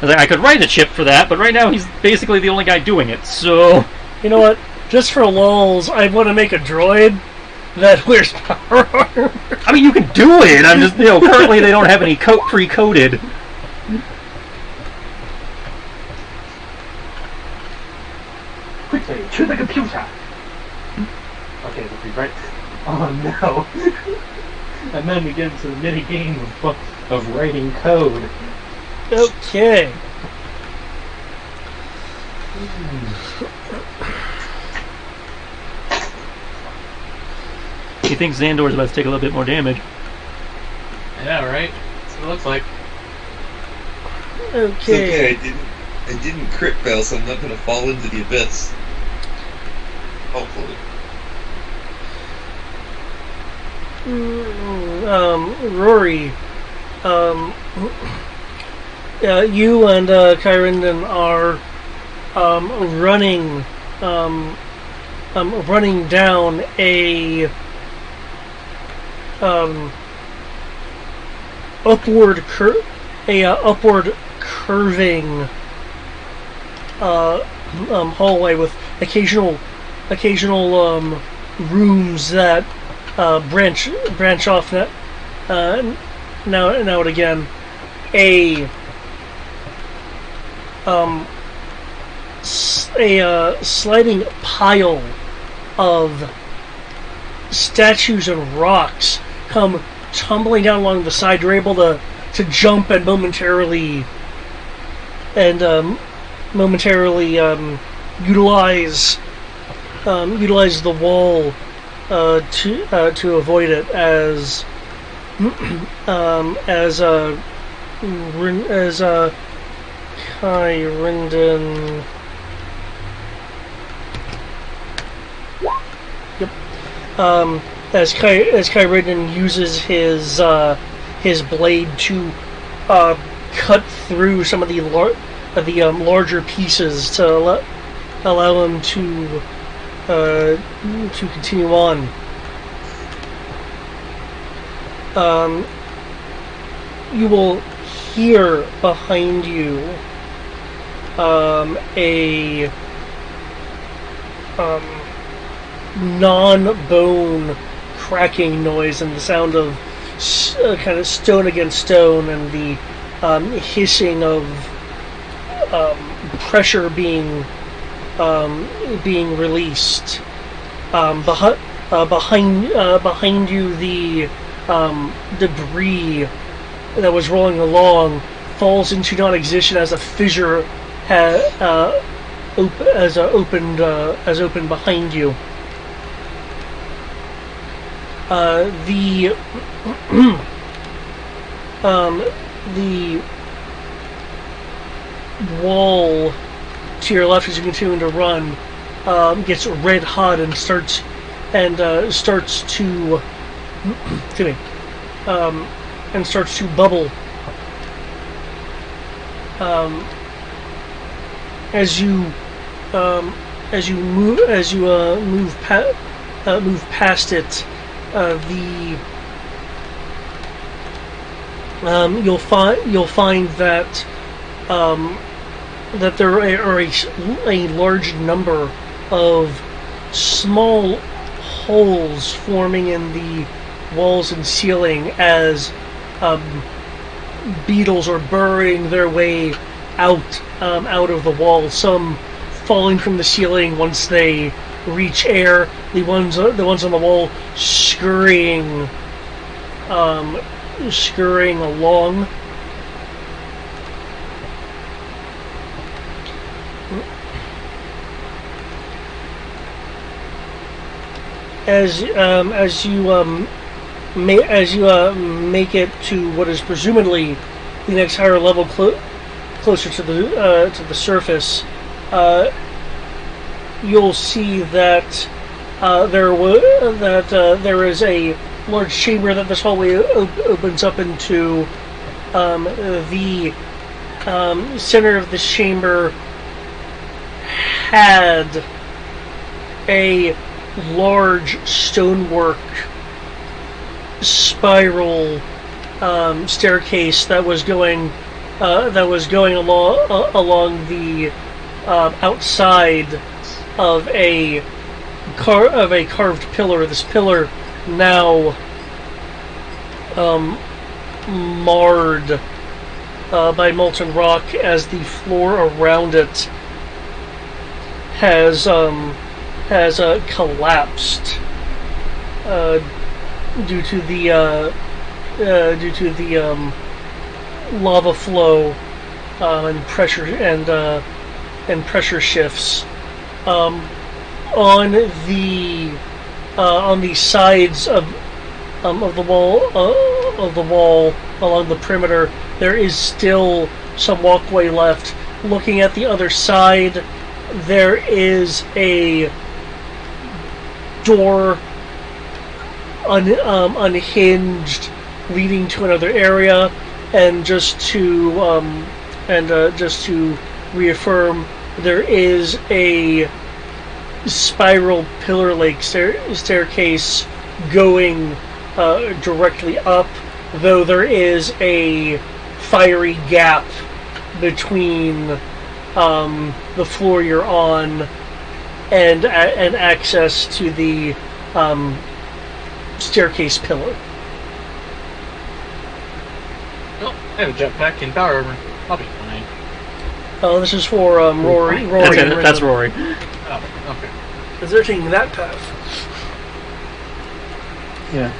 I could write a chip for that, but right now he's basically the only guy doing it, so... You know what? Just for lulz, I want to make a droid that wears power armor. I mean, you can do it, I'm just, currently they don't have any pre-coded. Quickly, to the computer! Okay, we'll be right. Oh no! And then we get into the mini game of writing code. Okay. He thinks Xandor's about to take a little bit more damage. Yeah, right? That's what it looks like. It's Okay. okay, I didn't crit fail, so I'm not gonna fall into the abyss. Hopefully. Rory, you and Kyrinden are running down a upward curving hallway with occasional rooms that branch off that now and again. A sliding pile of statues and rocks come tumbling down along the side. You're able to jump and momentarily utilize the wall to avoid it as Kyrinden. Yep. As Kyrinden uses his blade to cut through some of the larger pieces to allow him to continue on. You will hear behind you a non-bone cracking noise and the sound of kind of stone against stone and the hissing of pressure being released. Behind you, the debris that was rolling along falls into non-existence as a fissure has opened behind you. The wall to your left as you continue to run gets red hot and starts to excuse me, and starts to bubble as you move past it. You'll find that that there are a large number of small holes forming in the walls and ceiling as beetles are burrowing their way out of the wall. Some falling from the ceiling once they reach air. The ones on the wall scurrying along. As you make it to what is presumably the next higher level, closer to the surface, you'll see that there is a large chamber that this hallway opens up into. The center of this chamber had a large stonework spiral staircase that was going along the outside of a carved pillar. This pillar now marred by molten rock, as the floor around it has collapsed due to the lava flow and pressure shifts. On the sides of the wall along the perimeter, there is still some walkway left. Looking at the other side, there is a door unhinged leading to another area, and just to reaffirm, there is a spiral pillar-like staircase going directly up, though there is a fiery gap between the floor you're on and access to the staircase pillar. Oh, I have a jetpack and power armor. I'll be fine. Oh, this is for Rory. That's Rory. Oh, okay. Because they're taking that path. Yeah.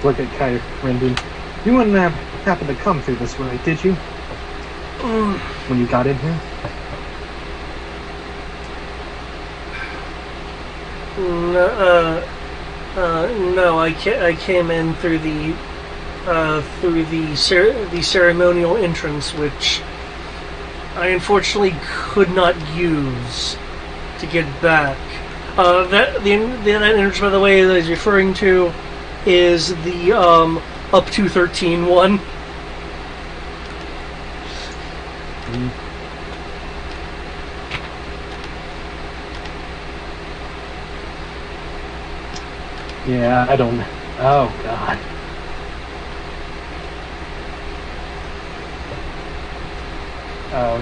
Look at Kai Rendon. You wouldn't happen to come through this way, did you? When you got in here? No, I came in through the ceremonial entrance, which I unfortunately could not use to get back. That entrance, by the way, that he's referring to is the up to 13 one. Yeah, I don't. Oh God.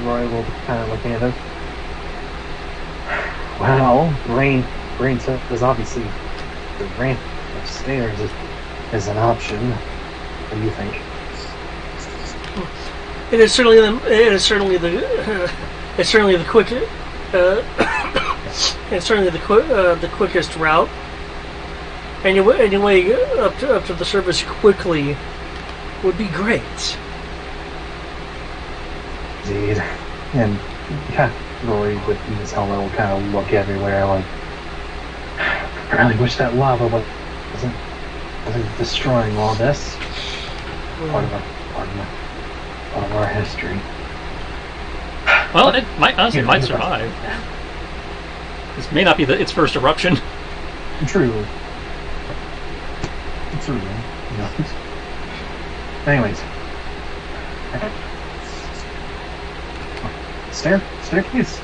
Roy will be kind of looking at it. Well, brain is obviously the ramp upstairs is an option. What do you think? It is certainly the quick it's certainly the quickest route. Anyway, up to the surface quickly would be great. Indeed. And Rory with his helmet will kind of look everywhere like, I really wish that lava wasn't destroying all this. Part of our history. Well, it might survive. This may not be its first eruption. True. True. You know. Anyways. Staircase.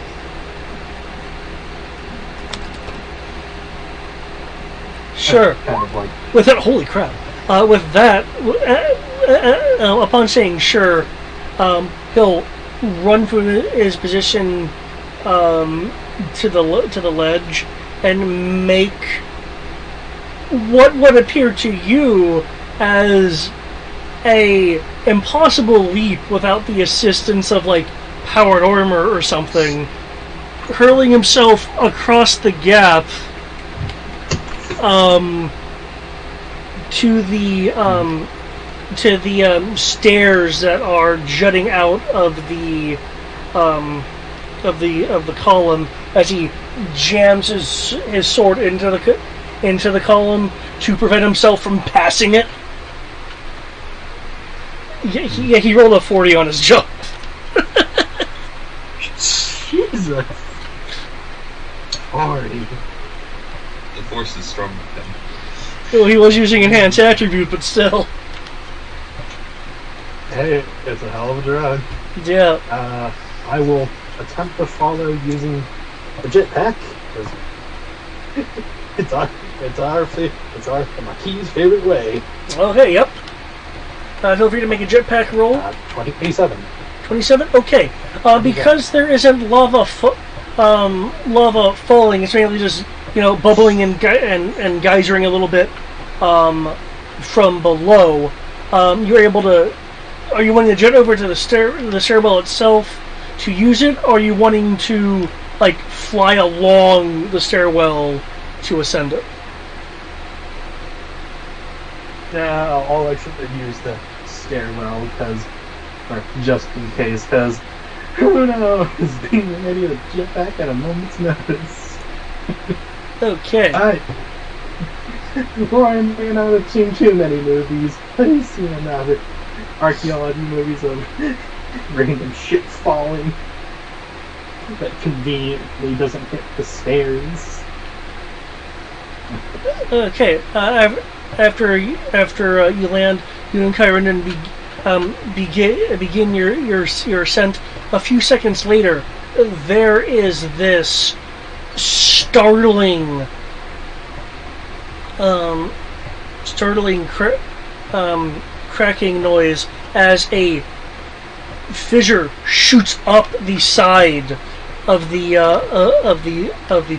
Sure. Kind of like, With that, holy crap! With that, upon saying sure, he'll run from his position to the ledge and make what would appear to you as a impossible leap without the assistance of like powered armor or something, hurling himself across the gap to the stairs that are jutting out of the column as he jams his sword into the column to prevent himself from passing it. Yeah, he rolled a 40 on his jump. Jesus. 40. The force is strong with him. Well, he was using enhanced attribute, but still. Hey, it's a hell of a drug. Yeah. I will attempt to follow using a jetpack. It's our Maquis' favorite way. Okay, yep. Feel free to make a jetpack roll. 27. 27? Okay. Because there isn't lava falling, it's mainly just, bubbling and geysering a little bit from below. You're able to... Are you wanting to jet over to the stairwell itself to use it, or are you wanting to, fly along the stairwell to ascend it? Yeah, I'll actually use the stairwell just in case, because who knows, being ready to jet back at a moment's notice. Okay. Roy may not have seen too many movies, but he's seen enough archaeology movies of random shit falling that conveniently doesn't hit the stairs. Okay. After you land, you and Kyron begin your ascent. A few seconds later, there is this startling cracking noise as a fissure shoots up the side of the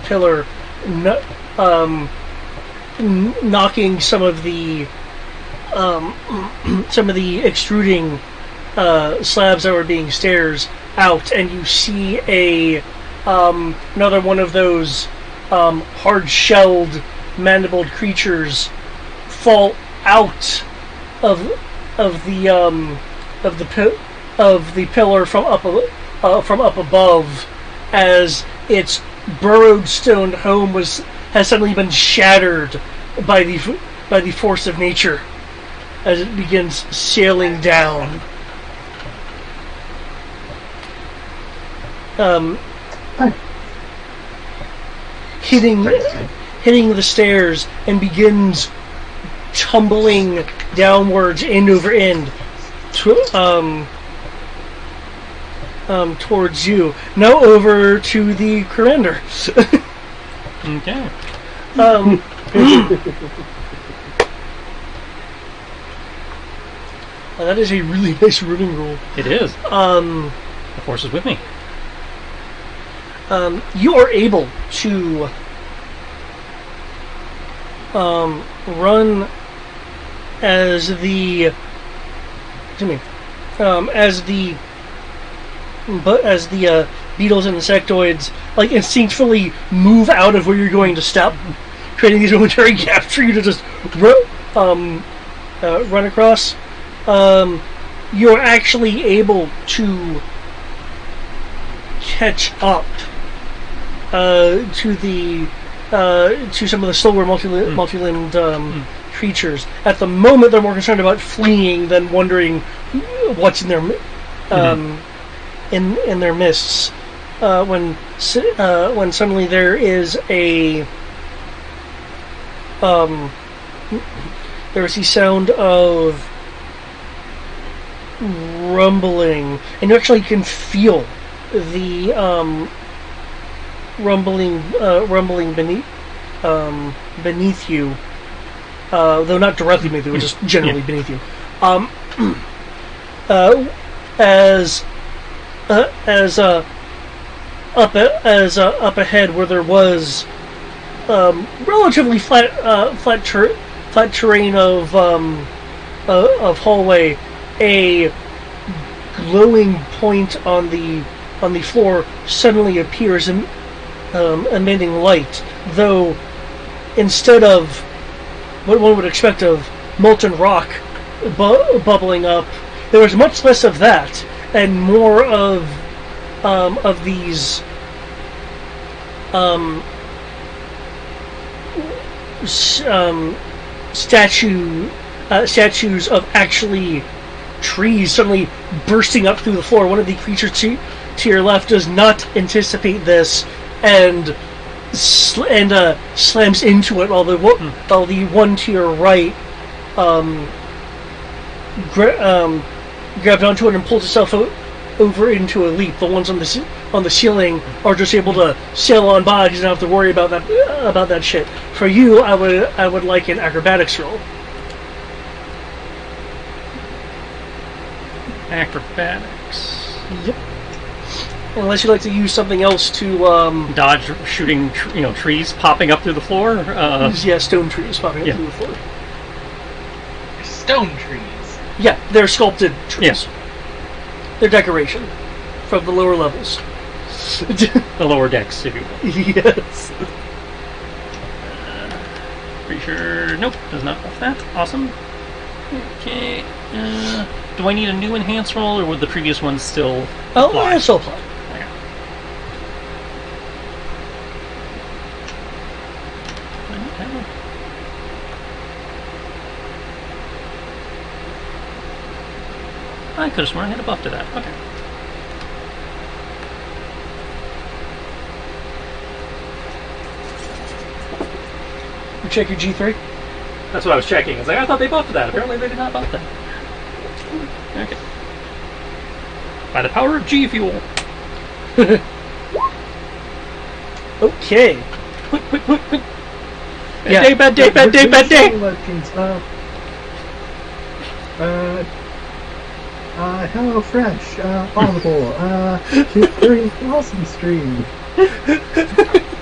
pillar, knocking some of the extruding slabs that were being stairs out, and you see another one of those hard-shelled, mandibled creatures fall out of the pillar from up above, as its burrowed stone home has suddenly been shattered by the force of nature as it begins sailing down. Hitting the stairs and begins tumbling downwards end over end towards you. Now over to the Corrender. Okay. That is a really nice running roll. It is. The force is with me. you are able to run as the beetles and insectoids like instinctively move out of where you're going to step, creating these momentary gaps for you to just run across. You're actually able to catch up to some of the slower multi-limbed creatures. At the moment, they're more concerned about fleeing than wondering what's in their in their mists. When suddenly there is the sound of rumbling, and you actually can feel the rumbling beneath you, though not directly beneath you, just generally beneath you. As up ahead, where there was relatively flat terrain of hallway, a glowing point on the floor suddenly appears, emitting light. Though instead of what one would expect of molten rock bubbling up, there was much less of that and more of these statues of actually trees suddenly bursting up through the floor. One of the creatures to your left does not anticipate this and slams into it, while the one to your right grabbed onto it and pulled itself over into a leap. The ones on the ceiling are just able to sail on by. You don't have to worry about that shit. For you, I would like an acrobatics roll. Acrobatics. Yep. Unless you'd like to use something else to dodge shooting, trees popping up through the floor. Yeah, stone trees popping up through the floor. Stone trees. Yeah, they're sculpted trees. Yes. They're decoration from the lower levels. The lower decks, if you will. Yes. Pretty sure. Nope, does not buff that. Awesome. Okay. Do I need a new enhance roll, or would the previous one still apply? Oh, still apply. Okay. I could have sworn I had a buff to that. Okay. You check your G3? That's what I was checking. I was like, I thought they buffed that. Apparently they did not buff that. Okay. By the power of G Fuel. Okay. Quick. Bad day. Legends. Hello Fresh, Audible, very awesome stream.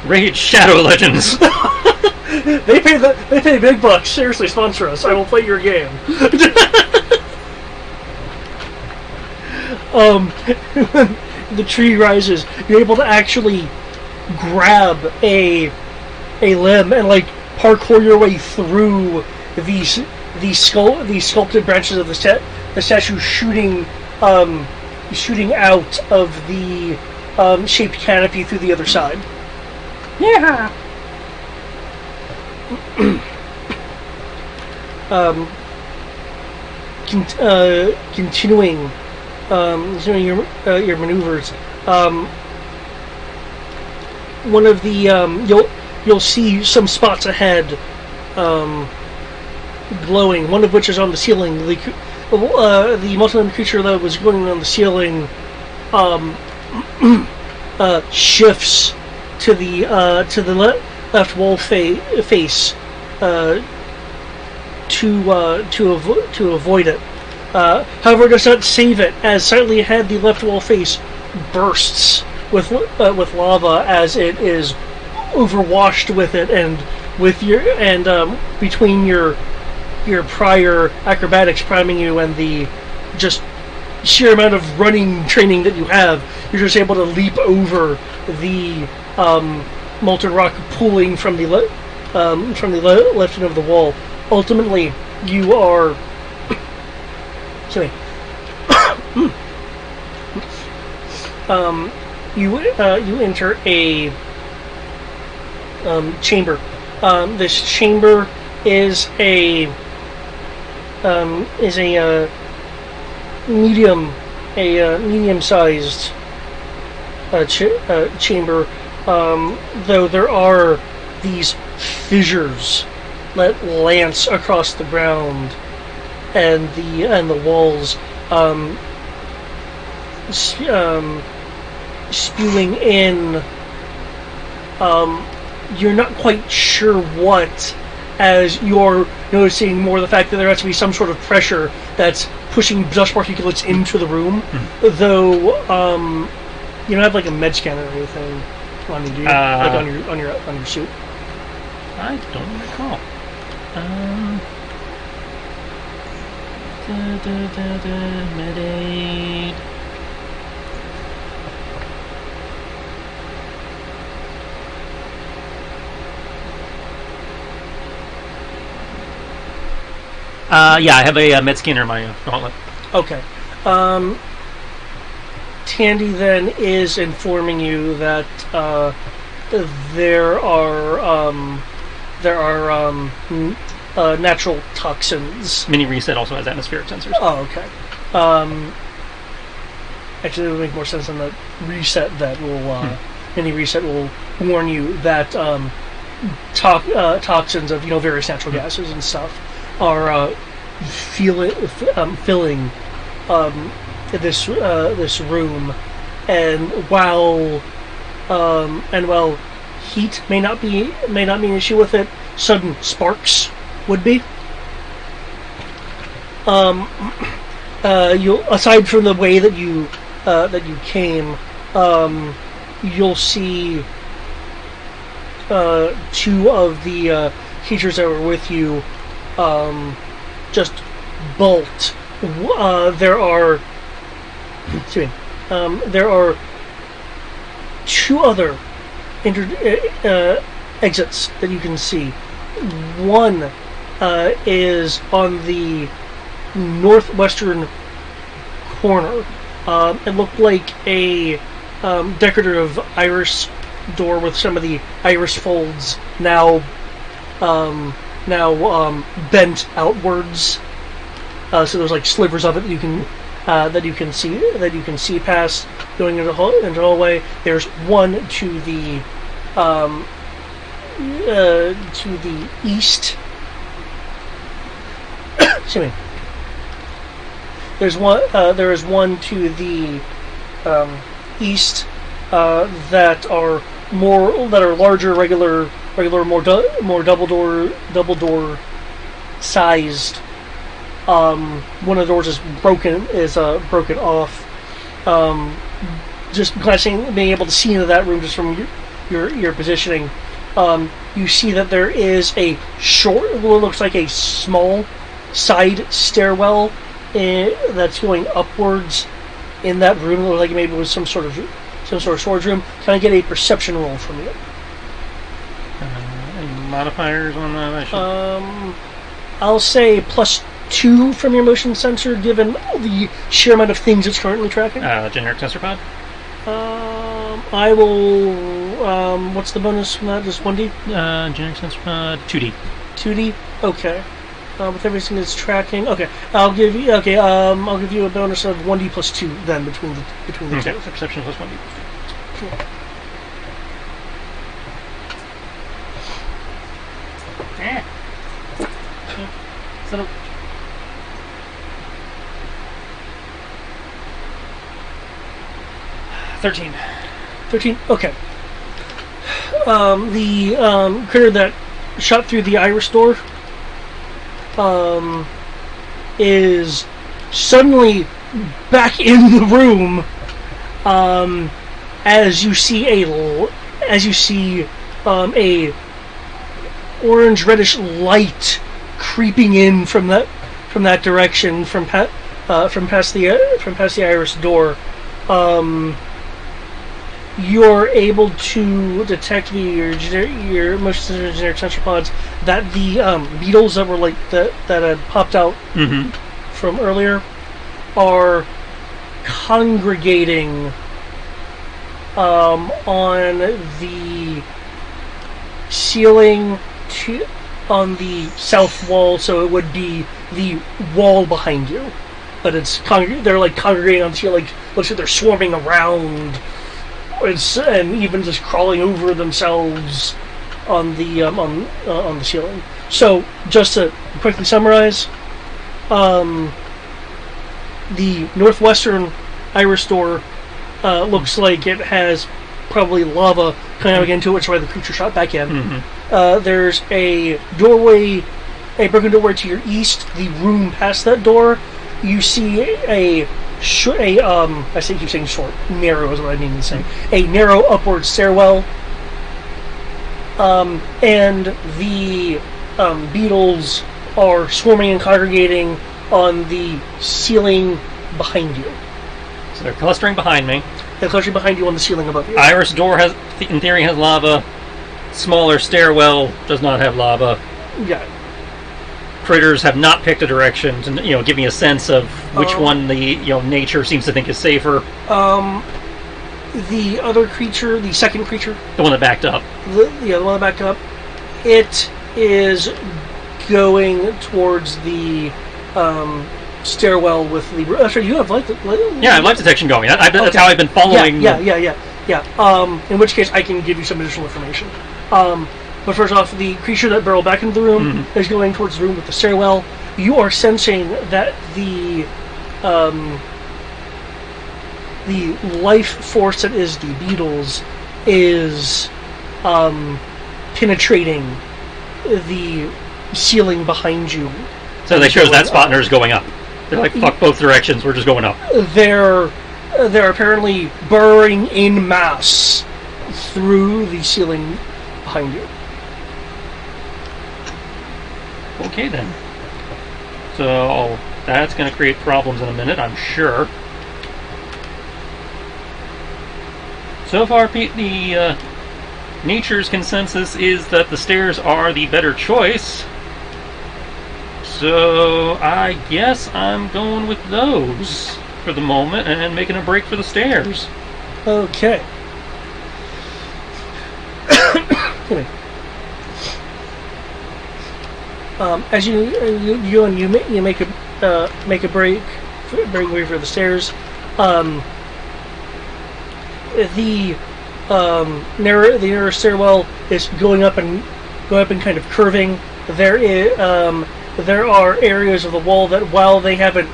Rage Shadow Legends. They pay big bucks. Seriously, sponsor us. I will play your game. When the tree rises, you're able to actually grab a limb and parkour your way through these sculpted branches of the statue, shooting out of the shaped canopy through the other side. Yeah. Continuing your maneuvers. One of the you'll see some spots ahead, glowing. One of which is on the ceiling. The multi-limbed creature that was going on the ceiling shifts to the left wall face to avoid it. However, it does not save it, as slightly ahead the left wall face bursts with lava as it is overwashed with it, and between your prior acrobatics priming you and the just sheer amount of running training that you have, you're just able to leap over the molten rock pooling from the left end of the wall. Ultimately, you are. Excuse me. You enter a chamber. This chamber is a medium-sized chamber, though there are these fissures that lance across the ground, and the walls spewing in. You're not quite sure what, as you're noticing more the fact that there has to be some sort of pressure that's pushing dust particulates into the room. Though you don't have like a med scanner or anything on you, do you? Like on your suit. I don't recall. Med-aid. Yeah, I have a med scanner in my gauntlet. Okay. Tandy then is informing you that there are natural toxins. Mini Reset also has atmospheric sensors. Oh, okay. Actually, it would make more sense than the reset that will Mini Reset will warn you that toxins of various natural gases and stuff are filling this room, and while heat may not be an issue with it, sudden sparks would be. You'll, aside from the way that you came, you'll see two of the teachers that were with you just bolt. There are two other exits that you can see. One is on the northwestern corner. It looked like a decorative iris door with some of the iris folds now bent outwards. So there's like slivers of it that you can see past going into the hallway. There's one to the east. Excuse me. There is one to the east that are larger, regular, more double door sized. One of the doors is broken off. Just being able to see into that room just from your positioning, you see that there is a what looks like a small side stairwell that's going upwards in that room. It looks like maybe it was some sort of storage room. Can I get a perception roll from you? Any modifiers on that? I'll say +2 from your motion sensor, given the sheer amount of things it's currently tracking. Generic tensor pod? I will. What's the bonus from that? Just 1D? Generic tensor pod, 2D. 2D? Okay. With everything it's tracking. Okay. I'll give you a bonus of 1D +2 then between the Okay, two. so perception plus 1D. Cool. So 13. 13? Okay. The critter that shot through the iris door is suddenly back in the room, as you see a orange reddish light creeping in from that direction from past the iris door. You're able to detect via your motion sensor generic sensor pods that the beetles that were that had popped out from earlier are congregating on the ceiling on the south wall, so it would be the wall behind you. But they're congregating on the ceiling, looks like they're swarming around, and even just crawling over themselves on the ceiling. So, just to quickly summarize, the northwestern iris door looks like it has probably lava coming out again to it, which is why the creature shot back in. There's a broken doorway to your east. The room past that door, you see I keep saying short. Narrow is what I mean to say. A narrow upward stairwell. And the beetles are swarming and congregating on the ceiling behind you. So they're clustering behind me. They're clustering behind you on the ceiling above you. Iris door in theory, has lava. Smaller stairwell does not have lava. Yeah. Critters have not picked a direction to, give me a sense of which one the nature seems to think is safer. The other creature, the second creature, the one that backed up. The one that backed up, it is going towards the stairwell with the. Sorry, you have light. Yeah, I have light detection going. That's how I've been following. Yeah. In which case, I can give you some additional information. But first off, the creature that barreled back into the room is going towards the room with the stairwell. You are sensing that the life force that is the beetles is penetrating the ceiling behind you. So they chose that spot and they're just going up. They're like, fuck both directions, we're just going up. They're apparently burrowing in mass through the ceiling behind you. Okay then. So that's going to create problems in a minute, I'm sure. So far, Pete, the nature's consensus is that the stairs are the better choice. So I guess I'm going with those for the moment and making a break for the stairs. Okay. As you make a break away for the stairs. The narrow stairwell is going up and kind of curving. There are areas of the wall that, while they haven't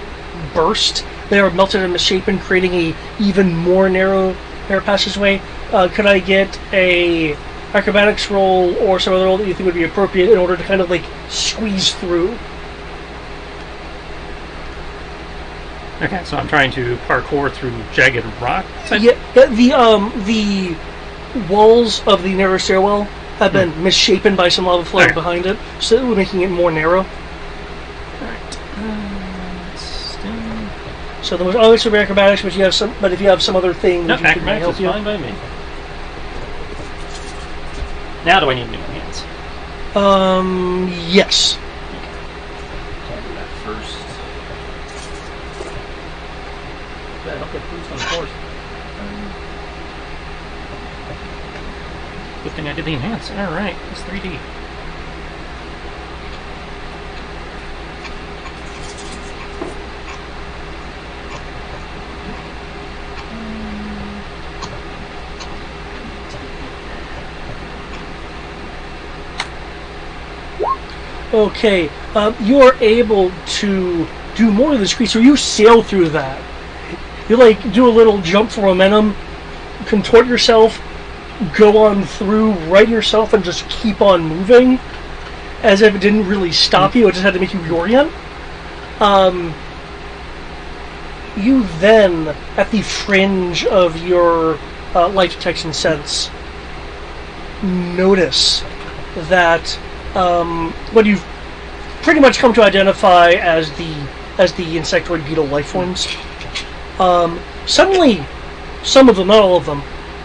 burst, they are melted and misshapen, creating a even more narrow passageway. Could I get a acrobatics roll or some other roll that you think would be appropriate in order to kind of squeeze through? Okay, so I'm trying to parkour through jagged rock. Yeah, the walls of the narrow stairwell have been misshapen by some lava flow behind it, so we're making it more narrow. Alright. So there was obviously acrobatics, but if you have some other thing that you can help is you. Fine by me. Now do I need new hands? Yes. I'll do that first. I don't get boost on the horse. Good thing I did the enhance. Alright, it's 3D. Okay, you are able to do more of this creature. You sail through that. You do a little jump for momentum, contort yourself, go on through, right yourself, and just keep on moving, as if it didn't really stop you. It just had to make you reorient. You then, at the fringe of your light detection sense, notice that what you've pretty much come to identify as the insectoid beetle life forms, suddenly, some of them, not all of them,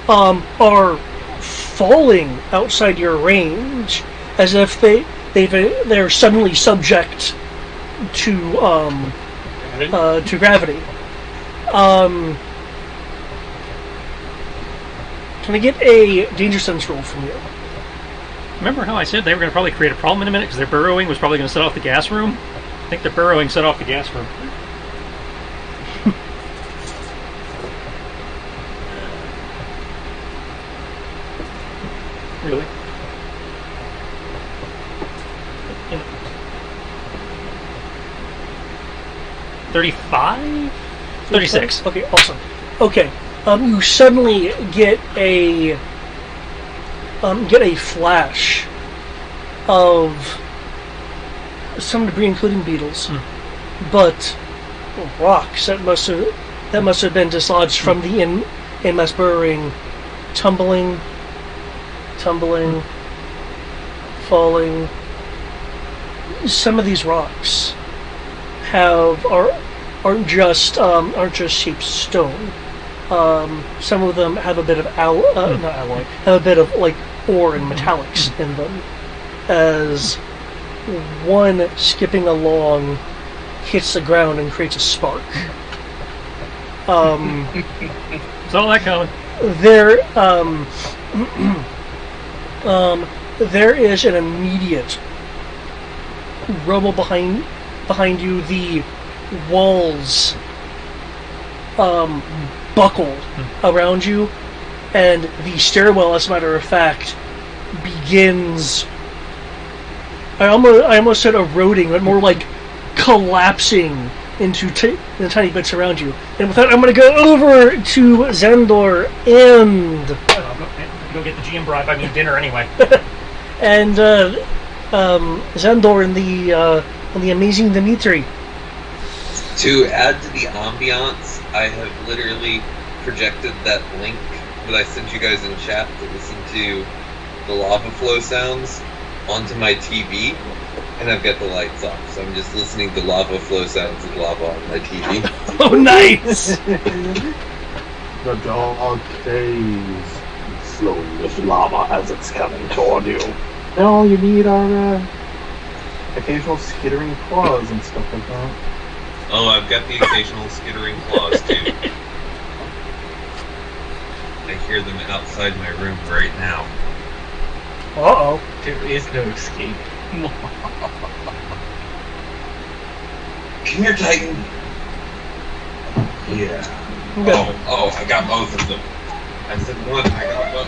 are falling outside your range, as if they're suddenly subject to gravity. Can I get a danger sense roll from you? Remember how I said they were going to probably create a problem in a minute because their burrowing was probably going to set off the gas room? I think their burrowing set off the gas room. Really? 35? 36. Okay, awesome. Okay, you suddenly get a flash of some debris, including beetles, but rocks that must have been dislodged from the inmass burrowing, tumbling, falling. Some of these rocks aren't just shaped stone. Some of them have a bit of not alloy, have a bit of like ore and metallics in them. As one skipping along hits the ground and creates a spark. Saw that coming. There is an immediate rumble behind you. The walls buckle around you, and the stairwell, as a matter of fact, begins. I almost said eroding, but more like collapsing into the tiny bits around you. And with that, I'm going to go over to Xandor and Go get the GM bribe. I mean dinner anyway. and Xandor and the amazing Dimitri. To add to the ambiance, I have literally projected that link that I sent you guys in chat to listen to the lava flow sounds onto my TV, and I've got the lights off, so I'm just listening to lava flow sounds of lava on my TV. Oh, nice! The dog stays slowly with lava as it's coming toward you. And all you need are occasional skittering claws and stuff like that. Oh, I've got the occasional skittering claws too. I hear them outside my room right now. Uh-oh. There is no escape. Come here, Titan. Yeah. Okay. Oh, I got both of them. I said one, I got both.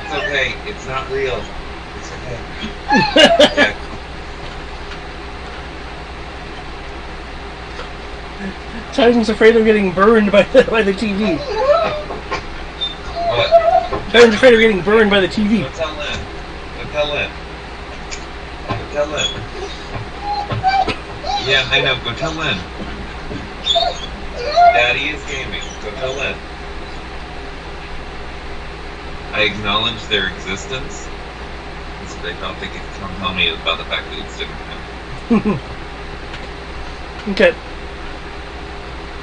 It's okay, it's not real. It's okay. Yeah. Titan's afraid of getting burned by the TV. What? Titan's afraid of getting burned by the TV. Go tell Lynn. Go tell Lynn. Go tell Lynn. Yeah, I know. Go tell Lynn. Daddy is gaming. Go tell Lynn. I acknowledge their existence, so they thought they could come tell me about the fact that it's different. Okay.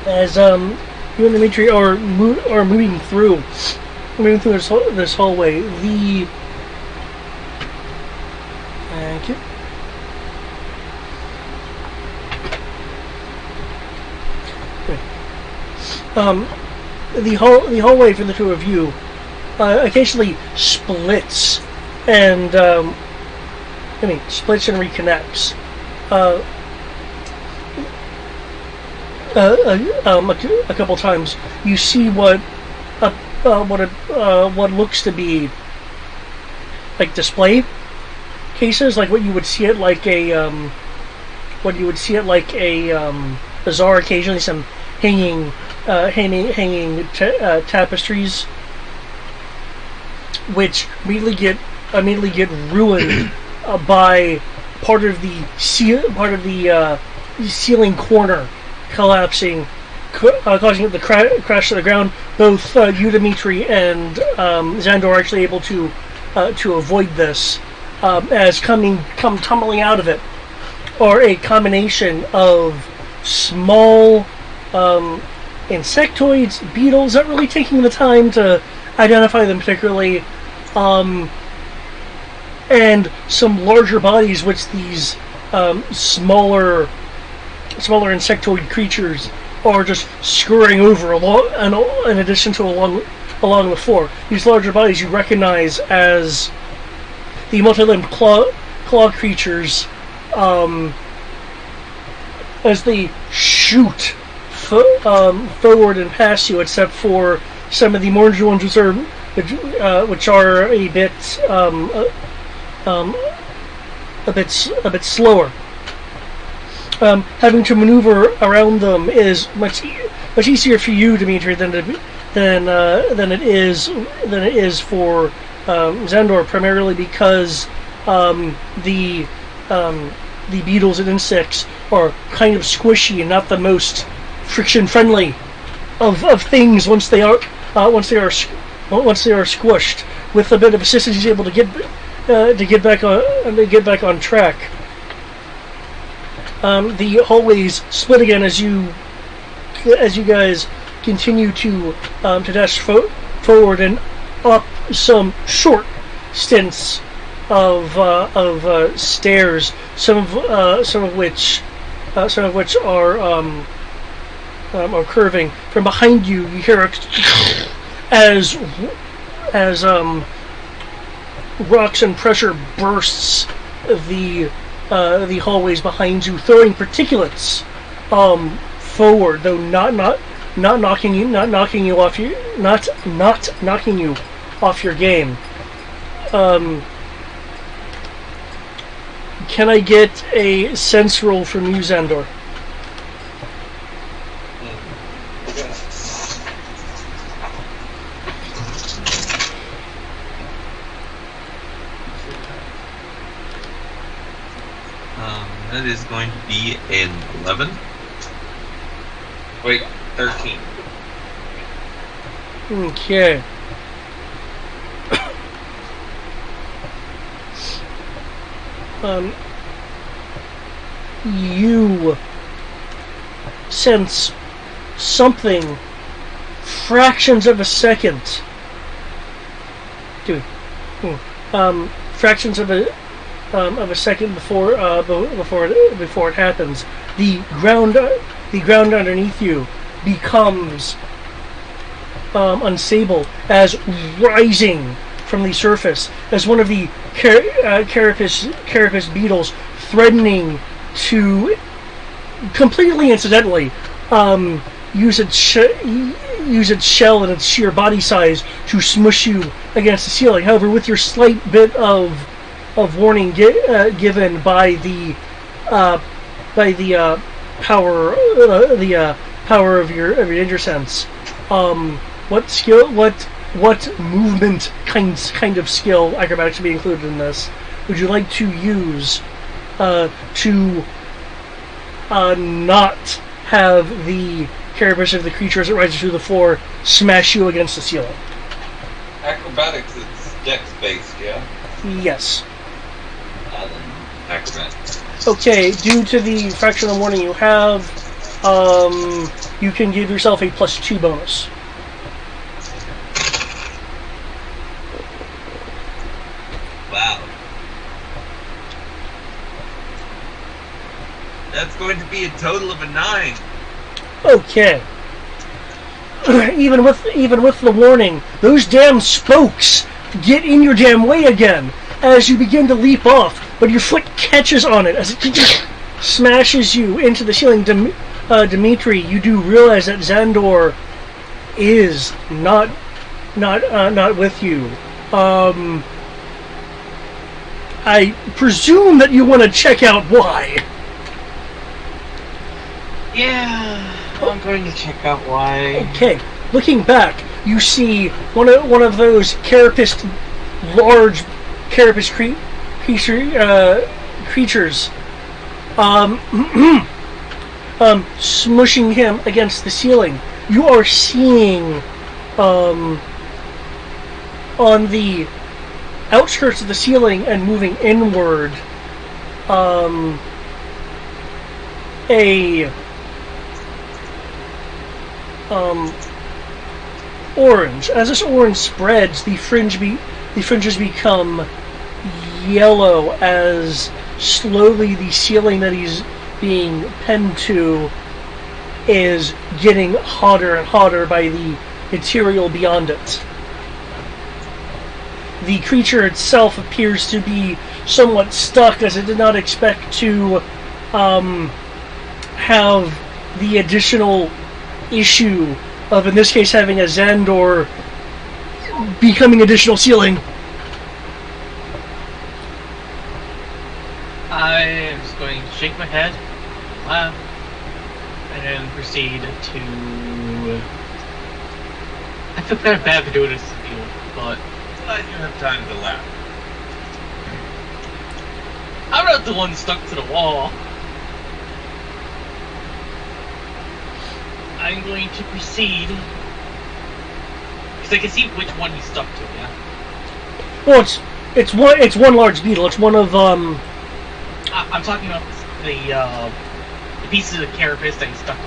As you and Dimitri are moving through this hallway, thank you. The hallway for the two of you occasionally splits and splits and reconnects. A couple times, you see what looks to be like display cases, like what you would see at like a bazaar. Occasionally, some hanging tapestries, which immediately get ruined by part of the ceiling corner collapsing causing it to crash to the ground. Both you, Dimitri, and Xandor are actually able to avoid this, as come tumbling out of it are a combination of small insectoids, beetles, not really taking the time to identify them particularly, and some larger bodies, which these smaller insectoid creatures are just scurrying over in addition to along the floor. These larger bodies you recognize as the multi-limbed claw creatures, as they shoot forward and past you, except for some of the more injured ones, which are a bit slower. Having to maneuver around them is much easier for you, Dimitri, than it is for Xandor, primarily because the beetles and insects are kind of squishy and not the most friction friendly of things. Once they are squished, with a bit of assistance, he's able to get back on track. The hallways split again as you guys continue to dash forward and up some short stints of stairs, some of which are curving. From behind you, you hear as rocks and pressure bursts the hallways behind you, throwing particulates forward, though not knocking you off your game. Can I get a sense roll from you, Xandor? That is going to be an 11. Wait, 13. Okay. You sense something fractions of a second. Fractions of a second before it happens. The ground underneath you becomes unstable, as rising from the surface as one of the carapace beetles, threatening to completely incidentally use its shell and its sheer body size to smush you against the ceiling. However, with your slight bit of warning given by the power of your danger sense, what movement kind of skill, acrobatics, to be included in this, would you like to use to not have the carapace of the creature as it rises through the floor smash you against the ceiling? Acrobatics is dex based, yeah? Yes. Excellent. Okay, due to the fraction of warning you have, you can give yourself a +2 bonus. Wow. That's going to be a total of a 9. Okay. Even with the warning, those damn spokes get in your damn way again as you begin to leap off, but your foot catches on it as it smashes you into the ceiling. Dimitri, you do realize that Xandor is not with you. I presume that you want to check out why. Yeah, I'm going to check out why. Okay, looking back, you see one of those large carapace creatures smushing him against the ceiling. You are seeing on the outskirts of the ceiling and moving inward a orange. As this orange spreads, the fringes become yellow as slowly the ceiling that he's being pinned to is getting hotter and hotter by the material beyond it. The creature itself appears to be somewhat stuck, as it did not expect to have the additional issue of, in this case, having a Xandor becoming additional ceiling. I'm just going to shake my head, laugh, and then proceed to... I feel kind of bad for doing this to people, but... I do have time to laugh. I'm not the one stuck to the wall. I'm going to proceed... Because I can see which one he's stuck to, yeah? Well, it's one large beetle. It's one of, I'm talking about the pieces of carapace that he's stuck to.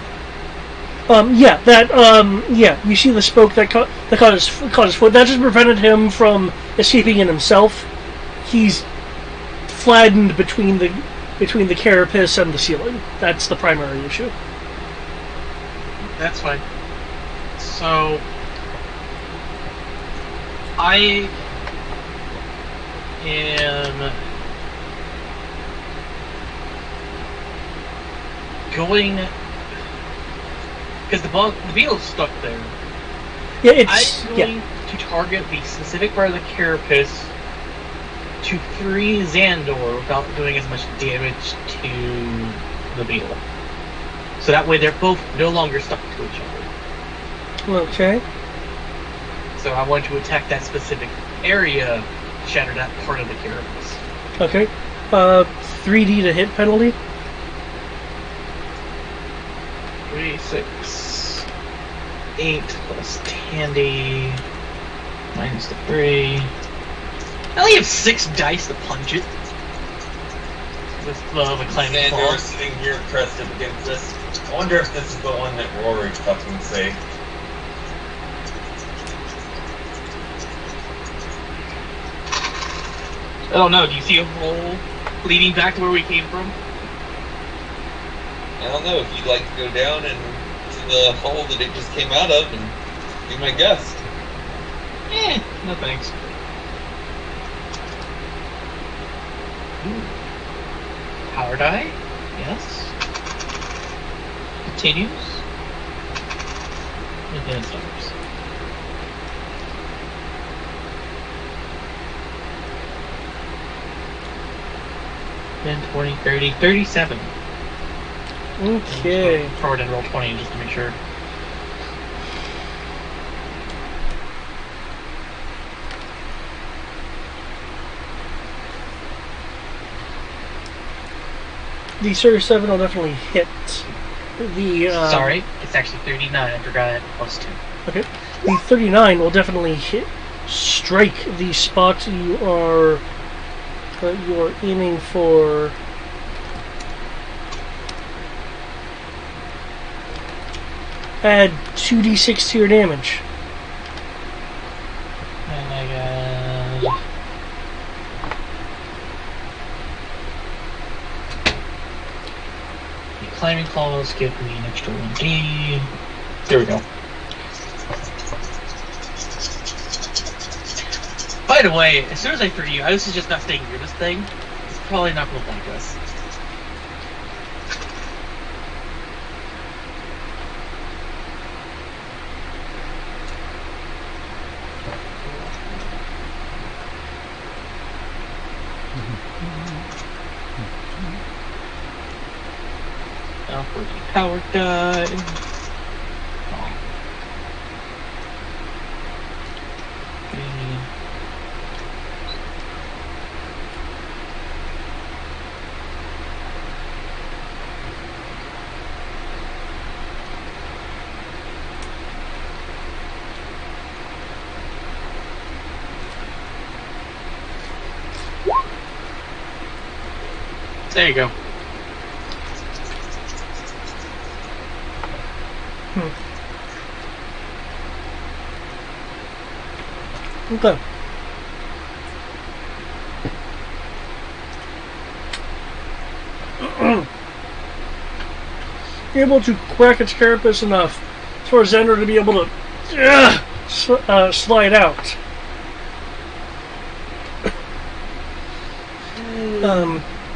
you see the spoke that caught his foot. That just prevented him from escaping in himself. He's flattened between the carapace and the ceiling. That's the primary issue. That's fine. So... I am going, because the beetle's stuck there. Yeah, I'm going to target the specific part of the carapace to free Xandor without doing as much damage to the beetle. So that way they're both no longer stuck to each other. Okay. So I want to attack that specific area, shatter that part of the carapace. Okay. 3D to hit penalty. 3, 6, 8 plus Tandy minus the 3. I only have 6 dice to punch it. With the climbing claw. Xandor sitting here pressed up against this. I wonder if this is the one that Rory fucking saved. I don't know, do you see a hole leading back to where we came from? I don't know if you'd like to go down and to the hole that it just came out of and be my guest. No thanks. Ooh. Power die? Yes. Continues. And then it stops. Then 20, 30, 37. Okay. So forward and roll 20 just to make sure. The 37 will definitely hit the... Sorry, it's actually 39. I forgot it. Plus 2. Okay. The 39 will definitely strike the spot you are aiming for. Add 2d6 to your damage. And I got... The climbing claws give me an extra 1d. There we go. By the way, as soon as I figured you, I was just not staying near this thing. It's probably not going to like us. Now for the power die. Oh. Okay. There you go. Okay. You're able to crack its carapace enough for Xander to be able to slide out.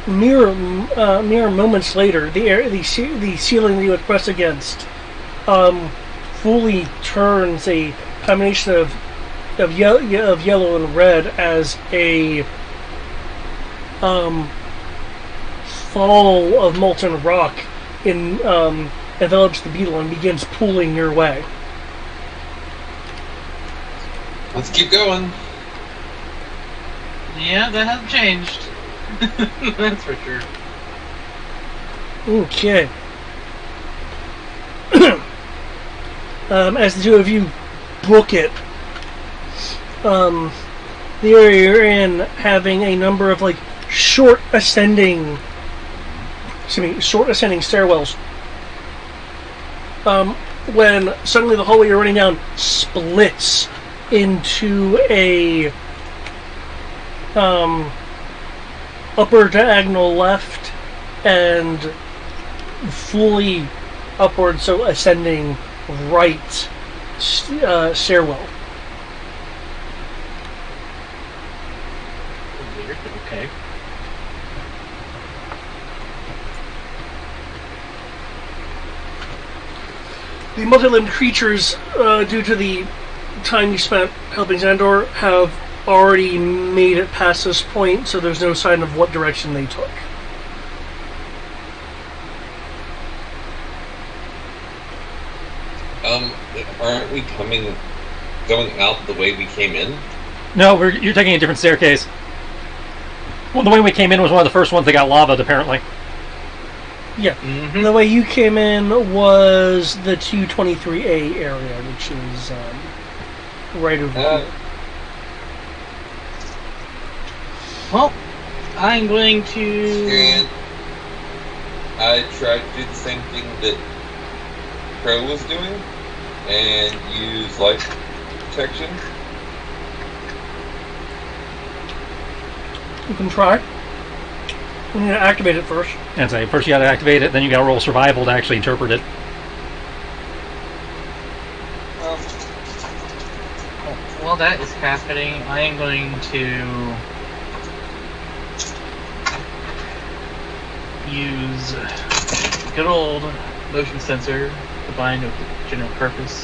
Mere moments later, the ceiling that you would press against fully turns a combination of yellow and red as a fall of molten rock envelops the beetle and begins pulling your way. Let's keep going. Yeah, that hasn't changed. That's for sure. Okay. As the two of you book it, the area you're in having a number of short ascending stairwells. When suddenly the hallway you're running down splits into a upper diagonal left and fully upward, so ascending right stairwell. Weird, okay. The multi-limbed creatures, due to the time you spent helping Xandor, have already made it past this point, so there's no sign of what direction they took. Aren't we going out the way we came in? No, you're taking a different staircase. Well, the way we came in was one of the first ones that got lavaed, apparently. Yeah. Mm-hmm. The way you came in was the 223A area, which is right over here. Well, I'm going to... And I tried to do the same thing that Crow was doing, and use life protection. You can try. You need to activate it first. And say, first you gotta activate it, then you gotta roll survival to actually interpret it. While that is happening, I am going to use good old motion sensor combined with general purpose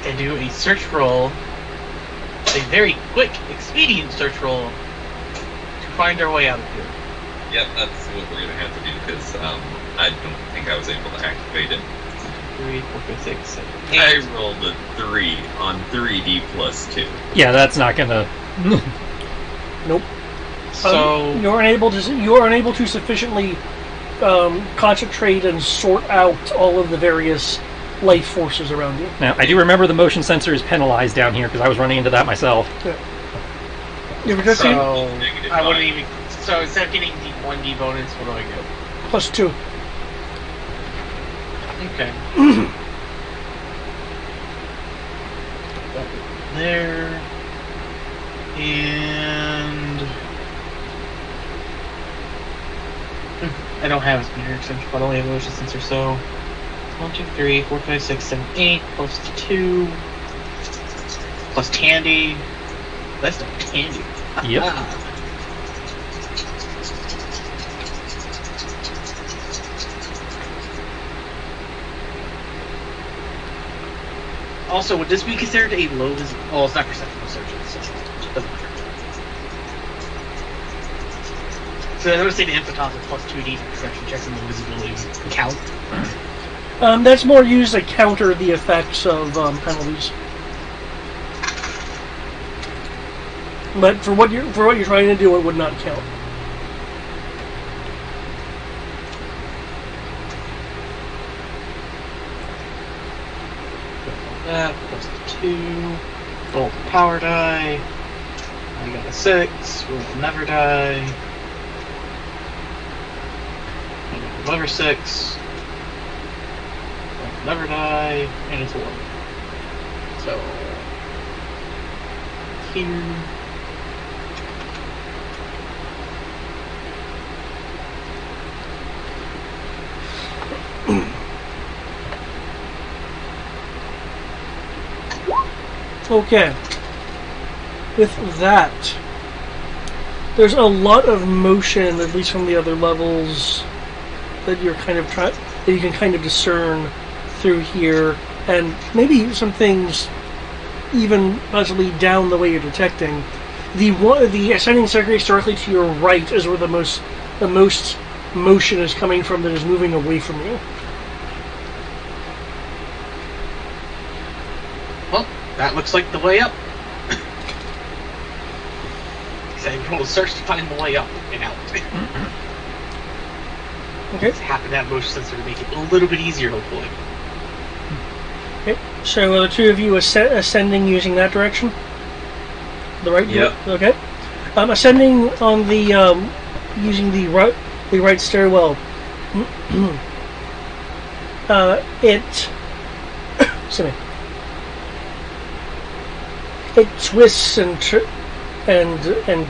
and do a search roll, a very quick, expedient search roll to find our way out of here. Yep, that's what we're gonna have to do because I don't think I was able to activate it. 3, 4, 5, 6, 7, 8. I rolled a 3 on 3D plus 2. Yeah, that's not gonna... Nope. So you are unable to sufficiently concentrate and sort out all of the various life forces around you. Now, I do remember the motion sensor is penalized down here, because I was running into that myself. Yeah. You ever just seen I wouldn't even. So instead of getting the 1D bonus, what do I get? +2? Okay. There. And I don't have a speeder extension, but I only have a motion sensor, so 1, 2, 3, 4, 5, 6, 7, 8, plus 2, plus Tandy. That's not Tandy. Yep. Also, would this be considered a low visible? Oh, it's not perceptual search, so it doesn't matter. So I would say the Infotons are plus 2D for perception checks and the visibility count. That's more used to counter the effects of penalties. But for what you're trying to do, it would not count. That plus 2. Roll the power die. I got a 6. Roll another die. Lever 6. Never die, and it's 1. So here. Okay. With that, there's a lot of motion, at least from the other levels, that you're kind of that you can kind of discern through here, and maybe some things even possibly down the way you're detecting. The ascending circuit directly to your right is where the most motion is coming from that is moving away from you. Well, that looks like the way up. So we'll search to find the way up and out. Okay. Let's happen to have motion sensor to make it a little bit easier, hopefully. Okay. So the two of you ascending using that direction. The right. Yep. Okay. Ascending on the using the right stairwell. Excuse me. It twists and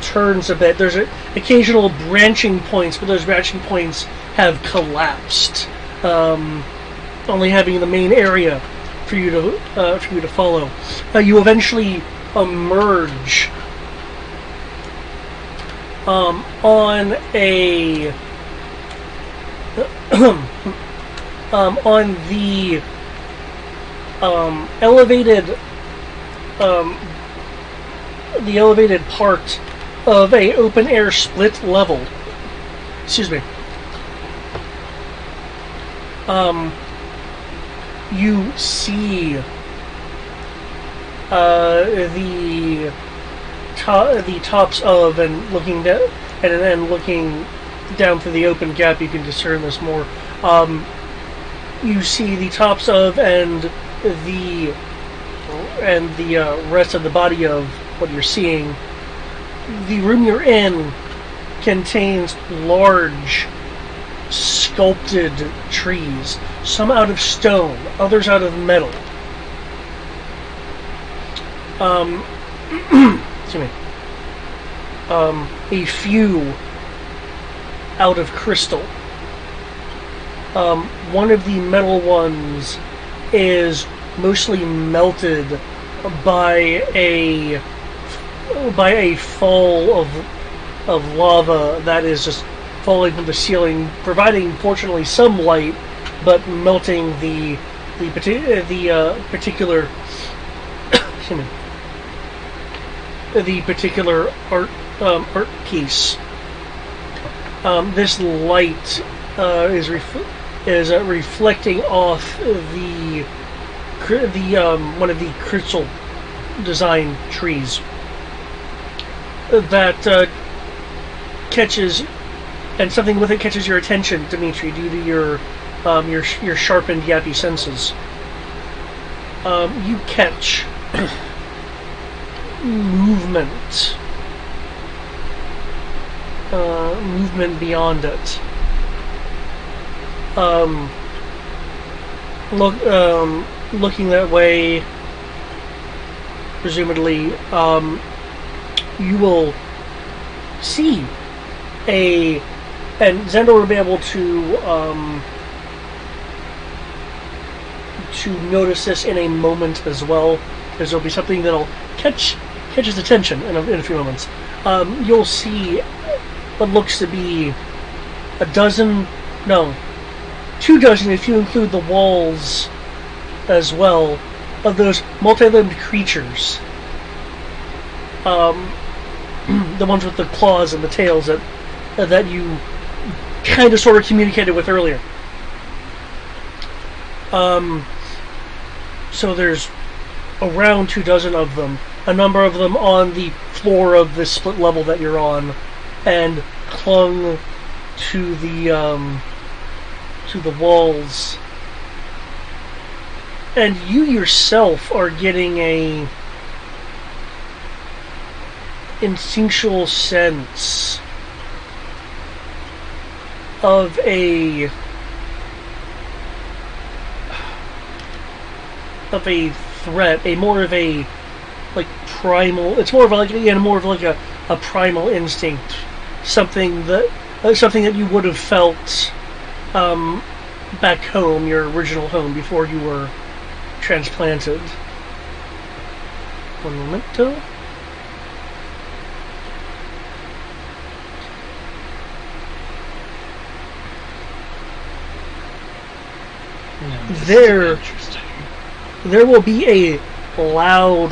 turns a bit. There's occasional branching points, but those branching points have collapsed, only having the main area for you to follow. You eventually emerge on a on the elevated part of a open air split level. Excuse me. You see the tops of, and looking down, and then looking down through the open gap, you can discern this more. You see the tops of and the rest of the body of what you're seeing. The room you're in contains large sculpted trees, some out of stone, others out of metal. Excuse me. A few out of crystal. One of the metal ones is mostly melted by a fall of lava that is just falling from the ceiling, providing fortunately some light, but melting the particular the particular art piece. This light is reflecting off the one of the crystal design trees that catches, and something with it catches your attention, Dimitri, due to your sharpened yappy senses. You catch movement beyond it. Looking that way, presumably, you will see and Zendor will be able to notice this in a moment as well, because there'll be something that'll catch his attention in a few moments. You'll see what looks to be 2 dozen if you include the walls as well, of those multi-limbed creatures. The ones with the claws and the tails that you kind of sort of communicated with earlier. So there's around 2 dozen of them, a number of them on the floor of the split level that you're on, and clung to the walls. And you yourself are getting a instinctual sense of a of a threat, a more of a like primal. It's more of like a primal instinct, something that you would have felt back home, your original home, before you were transplanted. One momento. There will be a loud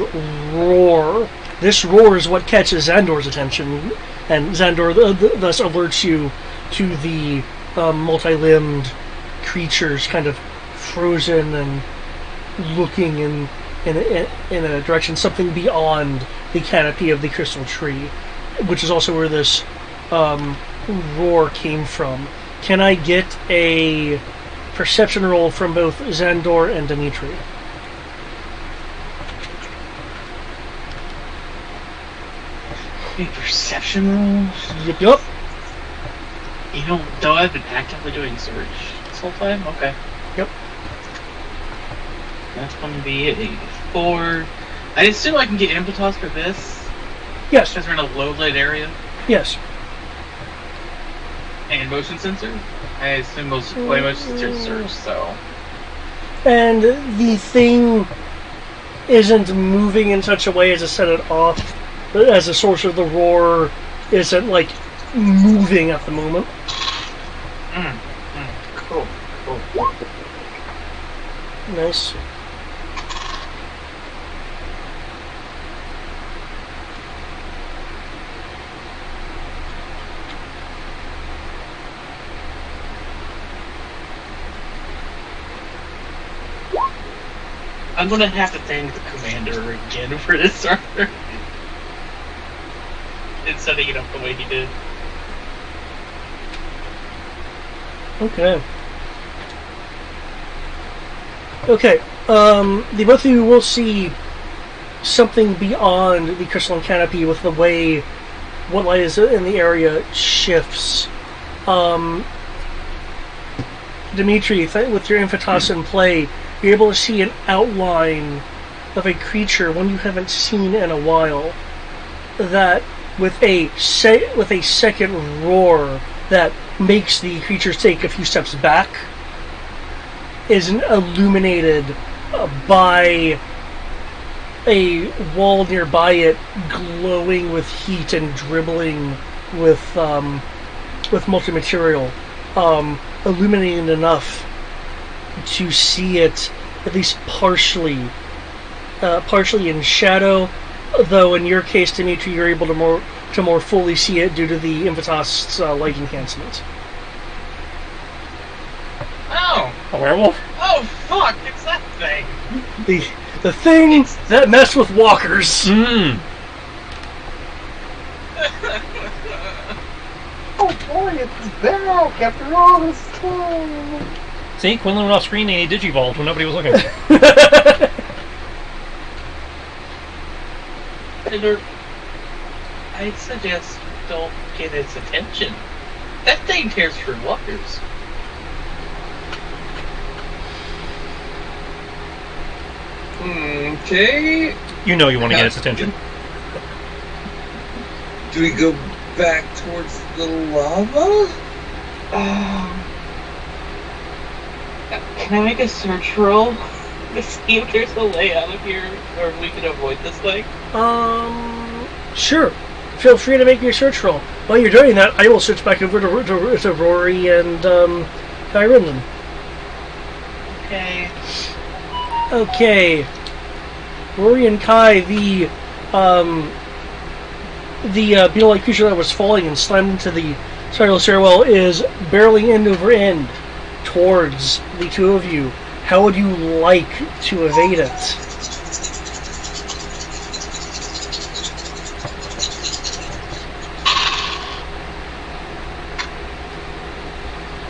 roar. This roar is what catches Xandor's attention, and Xandor thus alerts you to the multi-limbed creatures kind of frozen and looking in a direction, something beyond the canopy of the crystal tree, which is also where this roar came from. Can I get a perception roll from both Xandor and Dimitri? A perception roll? Yep. You know, though I've been actively doing search this whole time? Okay. Yep. That's going to be a 4. I assume I can get impetus for this? Yes. Because we're in a low-lit area? Yes. And motion sensor? I assume most play motion sensor search, so... And the thing isn't moving in such a way as to set it off, as the source of the roar isn't, like, moving at the moment. Cool. Nice. I'm gonna have to thank the commander again for this, Arthur. And setting it up the way he did. Okay. Okay, the both of you will see something beyond the crystalline canopy with the way what light is in the area shifts. Dimitri, with your Infitas in play, you're able to see an outline of a creature, one you haven't seen in a while, that with a second roar that makes the creatures take a few steps back, is illuminated by a wall nearby it, glowing with heat and dribbling with multi-material, illuminating enough to see it at least partially in shadow. Though in your case, Dimitri, you're able to more fully see it due to the Invitas light enhancement. Oh! A werewolf? Oh, fuck! It's that thing! The thing that messed with walkers. Oh boy, it's back after all this time. See, Quinlan went off screen and he digivolved when nobody was looking. I suggest don't get its attention. That thing cares for walkers. Okay. You know you want to get its attention. Do we go back towards the lava? Can I make a search roll to see if there's a way out of here, or if we can avoid this thing? Sure. Feel free to make your search roll. While you're doing that, I will switch back over to Rory and Kyrinland. Okay. Okay. Rory and Kai, the beetle-like creature that was falling and slammed into the spiral stairwell is barreling end over end towards the two of you. How would you like to evade it?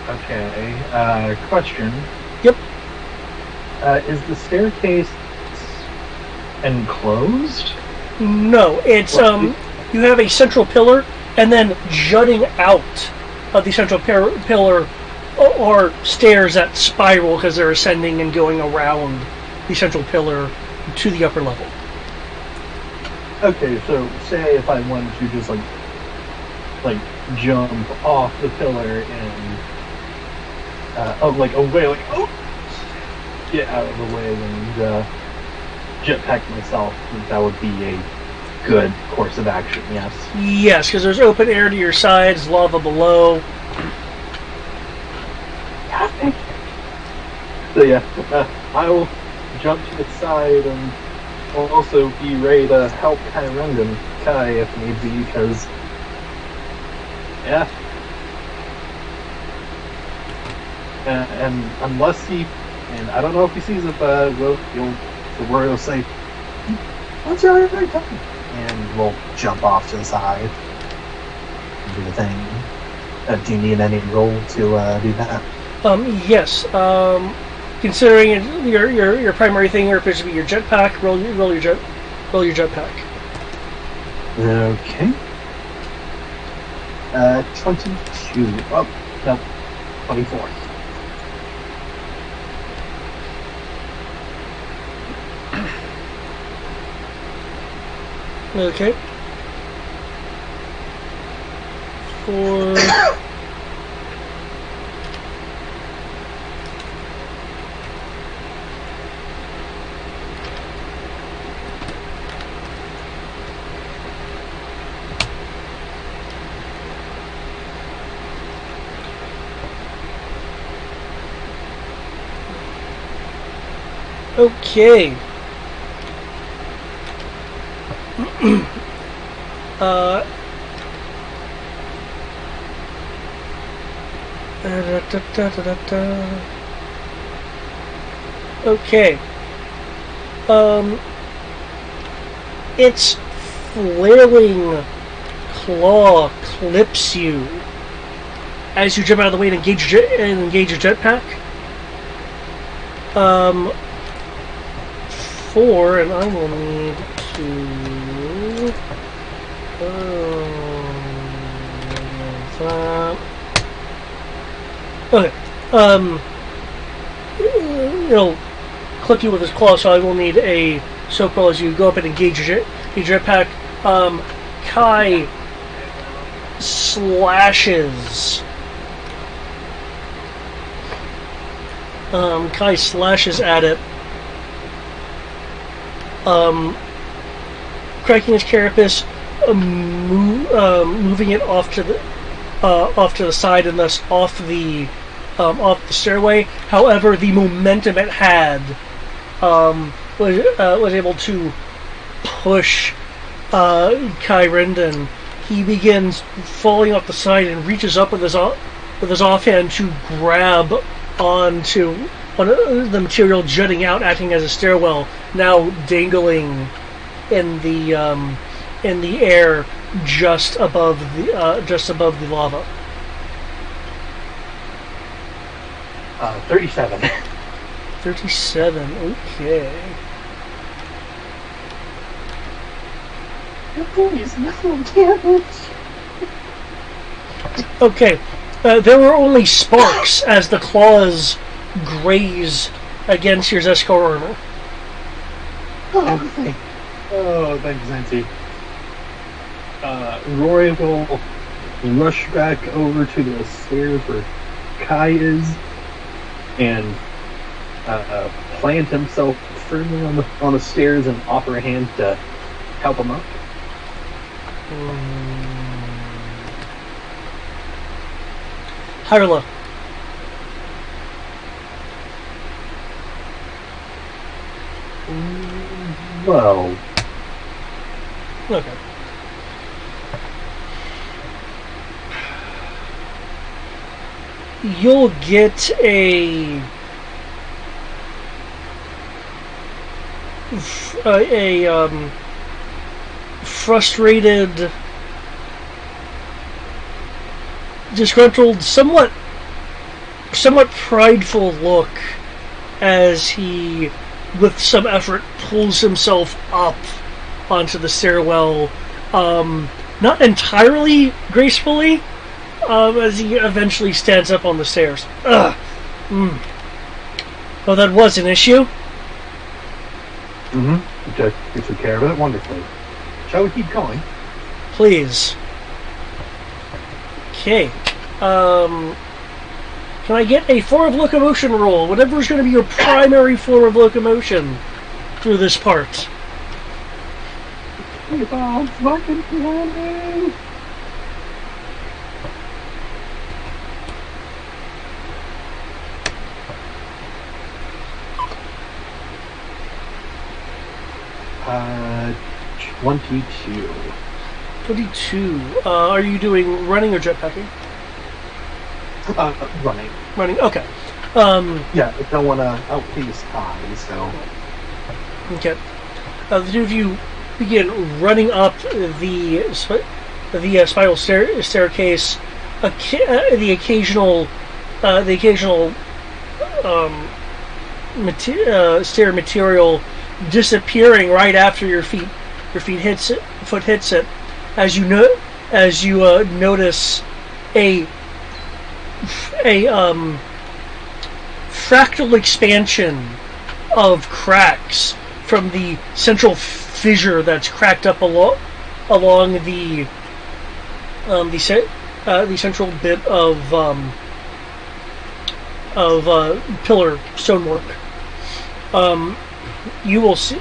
Okay, question. Yep. Is the staircase enclosed? No, it's you have a central pillar, and then jutting out of the central pillar are stairs that spiral because they're ascending and going around central pillar to the upper level. Okay, so say if I wanted to just like jump off the pillar and get out of the way and jetpack myself, that would be a good course of action. Yes. Yes, because there's open air to your sides, lava below. Yeah, thank you. So yeah, I'll jump to the side and I'll also be ready to help Kyrend and Kai if need be, because yeah. And unless and I don't know if he sees it, but the word will say, "What's your other time?" And we'll jump off to the side and do the thing. Do you need any roll to do that? Yes. Considering your primary thing here appears to be your jetpack, roll your jetpack. Okay. 22. Oh, no. 24. Okay. For okay. Okay. Its flailing claw clips you as you jump out of the way and engage your jetpack. And I will need to. Okay. It'll clip you with his claw, so I will need a soak roll as you go up and engage your jetpack. Kai slashes. Kai slashes at it. Cracking his carapace, moving it off to the side and thus off the stairway. However, the momentum it had was able to push Kyrend, and he begins falling off the side and reaches up with his offhand to grab onto one of the material jutting out, acting as a stairwell, now dangling in the air just above the lava. 37. 37. Okay. Please, no damage. Okay. There were only sparks as the claws graze against your Zeskar armor. Oh, thanks, Zancy. Roy will rush back over to the stairs where Kai is and plant himself firmly on the stairs and offer a hand to help him up. High or low? Well, Okay. You'll get a frustrated, disgruntled, somewhat prideful look as he, with some effort, pulls himself up onto the stairwell, not entirely gracefully, as he eventually stands up on the stairs. Oh, that was an issue? You took care of it wonderfully. Shall we keep going? Please. Okay. Can I get a form of locomotion roll? Whatever's going to be your primary form of locomotion through this part. Keep on fucking planning. Uh, 22. 22. Are you doing running or jetpacking? Running. Running. Okay. Yeah, I don't want to outpace Kai, so. Okay. The two of you begin running up the spiral staircase. The occasional stair material disappearing right after your foot hits it, as you notice a fractal expansion of cracks from the central fissure that's cracked up along the central bit of pillar stonework. You will see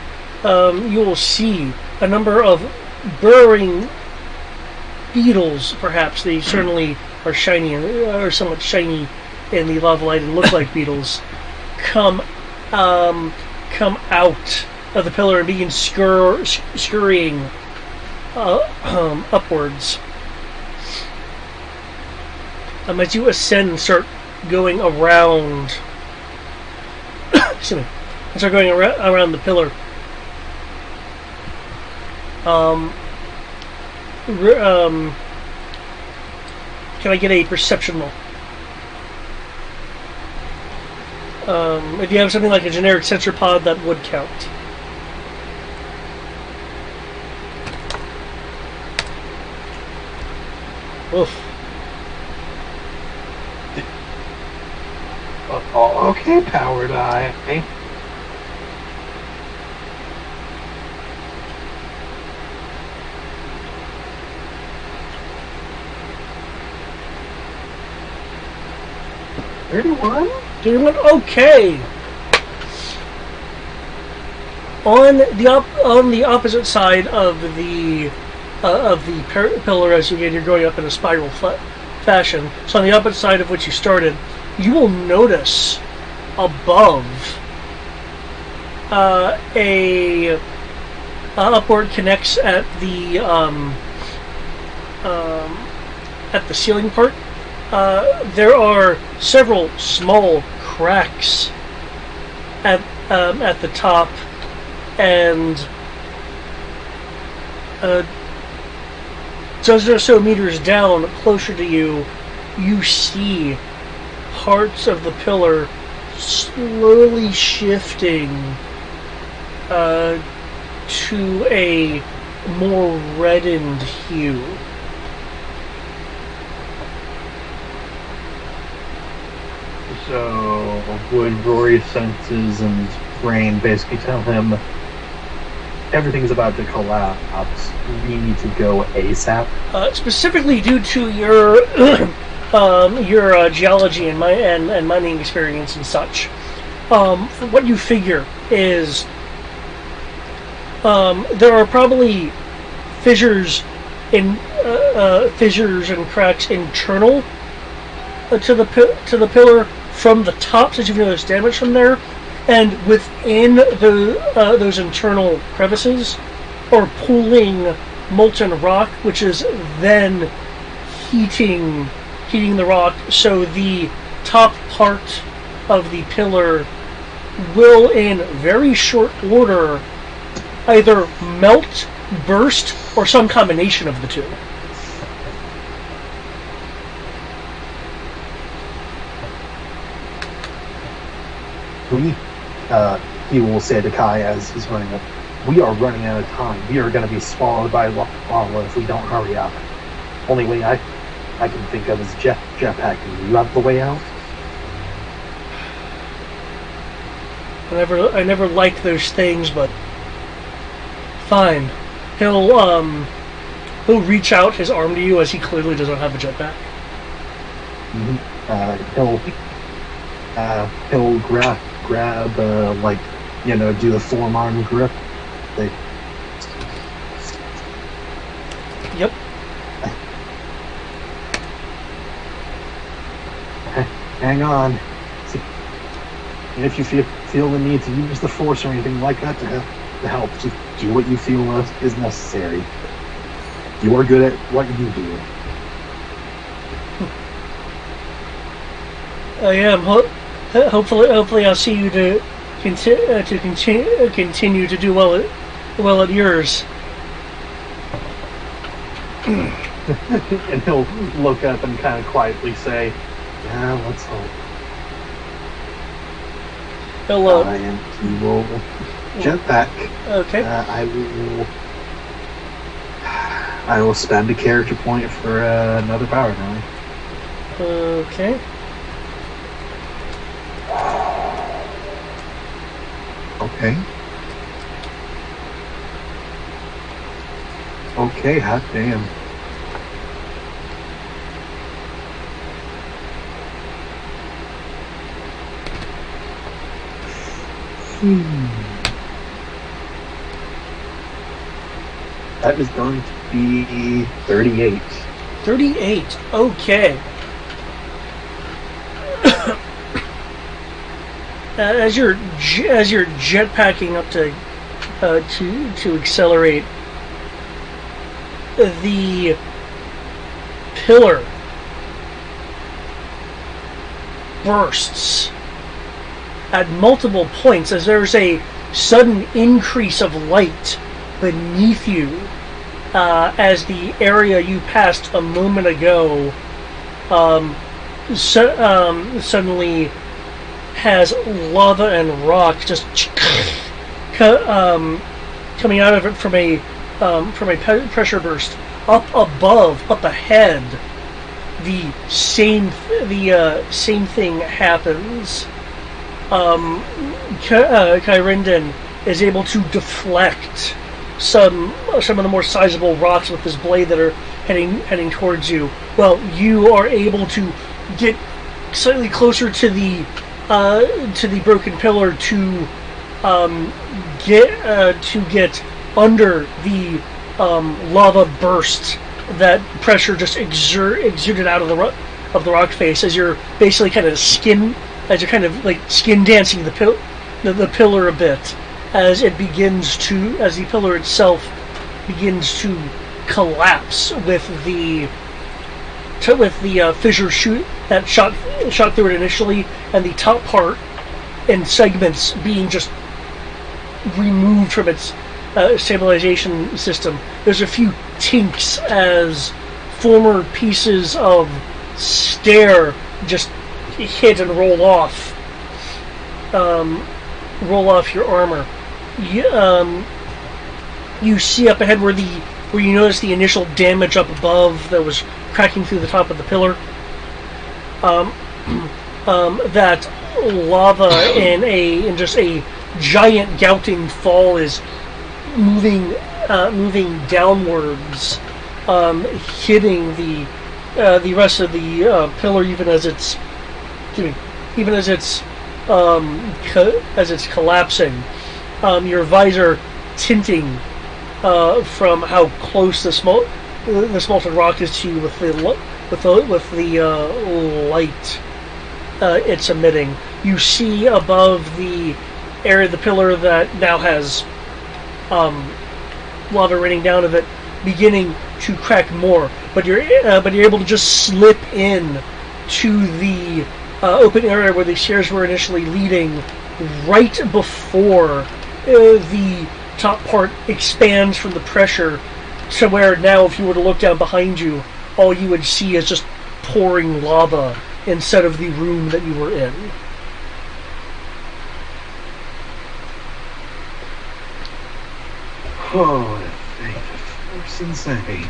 a number of burrowing beetles. Perhaps they certainly are shiny or somewhat shiny in the lava light and look like beetles. Come out of the pillar and begin scurrying upwards. As you ascend and start going around, excuse me, and start going around the pillar. Can I get a perception roll? If you have something like a generic sensor pod, that would count. Oof. Okay, powered eye. $31? Okay. On the opposite side of the pillar, as you're going up in a spiral fashion. So on the opposite side of which you started, you will notice above a upward connects at the ceiling part. There are several small cracks at the top, and a dozen or so meters down, closer to you, you see parts of the pillar slowly shifting to a more reddened hue. So, would Rory's senses and brain basically tell him everything's about to collapse? We need to go ASAP. Specifically due to your geology and mining experience and such. What you figure is there are probably fissures and cracks internal to the pillar from the top, since you've noticed damage from there, and within those internal crevices are pooling molten rock, which is then heating the rock, so the top part of the pillar will, in very short order, either melt, burst, or some combination of the two. He will say to Kai as he's running up, we are running out of time. We are going to be swallowed by lava if we don't hurry up. Only way I can think of is jetpacking. You have the way out? I never liked those things, but Fine. He'll reach out his arm to you as he clearly doesn't have a jetpack. He'll grab like, do the forearm grip. Yep. Hang on. And if you feel the need to use the force or anything like that to help, just do what you feel is necessary. You are good at what you do. I am. Hopefully, I'll see you to continue to do well at yours. And he'll look up and kind of quietly say, "Yeah, let's hope." Hello. And he will jetpack. Okay. I will spend a character point for another power nine. Okay. Okay. Okay, hot damn. That is going to be 38. 38. Okay. As you're jetpacking up to accelerate, the pillar bursts at multiple points as there's a sudden increase of light beneath you as the area you passed a moment ago suddenly has lava and rock just coming out of it from a pressure burst. Up above, up ahead, the same thing happens. Kyrindon is able to deflect some of the more sizable rocks with his blade that are heading towards you. Well, you are able to get slightly closer to the broken pillar to get under the lava burst that pressure just exuded out of the rock face as you're basically kind of skin dancing the pillar a bit as the pillar itself begins to collapse with the fissure shoot that shot through it initially, and the top part and segments being just removed from its stabilization system. There's a few tinks as former pieces of stair just hit and roll off your armor. You see up ahead where you notice the initial damage up above that was cracking through the top of the pillar. That lava in just a giant gouting fall is moving downwards, hitting the rest of the pillar even as it's collapsing. Your visor tinting from how close the molten rock is to you with the light it's emitting. You see above the area of the pillar that now has lava raining down of it, beginning to crack more. But you're able to just slip in to the open area where the stairs were initially leading, right before the top part expands from the pressure to where now, if you were to look down behind you, all you would see is just pouring lava instead of the room that you were in. Oh, thank the force insane.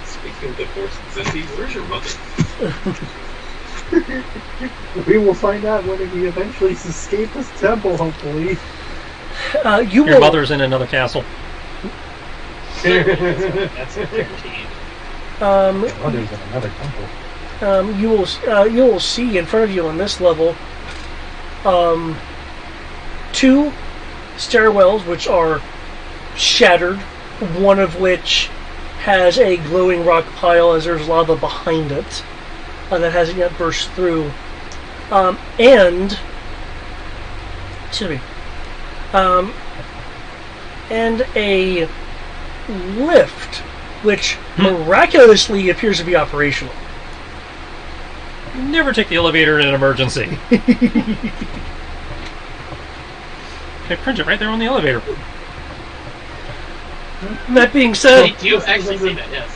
Speaking of the force and Cindy, where's your mother? We will find out when we eventually escape this temple, hopefully. Your mother's in another castle. That's guaranteed. Mother's in another temple. You will see in front of you on this level, 2 stairwells which are shattered. One of which has a glowing rock pile as there's lava behind it that hasn't yet burst through, and a lift which miraculously appears to be operational. Never take the elevator in an emergency. They print it right there on the elevator. That being said, Do you actually say that? Yes.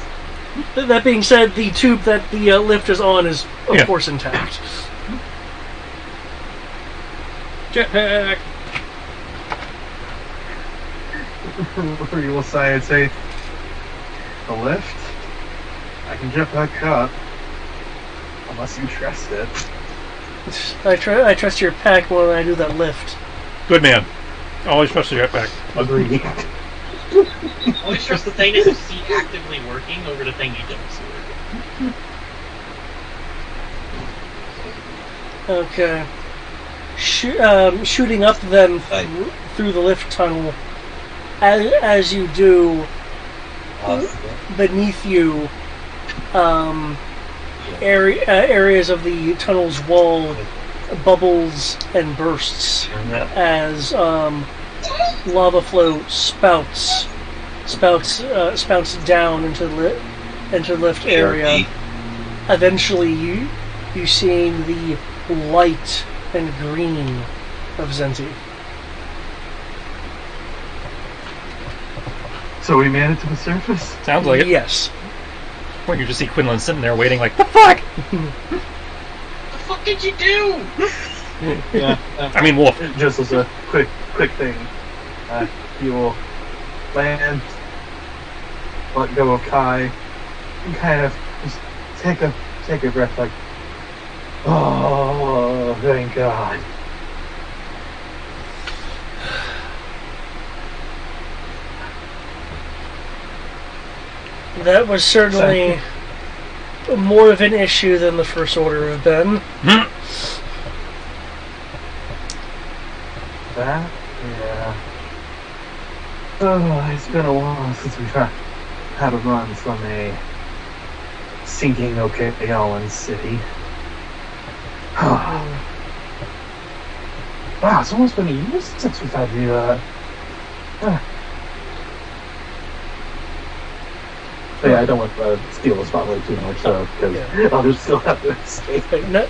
that being said, the tube that the lift is on is of course intact. Jetpack. We will say, the lift? I can jetpack up. Unless you trust it. I trust your pack more than I do that lift. Good man. Always trust the jetpack. Agreed. Always trust the thing that you see actively working over the thing you don't see working. Okay. Shooting up then through the lift tunnel. As you do, beneath you, areas of the tunnel's wall bubbles and bursts as lava flow spouts down into the lift area. Eventually, you seeing the light and green of Zenzi. So we made it to the surface? Sounds like it. Yes. Or you just see Quinlan sitting there waiting like, the fuck? The fuck did you do? Yeah. I mean, Wolf. Just as a quick thing, you will land, let go of Kai, and kind of just take a breath, like, oh, thank God. That was certainly more of an issue than the First Order have been. That? Yeah. Oh, it's been a while since we've had a run from a sinking Okayalan city. Wow, it's almost been a year since we've had the, But yeah, I don't want to steal the spotlight too much, because others still have to escape. No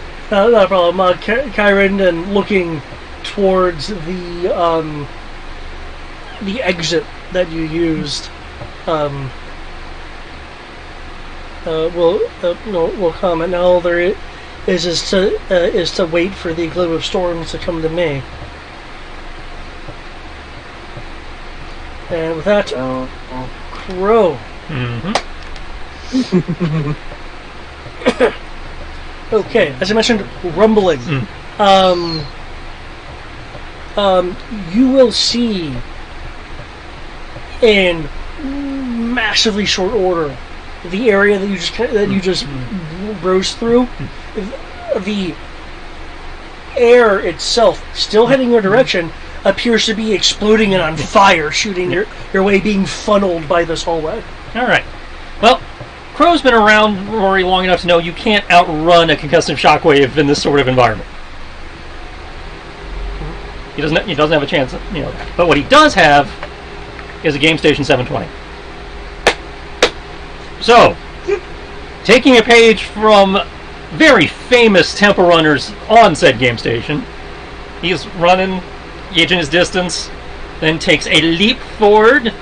problem. Kyron, and looking towards the exit that you used, will comment. Now all there is to wait for the globe of storms to come to me. And with that, Crow. Mm-hmm. Okay, as I mentioned, rumbling. You will see in massively short order the area that you just rose through. The air itself, still heading your direction, appears to be exploding and on fire, shooting your way, being funneled by this hallway. Alright. Well, Crow's been around Rory long enough to know you can't outrun a concussive shockwave in this sort of environment. He doesn't have a chance, But what he does have is a Game Station 720. So, taking a page from very famous temple runners on said Game Station, he's running, gauging his distance, then takes a leap forward,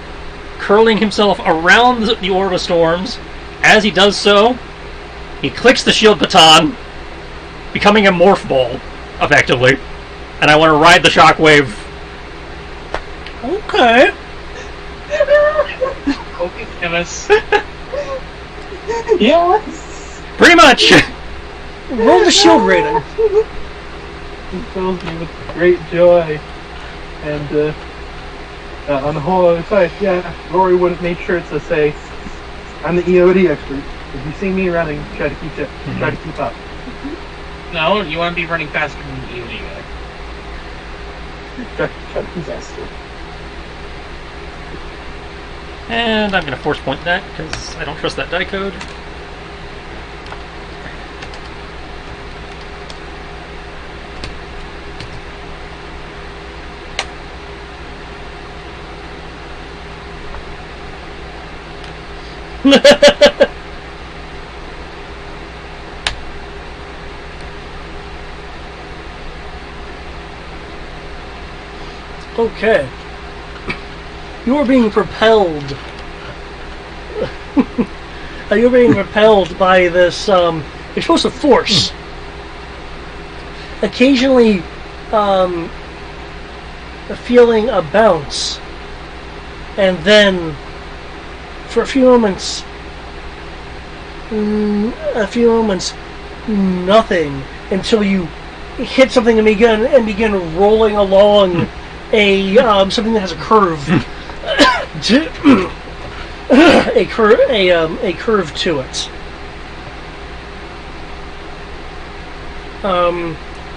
curling himself around the Orb of Storms. As he does so, he clicks the shield baton, becoming a morph ball, effectively. And I want to ride the shockwave. Okay. Focus, Emus. Yes! Pretty much! Roll the shield rating. He fills me with great joy. And on the whole other side, yeah, Rory would have made sure to say, I'm the EOD expert. If you see me running, try to keep up. No, you want to be running faster than the EOD guy. Try to keep faster. And I'm going to force point that because I don't trust that die code. Okay. You are being propelled. You're being propelled by this explosive force. Occasionally, feeling a bounce, and then, for a few moments, nothing until you hit something and begin rolling along a something that has a curve. a curve to it.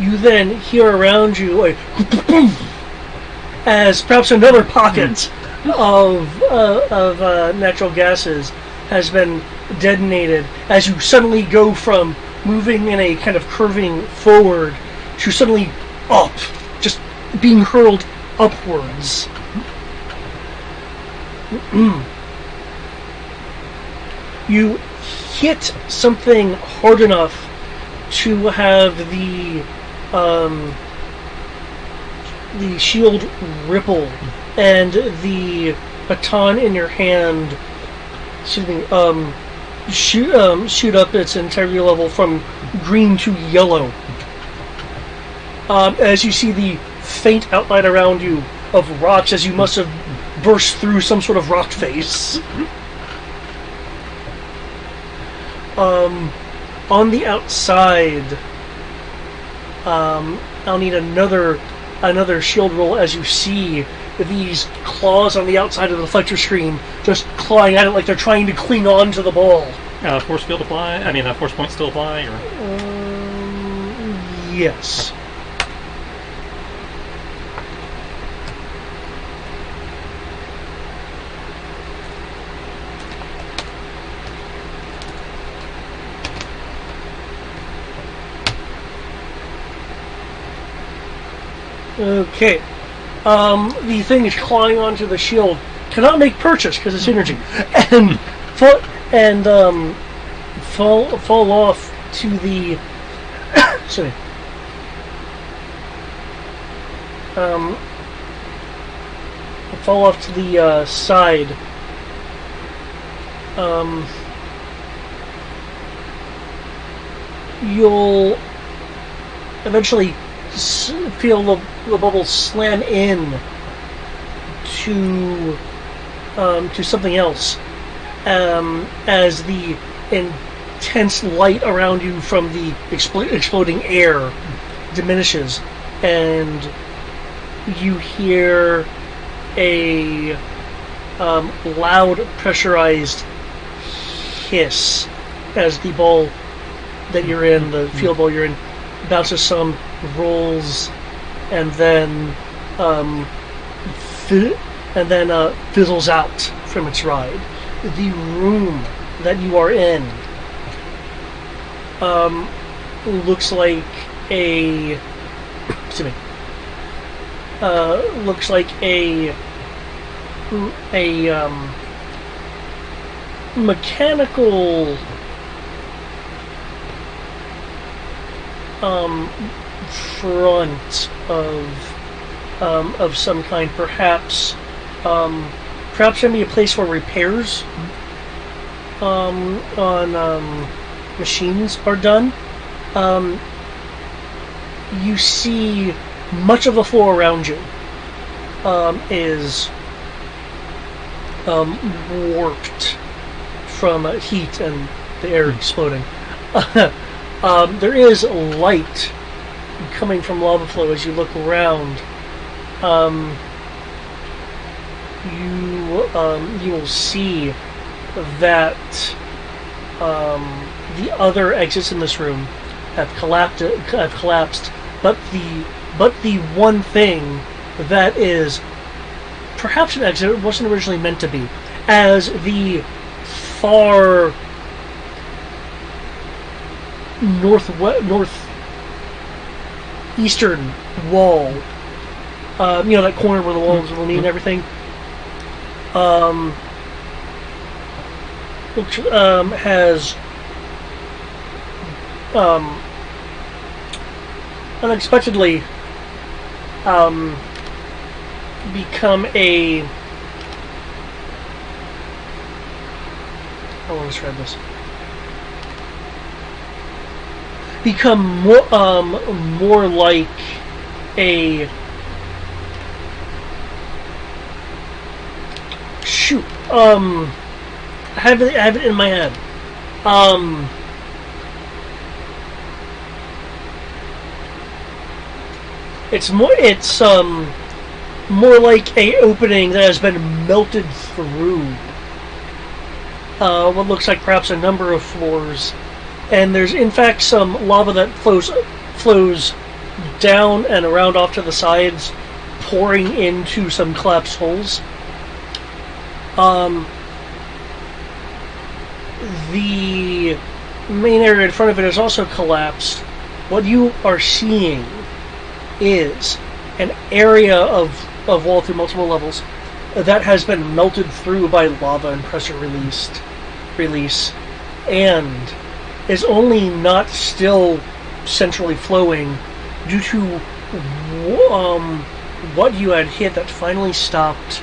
You then hear around you as perhaps another pocket of natural gases has been detonated as you suddenly go from moving in a kind of curving forward to suddenly up, just being hurled upwards. You hit something hard enough to have the shield ripple and the baton in your hand, shoot up its integrity level from green to yellow. As you see the faint outline around you of rocks, as you must have burst through some sort of rock face. On the outside, I'll need another shield roll as you see these claws on the outside of the deflector screen just clawing at it like they're trying to cling on to the ball. Force field apply? I mean, force point still apply? Or? Yes. Okay. The thing is clawing onto the shield. Cannot make purchase because it's energy, and fall off to the sorry. Fall off to the side. You'll eventually feel the bubble slam in to something else as the intense light around you from the exploding air diminishes, and you hear a loud pressurized hiss as the ball that you're in, the field ball you're in, bounces some, rolls, and then fizzles out from its ride. The room that you are in looks like a mechanical front of some kind, perhaps gonna be a place where repairs on machines are done. You see much of the floor around you is warped from heat and the air exploding. There is light coming from lava flow as you look around. You will see that the other exits in this room have collapsed, but the one thing that is perhaps an exit it wasn't originally meant to be, as the far northeastern wall, that corner where the walls will meet and everything, which has unexpectedly become a... How will I describe this? Become more like a... Shoot. I have it in my head. It's more like a opening that has been melted through what looks like perhaps a number of floors, and there's in fact some lava that flows down and around off to the sides, pouring into some collapsed holes. The main area in front of it is also collapsed. What you are seeing is an area of wall through multiple levels that has been melted through by lava and pressure release, and is only not still centrally flowing due to what you had hit that finally stopped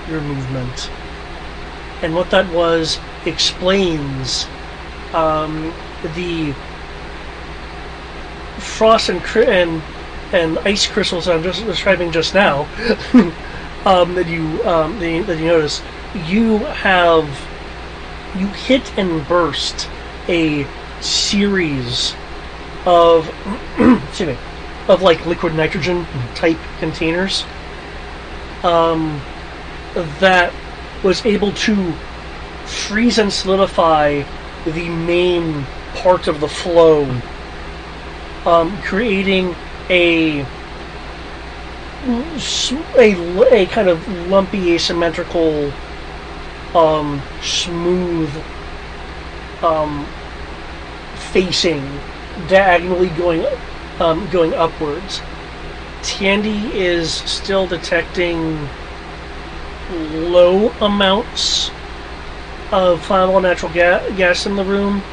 your movement. And what that was explains the frost and ice crystals I'm just describing just now that you notice. You hit and burst a series of excuse me, of like liquid nitrogen type containers that was able to freeze and solidify the main part of the flow, creating a kind of lumpy, asymmetrical, smooth facing, diagonally going upwards. Tandy is still detecting low amounts of flammable natural gas in the room.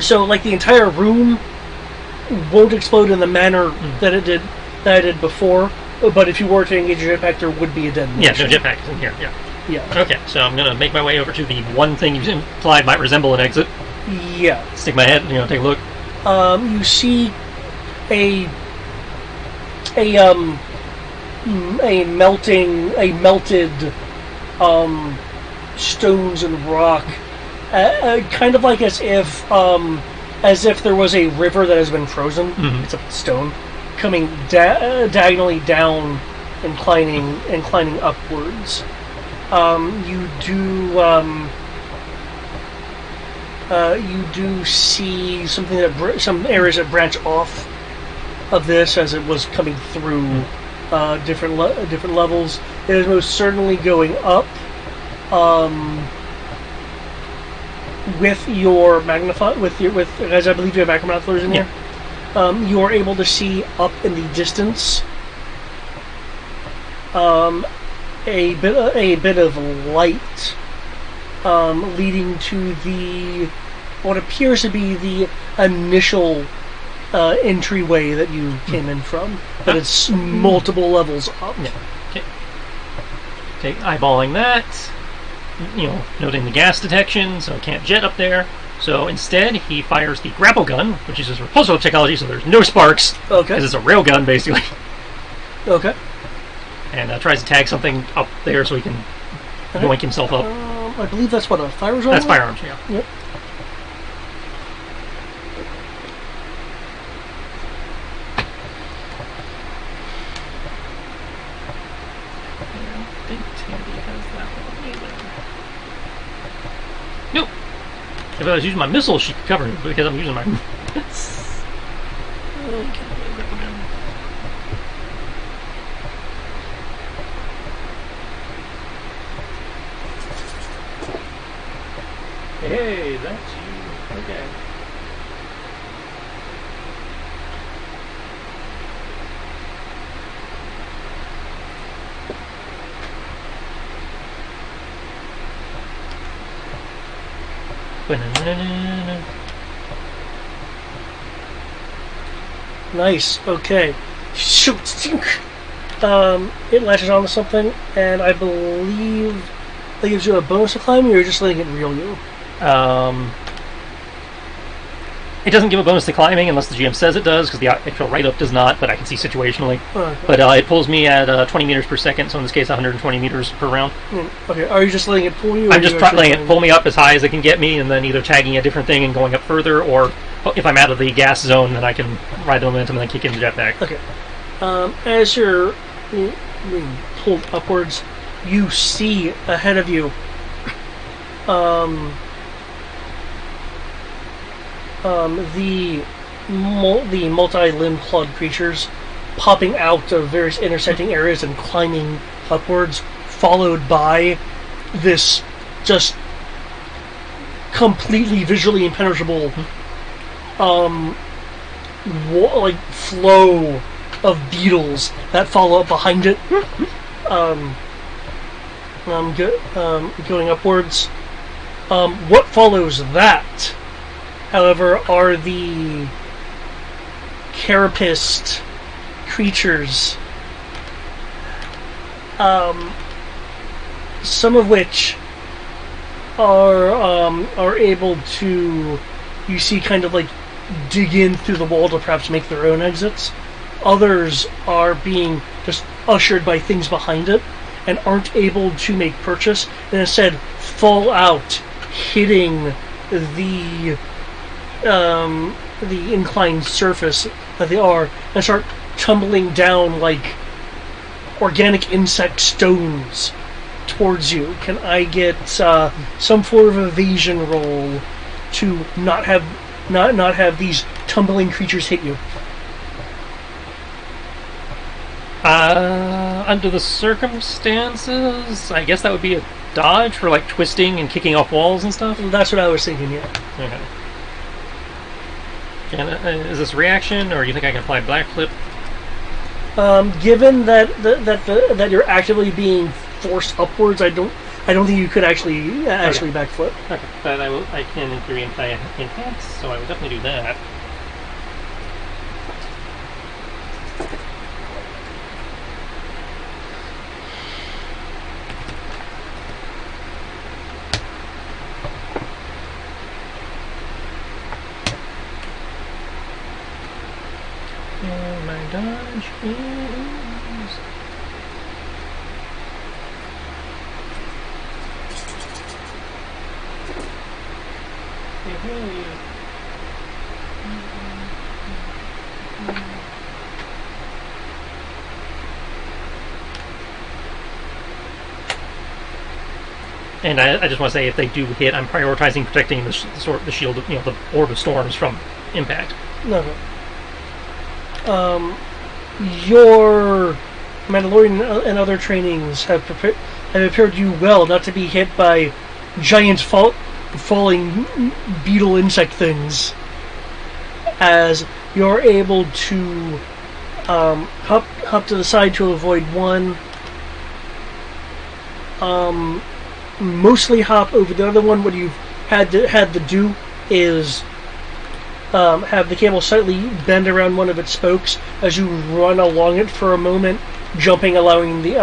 So, like, the entire room won't explode in the manner that it did before. But if you were to engage your jetpack, there would be a detonation. Yeah, no jetpack is in here. Yeah. Okay, so I'm gonna make my way over to the one thing you implied might resemble an exit. Yeah. Stick my head, take a look. You see a melted stones and rock, kind of like as if there was a river that has been frozen. Mm-hmm. It's a stone coming diagonally down, inclining upwards. You do see something some areas that branch off of this as it was coming through different levels. It is most certainly going up. With your as I believe you have macromonoculars in here, you are able to see up in the distance a bit of light leading to what appears to be the initial entryway that you came in from, but it's multiple levels up. Yeah. Okay, eyeballing that, noting the gas detection, so can't jet up there. So instead, he fires the grapple gun, which uses repulsor technology, so there's no sparks. Okay. Because it's a rail gun, basically. Okay. And tries to tag something up there so he can yoink himself up. I believe that's what a firearm. That's firearms, yeah. Yep. I think Tandy has that one either. Nope. If I was using my missile, she could cover it, because I'm using my... Hey, that's you. Okay. Ba-na-na-na-na. Nice. Okay. Shoot. It latches onto something, and I believe that gives you a bonus to climbing, or you're just letting it reel you. It doesn't give a bonus to climbing unless the GM says it does, because the actual write-up does not, but I can see situationally. Okay. But it pulls me at 20 meters per second, so in this case 120 meters per round. Okay, are you just letting it pull you? I'm just letting it pull me up as high as it can get me, and then either tagging a different thing and going up further, or if I'm out of the gas zone, then I can ride the momentum and then kick in the jetpack. Okay. As you're being pulled upwards, you see ahead of you the multi-limbed clawed creatures popping out of various intersecting areas and climbing upwards, followed by this just completely visually impenetrable flow of beetles that follow up behind it. Going upwards. What follows that, however, are the carapaced creatures, some of which are able to, you see, kind of like dig in through the wall to perhaps make their own exits. Others are being just ushered by things behind it and aren't able to make purchase, and instead fall out, hitting the inclined surface that they are, and start tumbling down like organic insect stones towards you. Can I get some form of evasion roll to not have these tumbling creatures hit you? Under the circumstances, I guess that would be a dodge for like twisting and kicking off walls and stuff. That's what I was thinking. Yeah. Okay. And, is this reaction, or do you think I can apply black flip? Given that you're actively being forced upwards, I don't think you could actually backflip. Okay, but I can in theory apply enhance, so I will definitely do that. And my dodge is... And I just want to say, if they do hit, I'm prioritizing protecting the shield, the orb of storms from impact. No. Your Mandalorian and other trainings have prepared you well not to be hit by giant falling beetle insect things, as you're able to hop to the side to avoid one, mostly hop over the other one. What you've had to do is have the cable slightly bend around one of its spokes as you run along it for a moment, jumping, allowing the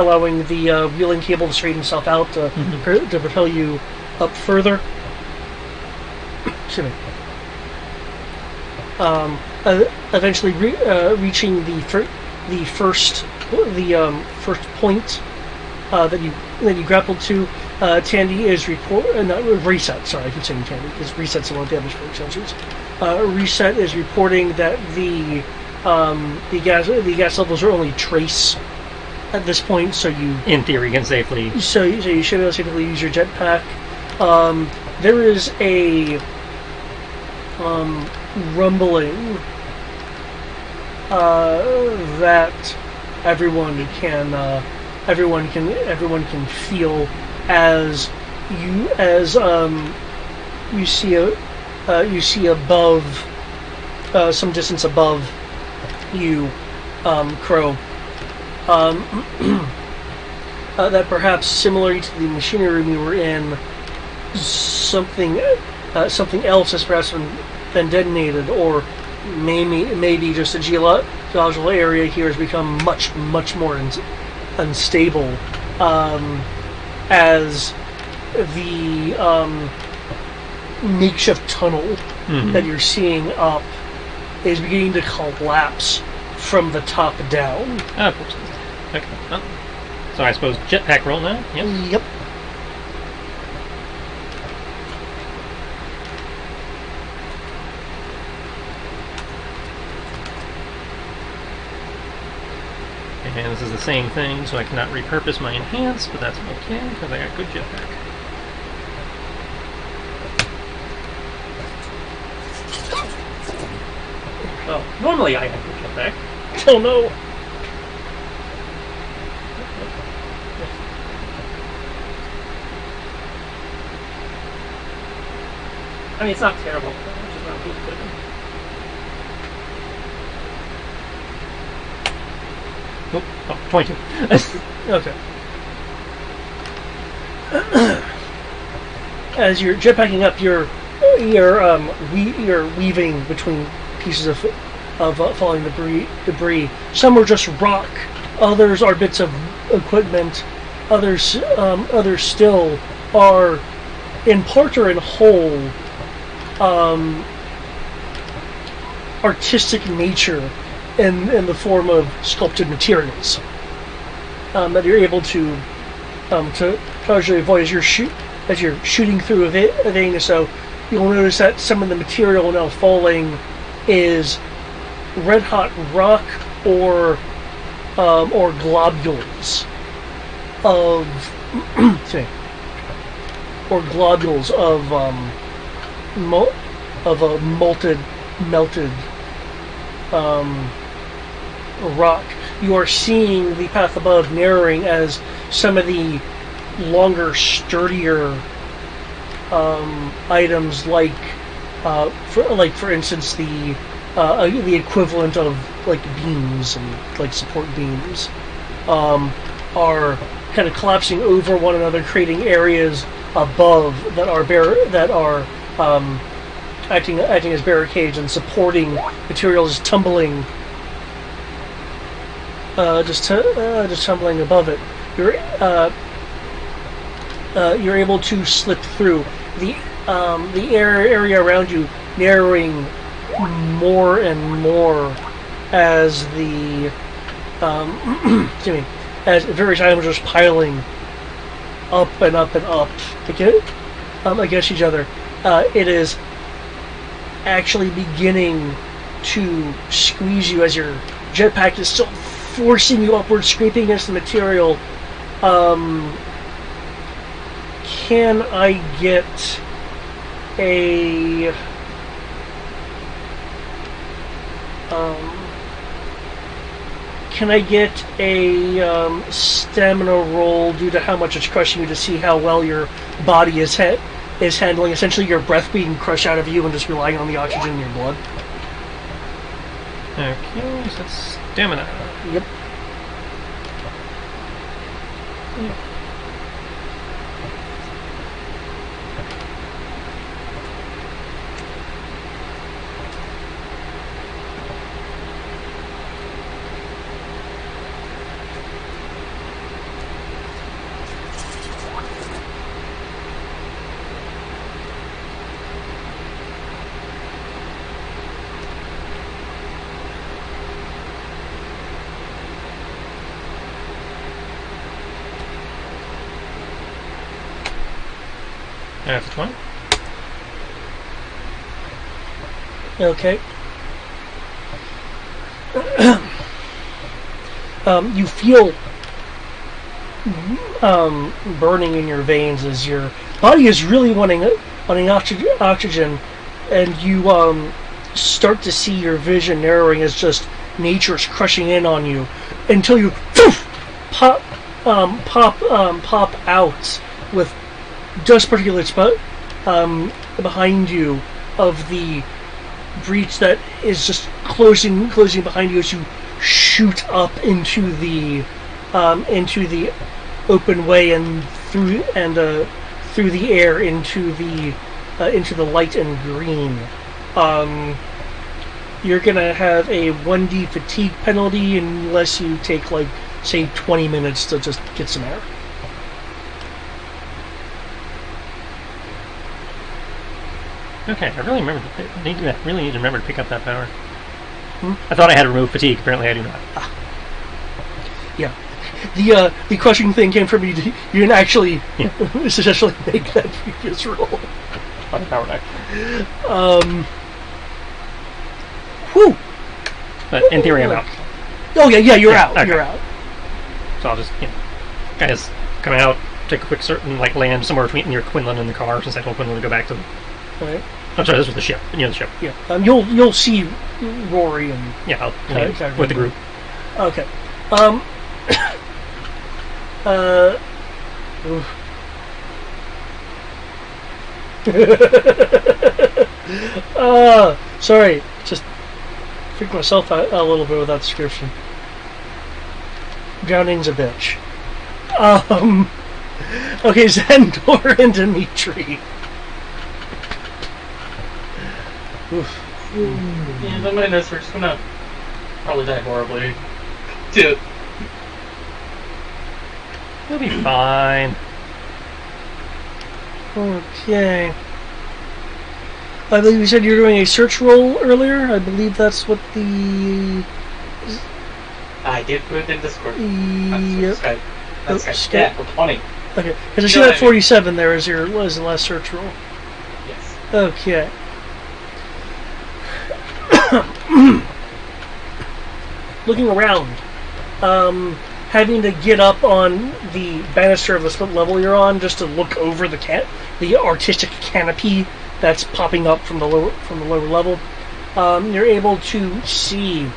wheeling cable to straighten itself out to propel you up further. Excuse me. Eventually reaching the first point that you grappled to. Tandy is reset. Sorry, I keep saying Tandy because reset's the one with damage for extensions. Reset is reporting that the gas levels are only trace at this point, so you In theory, can safely. so you should be able to safely use your jetpack. There is a rumbling that everyone can feel as you see above some distance above you, Crow. That perhaps similar to the machinery room you were in, something else has perhaps been detonated, or maybe just the geological area here has become much more unstable, as the makeshift tunnel that you're seeing up is beginning to collapse from the top down. Oh, of course. Okay. Well, so I suppose jetpack roll now? Yep. Yep. And this is the same thing, so I cannot repurpose my enhance, but that's okay, because I got good jetpack. Well, normally I have good jetpack. Oh no. I mean, it's not terrible, which is not good. Oh, 22. Okay. As you're jetpacking up, you're weaving between pieces of falling debris. Some are just rock, others are bits of equipment, others still are in part or in whole artistic nature in the form of sculpted materials that you're able to partially avoid as you're shooting through a thing. So you'll notice that some of the material now falling is red hot rock or globules of a melted rock. You are seeing the path above narrowing as some of the longer, sturdier items, like for instance the equivalent of like beams and like support beams, are kind of collapsing over one another, creating areas above that are acting as barricades and supporting materials tumbling. Just tumbling above it. You're able to slip through the area around you, narrowing more and more as the as various items are just piling up and up and up against each other. It is actually beginning to squeeze you as your jetpack is still forcing you upward, scraping against the material. Can I get a stamina roll due to how much it's crushing you, to see how well your body is handling essentially your breath being crushed out of you and just relying on the oxygen in your blood? Okay, so that's stamina. Yep. That's 20. Okay. You feel burning in your veins as your body is really wanting oxygen, and you start to see your vision narrowing as just nature's crushing in on you until you pop out with dust particulates behind you of the breach that is just closing behind you as you shoot up into the open way and through the air into the light and green. You're gonna have a 1d fatigue penalty unless you take, like, say 20 minutes to just get some air. Okay, I really need to remember to pick up that power. I thought I had to remove fatigue. Apparently, I do not. Yeah, the crushing thing came from you. You didn't actually successfully make that previous roll. On the power die. Whew. But in theory, I'm out. Oh yeah, you're Yeah, out. okay. You're out. So I'll just, guys, come out, take a quick certain, like, land somewhere near Quinlan in the car, since I told Quinlan to go back to. Right. I'm sorry, this was the ship. Near the ship. Yeah. You'll see Rory and Yeah, I'll land with the group. Okay. Sorry, just freaked myself out a little bit with that description. Drowning's a bitch. Okay, Xandor and Dimitri. Oof. Yeah, the minutes are just gonna probably die horribly. Too. You'll be fine. Okay. I believe you said you were doing a search roll earlier. I believe that's what the... I did put it in Discord. Yep. That's Oh, Skype. Yeah, for 20. Okay, because I see that 47 there is the last search roll. Yes. Okay. Looking around, having to get up on the banister of the split level you're on just to look over the artistic canopy that's popping up from the lower level, you're able to see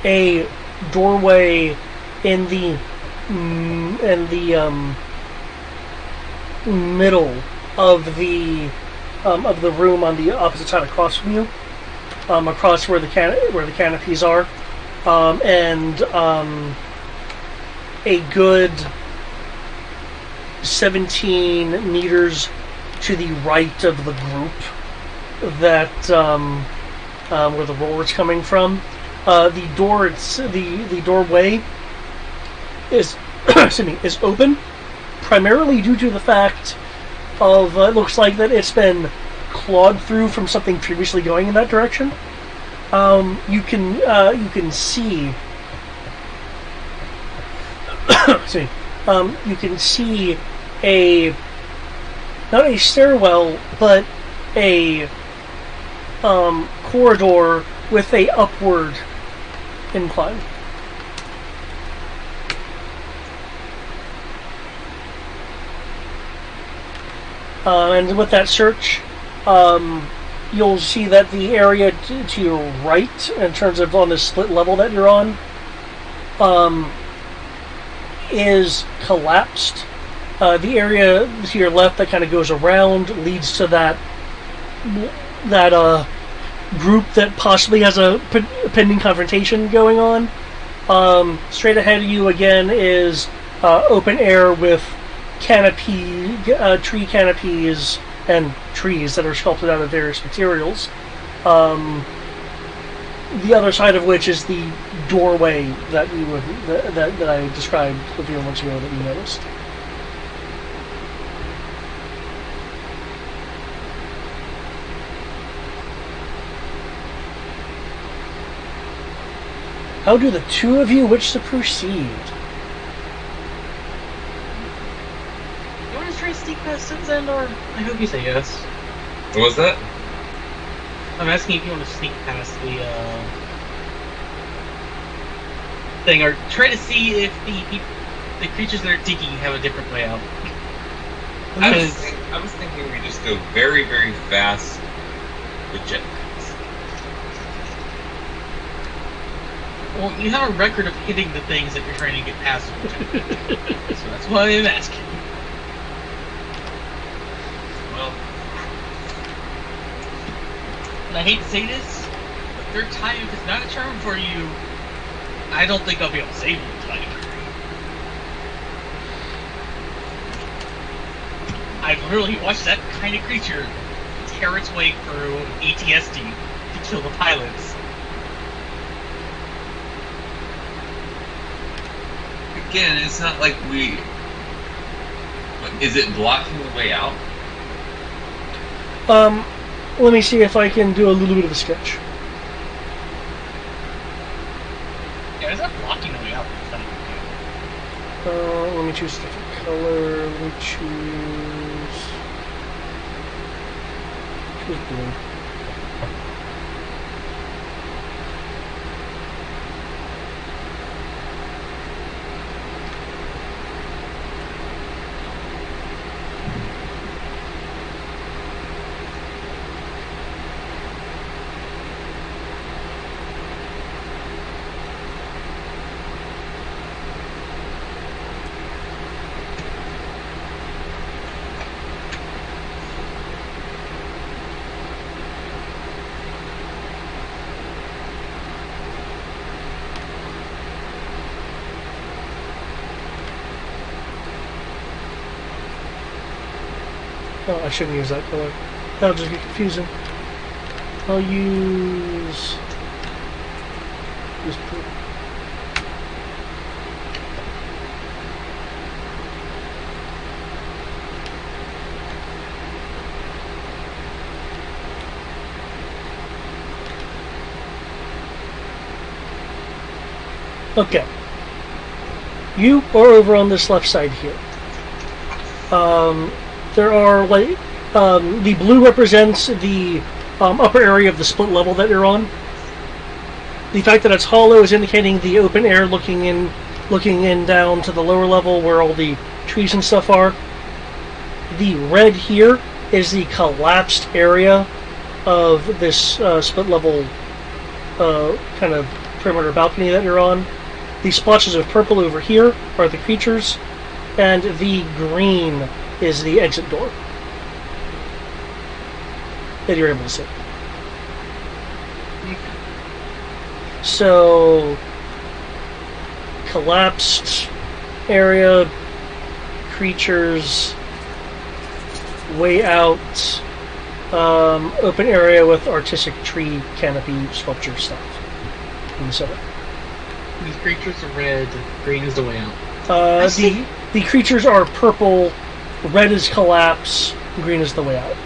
a doorway in the middle of the room on the opposite side across from you, across where the canopies are, and a good 17 meters to the right of the group that where the roar is coming from. The doorway is is open, primarily due to the fact of it looks like that it's been clawed through from something previously going in that direction. You can see you can see not a stairwell, but a corridor with a upward incline. And with that search, you'll see that the area to your right, in terms of on the split level that you're on, is collapsed. The area to your left that kind of goes around leads to that group that possibly has a pending confrontation going on. Straight ahead of you again is open air with tree canopies and trees that are sculpted out of various materials. The other side of which is the doorway that that I described a few moments ago that you noticed. How do the two of you wish to proceed? You want to try sneak past Susan, or I hope you say yes. What was that? I'm asking if you want to sneak past the thing, or try to see if the creatures that are digging have a different way out. I was thinking we just go very, very fast with jetpacks. Well, you have a record of hitting the things that you're trying to get past with jetpacks. So that's why I'm asking. Well, And I hate to say this, but third time, if it's not a charm for you, I don't think I'll be able to save you in time. I've literally watched that kind of creature tear its way through ATSD to kill the pilots. again, it's not like we... Is it blocking the way out? Let me see if I can do a little bit of a sketch. Yeah, it's not blocking the way out. Let me choose a different color. Let me choose blue. Oh, I shouldn't use that color. That'll just get confusing. I'll use purple. Okay. You are over on this left side here. There are like the blue represents the upper area of the split level that you're on. The fact that it's hollow is indicating the open air looking in down to the lower level where all the trees and stuff are. The red here is the collapsed area of this split level kind of perimeter balcony that you're on. The splotches of purple over here are the creatures, and the green is the exit door that you're able to see. So, collapsed area, creatures, way out, open area with artistic tree canopy sculpture stuff in the center. These creatures are red, green is the way out. The creatures are purple, red is collapse, green is the way out.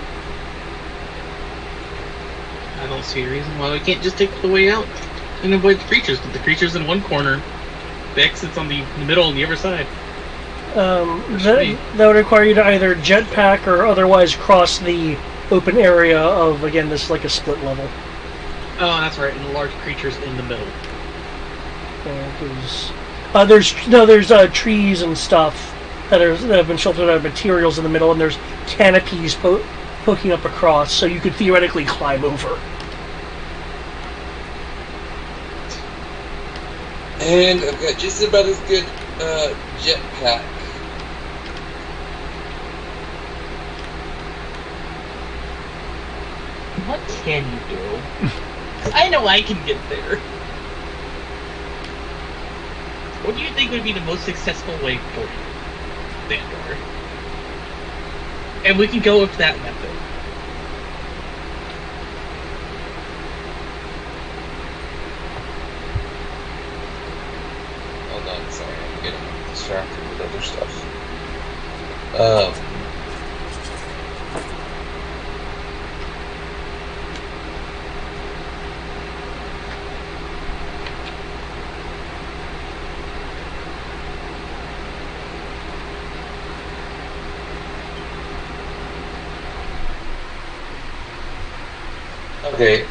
I don't see a reason why we can't just take the way out and avoid the creatures. But the creatures in one corner, the exit's on the middle and the other side. That would require you to either jetpack or otherwise cross the open area of, again, this is like a split level. Oh, that's right, and the large creatures in the middle. There's trees and stuff that have been sheltered out of materials in the middle, and there's canopies poking up across, so you could theoretically climb over. And I've got just about as good jetpack. What can you do? 'Cause I know I can get there. What do you think would be the most successful way for you, Vandor? And we can go with that method. Hold on, sorry, I'm getting distracted with other stuff. Okay,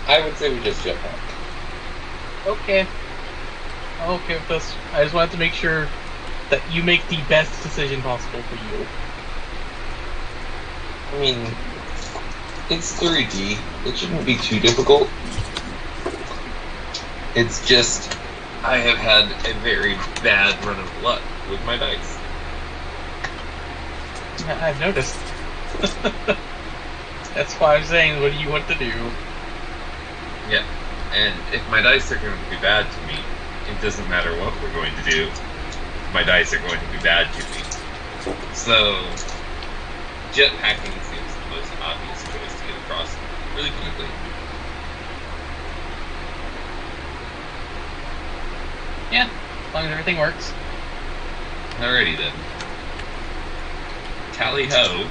I would say we just jetpack. Okay. I'm okay with this. I just wanted to make sure that you make the best decision possible for you. I mean, it's 3D. It shouldn't be too difficult. It's just, I have had a very bad run of luck with my dice. I've noticed. That's why I'm saying, what do you want to do? Yeah, and if my dice are going to be bad to me, it doesn't matter what we're going to do. My dice are going to be bad to me. So, jetpacking seems the most obvious choice to get across really quickly. Yeah, as long as everything works. Alrighty then. Tally ho.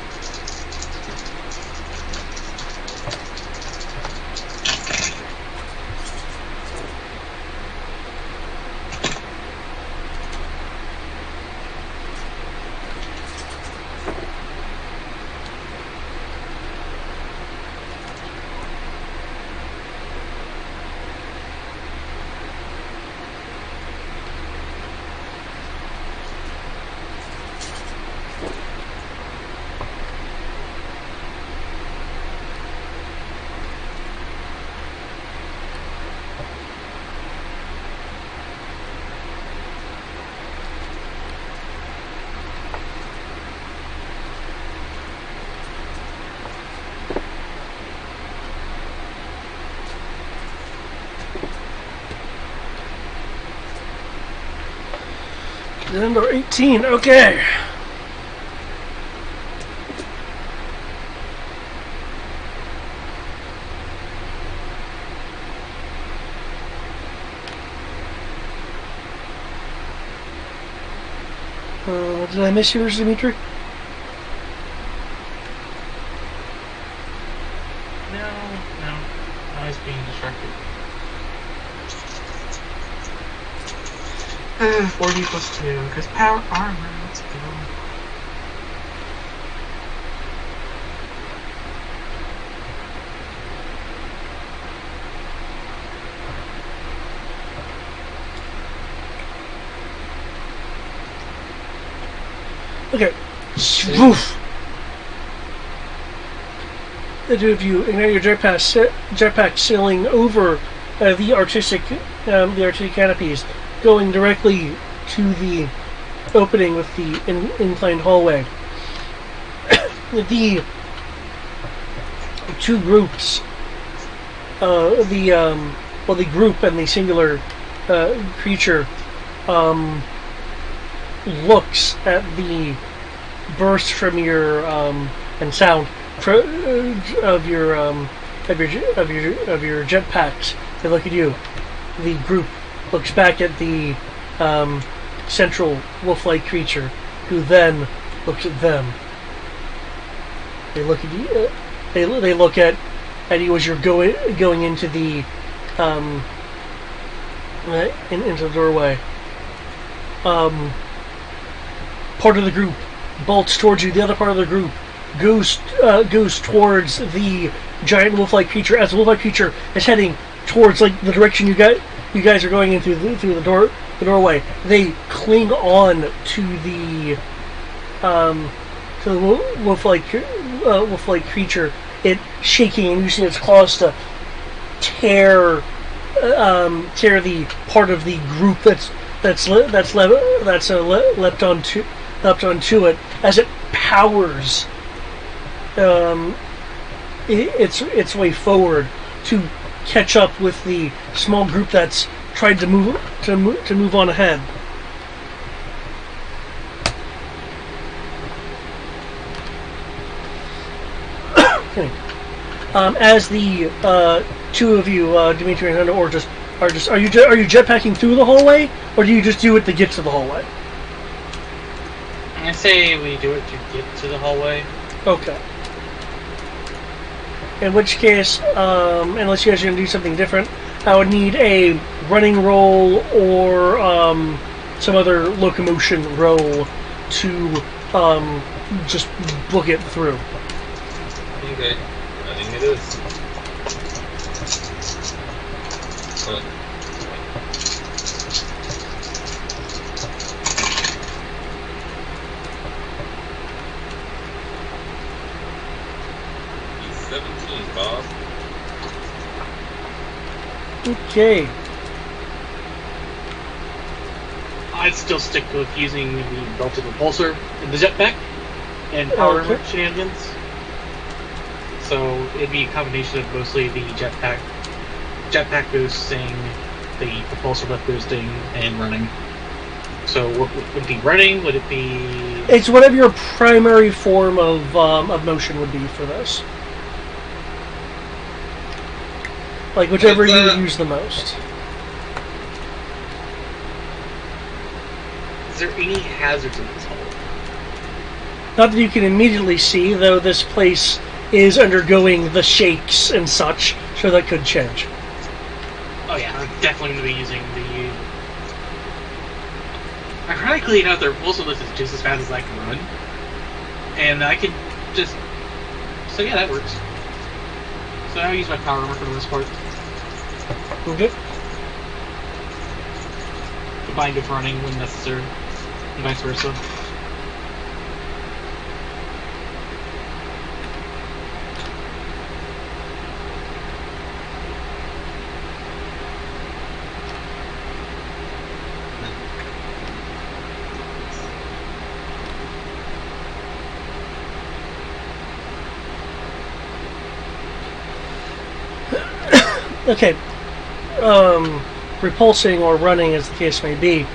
Number 18, okay. Did I miss yours, Dimitri? No. I was being distracted. 40 plus 2, because power armor, let's go. Okay. Swoof. The two of you ignite your jetpack sailing over the artistic canopies, going directly to the opening with the inclined hallway. The two groups, the group and the singular creature, looks at the burst from your and sound of your jetpacks. They look at you. The group looks back at the central wolf-like creature, who then looks at them. They look at you. They look at you as you're going into the into the doorway. Part of the group bolts towards you. The other part of the group goes towards the giant wolf-like creature. As the wolf-like creature is heading towards the direction you guys are going in through the doorway, they cling on to the wolf-like creature. It shaking and using its claws to tear the part of the group that's leapt onto it as it powers its way forward to catch up with the small group that's tried to move on ahead. Okay. As the two of you, Dimitri and Hunter, are you jetpacking through the hallway, or do you just do it to get to the hallway? I say we do it to get to the hallway. Okay. In which case, unless you guys are going to do something different, I would need a running roll or some other locomotion roll to just book it through. Okay, running it is. questions, boss. Okay. I'd still stick with using the belted repulsor in the jetpack and power armor shenanigans. So it'd be a combination of mostly the jetpack boosting, the propulsor lift boosting, and running. So would it be running? Would it be? It's whatever your primary form of motion would be for this. Like whichever you would use the most. Is there any hazards in this hole? Not that you can immediately see, though this place is undergoing the shakes and such, so that could change. Oh yeah, I'm definitely going to be using the... Ironically enough, the repulsor lift is just as fast as I can run. And I could just... So yeah, that works. So I'll use my power armor for the most part. Okay. Combined with running when necessary. And vice versa. Okay. Repulsing or running, as the case may be.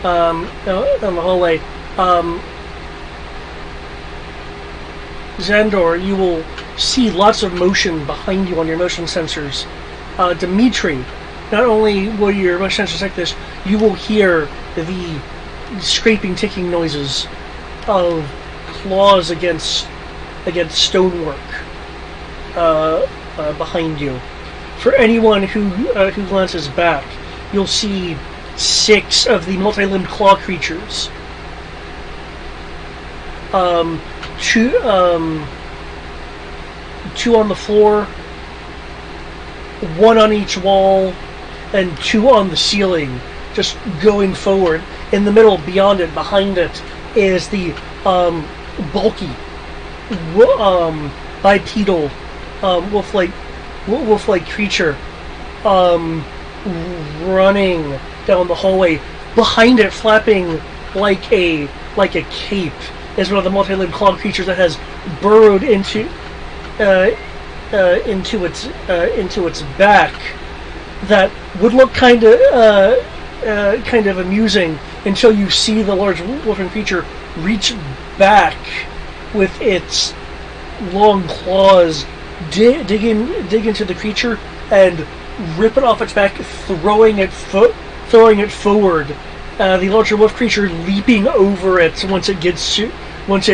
On the hallway. Xandor, you will see lots of motion behind you on your motion sensors. Dimitri, not only will your motion sensors like this, you will hear the scraping, ticking noises of claws against stonework behind you. For anyone who glances back, you'll see 6 of the multi-limbed claw creatures. 2 on the floor, 1 on each wall, and 2 on the ceiling, just going forward. In the middle, beyond it, behind it, is the bulky, bipedal, wolf-like creature running down the hallway. Behind it, flapping like a cape, is one of the multi-limbed clawed creatures that has burrowed into its back. That would look kind of amusing until you see the large wolfing creature reach back with its long claws, dig into the creature and rip it off its back, throwing it forward. The larger wolf creature leaping over it once it gets to its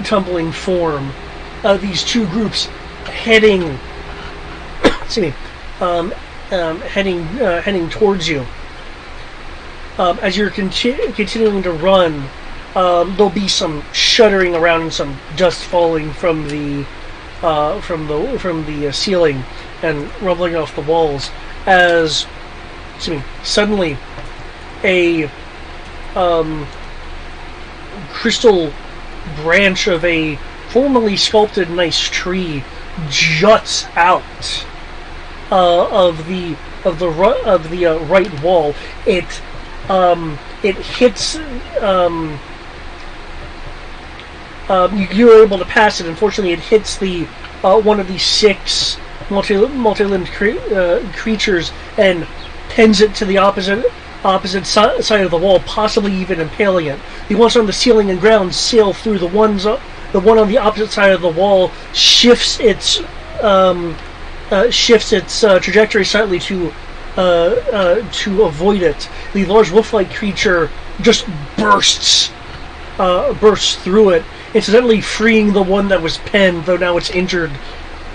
tumbling form. These 2 groups heading, heading towards you. As you're continuing to run, there'll be some shuddering around and some dust falling from the ceiling and rumbling off the walls. As suddenly a crystal branch of a formerly sculpted nice tree juts out of the right wall. It hits. You're able to pass it. Unfortunately, it hits the one of the 6 multi-limbed creatures and pins it to the opposite side of the wall, possibly even impaling it. The ones on the ceiling and ground sail through. The one on the opposite side of the wall shifts its trajectory slightly to avoid it. The large wolf-like creature just bursts through it, incidentally freeing the one that was pinned, though now it's injured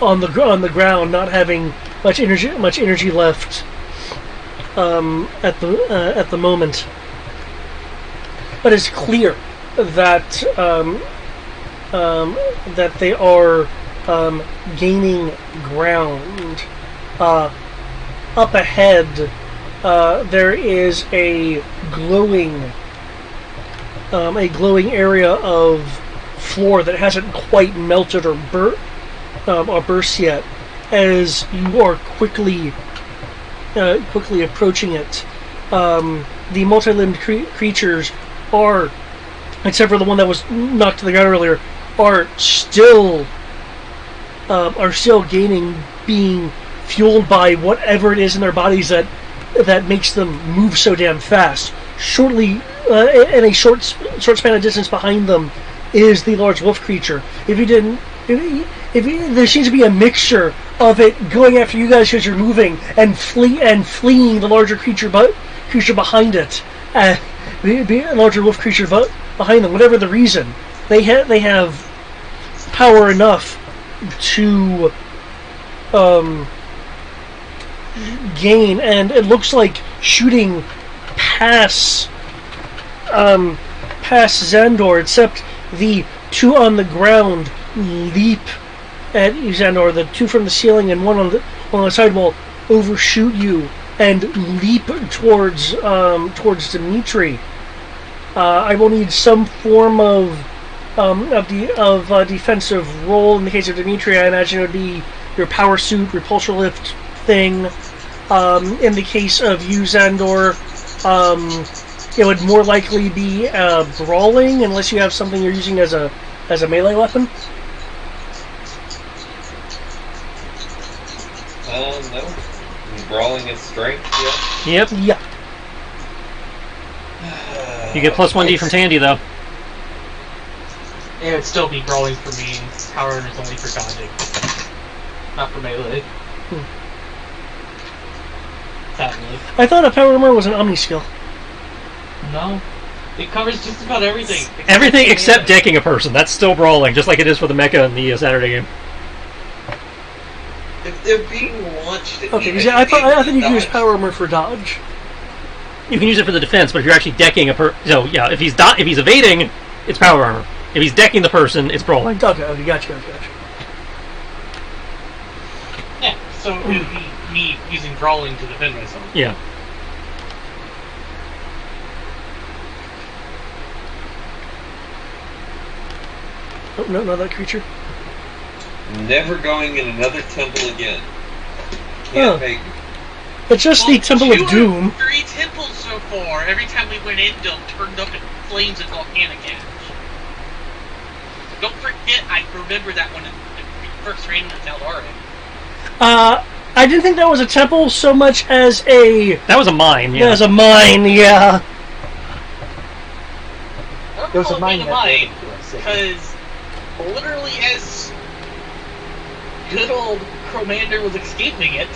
on the ground, not having much energy left at the moment. But it's clear that that they are gaining ground. Up ahead, there is a glowing area of floor that hasn't quite melted or burst yet, as you are quickly approaching it. The multi-limbed creatures are, except for the one that was knocked to the ground earlier, are still gaining, being fueled by whatever it is in their bodies that makes them move so damn fast. Shortly, in a short span of distance behind them, is the large wolf creature. There seems to be a mixture of it going after you guys because you're moving and fleeing the larger creature behind it. The larger wolf creature behind them. Whatever the reason, they have power enough to gain, and it looks like shooting past Xandor, except the two on the ground leap at Xandor. The two from the ceiling and one on the sidewall overshoot you and leap towards Dimitri. I will need some form of defensive role. In the case of Dimitri, I imagine it would be your power suit, repulsor lift thing. In the case of you, Xandor, it would more likely be brawling, unless you have something you're using as a melee weapon. No. Brawling is strength, yeah. Yep. Yeah. You get plus 1d from Tandy, though. It would still be brawling for me. Power Armor is only for dodging, not for melee. Sadly. I thought a power armor was an omni skill. No. It covers just about everything. Everything except decking a person. That's still brawling, just like it is for the mecha in the Saturday game. If they're being launched at Okay, me, I thought you could use dodge. power armor for dodge. You can use it for the defense, but if you're actually decking a person, so yeah, if he's evading, it's power armor. If he's decking the person, it's brawling. Okay, gotcha. Yeah, so it would be me using brawling to defend myself. Yeah. Oh, no, not that creature. Never going in another temple again. Can't make me. It's just the Temple of Doom. 3 temples so far. Every time we went in, them turned up in flames and volcanic ash. Don't forget, I remember that when we first ran into Tal'Darim. I didn't think that was a temple so much as a... That was a mine, yeah. As a mine, yeah. There was a mine because literally as good old Commander was escaping it,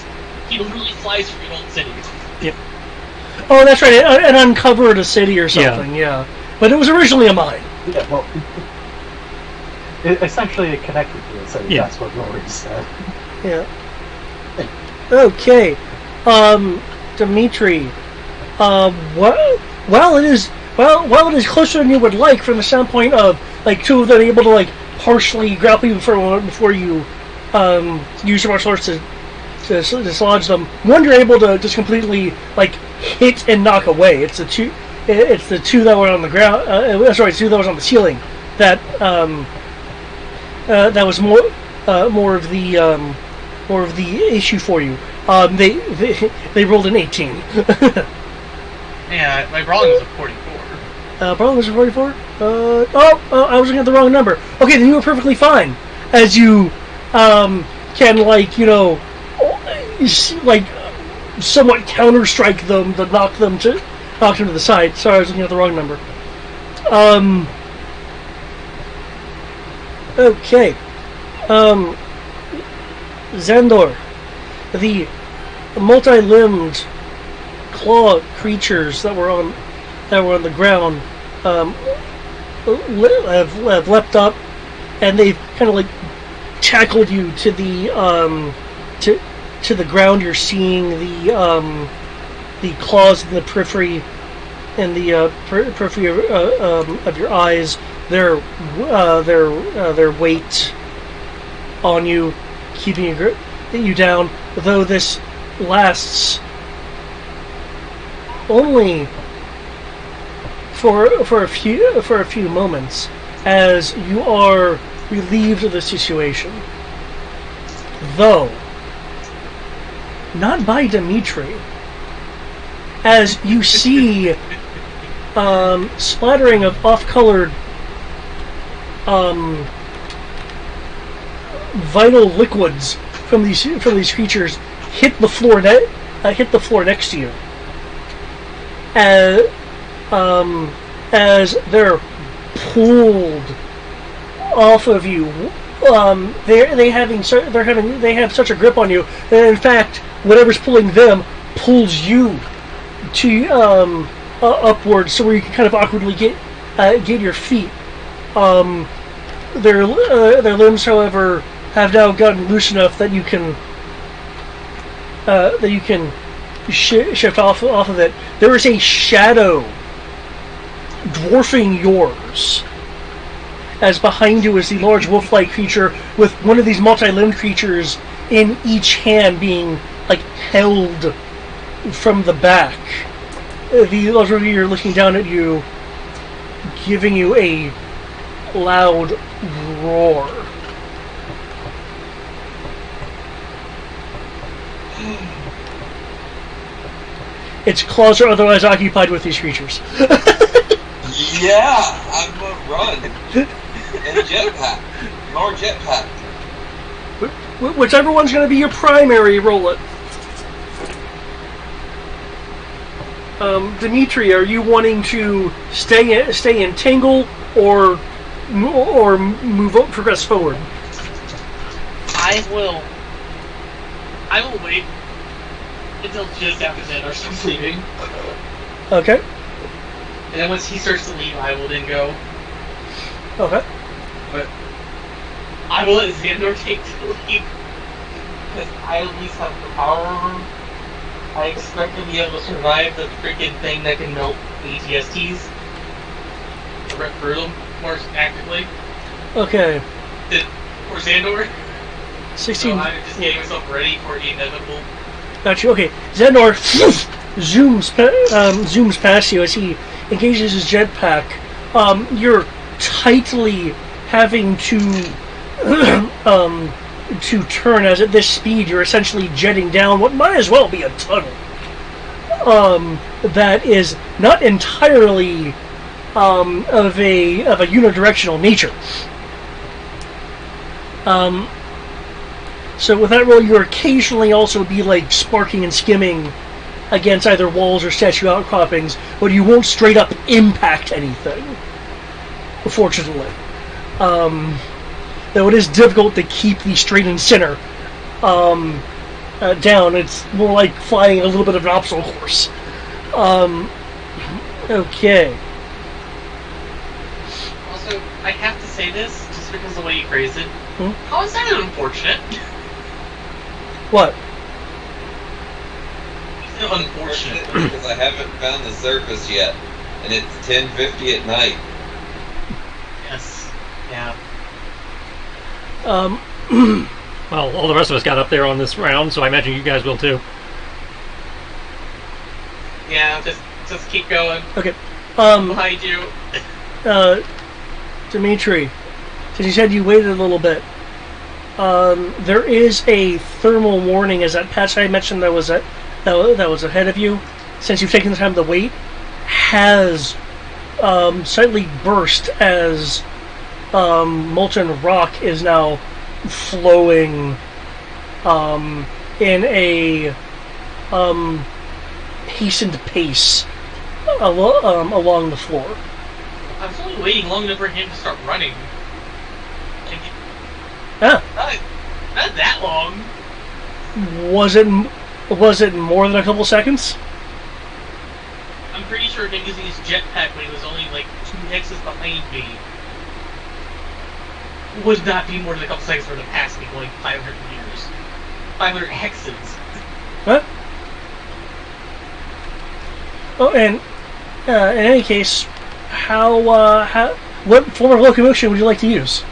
he literally flies through an old city. Yep. Oh, that's right. It uncovered a city or something, yeah. But it was originally a mine. Yeah, well, essentially it connected to it, so Yeah. that's what Rory said. Yeah. Okay. Dimitri. While it is closer than you would like from the standpoint of like two of them able to like partially grapple you for a moment before you use your martial arts to dislodge them. One you're able to just completely like hit and knock away. It's the two that were on the ground. Sorry, it's two that was on the ceiling. That was more of the issue for you. They rolled an 18. Yeah, my brawling was a 44. Brawling was a 44? I was looking at the wrong number. Okay, then you were perfectly fine. As you can, like, somewhat counter-strike them to knock them to the side. Sorry, I was looking at the wrong number. Okay. Xandor, the multi-limbed claw creatures that were on the ground have leapt up, and they've kind of like tackled you to the to the ground. You're seeing the claws in the periphery of your eyes. Their weight on you, keeping you down. Though this lasts only for a few moments, as you are relieved of the situation. Though, not by Dimitri. As you see splattering of off-colored vital liquids from these creatures hit the floor next to you. As they're pulled off of you, they have such a grip on you that in fact whatever's pulling them pulls you to upwards, so where you can kind of awkwardly get your feet. Their limbs, however, have now gotten loose enough that you can shift off of it. There is a shadow dwarfing yours, as behind you is the large wolf-like creature with one of these multi-limbed creatures in each hand being like held from the back. The large figure looking down at you, giving you a loud roar. Its claws are otherwise occupied with these creatures. Yeah, I'm gonna run. And jetpack. More jetpack. Whichever one's going to be your primary, roll it. Dimitri, are you wanting to stay in Tangle or progress forward? I will wait until just after Xandar starts leaving. Okay. And then once he starts to leave, I will then go. Okay. But I will let Xandar take the lead. Because I at least have the power over him. I expect to be able to survive the freaking thing that can melt ATSTs. Rip through them more actively. Okay. For Xandor. 16. So I'm just getting myself ready for the inevitable. Got you. Okay. Xandor zooms past you as he engages his jetpack. You're tightly having to turn, as at this speed you're essentially jetting down what might as well be a tunnel. That is not entirely of a unidirectional nature. So with that roll, you occasionally also be like sparking and skimming against either walls or statue outcroppings, but you won't straight up impact anything. Fortunately. Though it is difficult to keep the straight and center down. It's more like flying a little bit of an obstacle course. Okay. Also, I have to say this, just because of the way you phrased it. Hmm? How is that unfortunate? What? Unfortunate. Because I haven't found the surface yet. And it's 10:50 at night. Yes. Yeah. Well, all the rest of us got up there on this round, so I imagine you guys will too. Yeah, just keep going. Okay. Behind you. Dimitri, since you said you waited a little bit, there is a thermal warning as that patch I mentioned that was ahead of you, since you've taken the time to wait, has slightly burst as molten rock is now flowing in a hastened pace along the floor. I was only waiting long enough for him to start running. Ah. Not that long. Was it more than a couple seconds? I'm pretty sure him using his jetpack when he was only like 2 hexes behind me would not be more than a couple seconds for the past me going 500 meters. 500 hexes. What? Oh, and in any case, what form of locomotion would you like to use?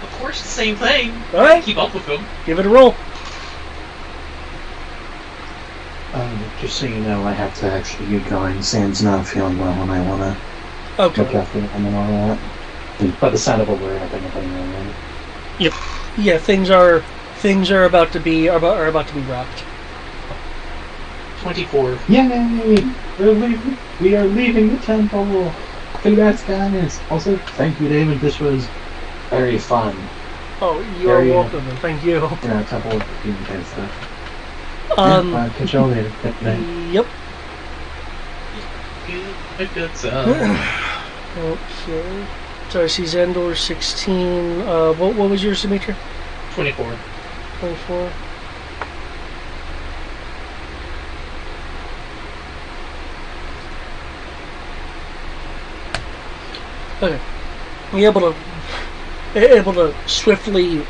Of course, the same thing. All right. Keep up with him. Give it a roll. Just so you know, I have to actually get going. Sam's not feeling well, and I want to Okay. look after him and all that. By the sound of what we're happening, right? Yep. Yeah, things are about to be wrapped. 24. Yay! We are leaving the temple. Congrats, guys. Also, thank you, David. This was very fun. Oh, you are welcome, and thank you. Temple doing kind of stuff. Catch y'all later. Good night. Yep. Good Okay. So I see Zendor 16. What was yours, Dimitri? 24. 24. Okay. You're able to swiftly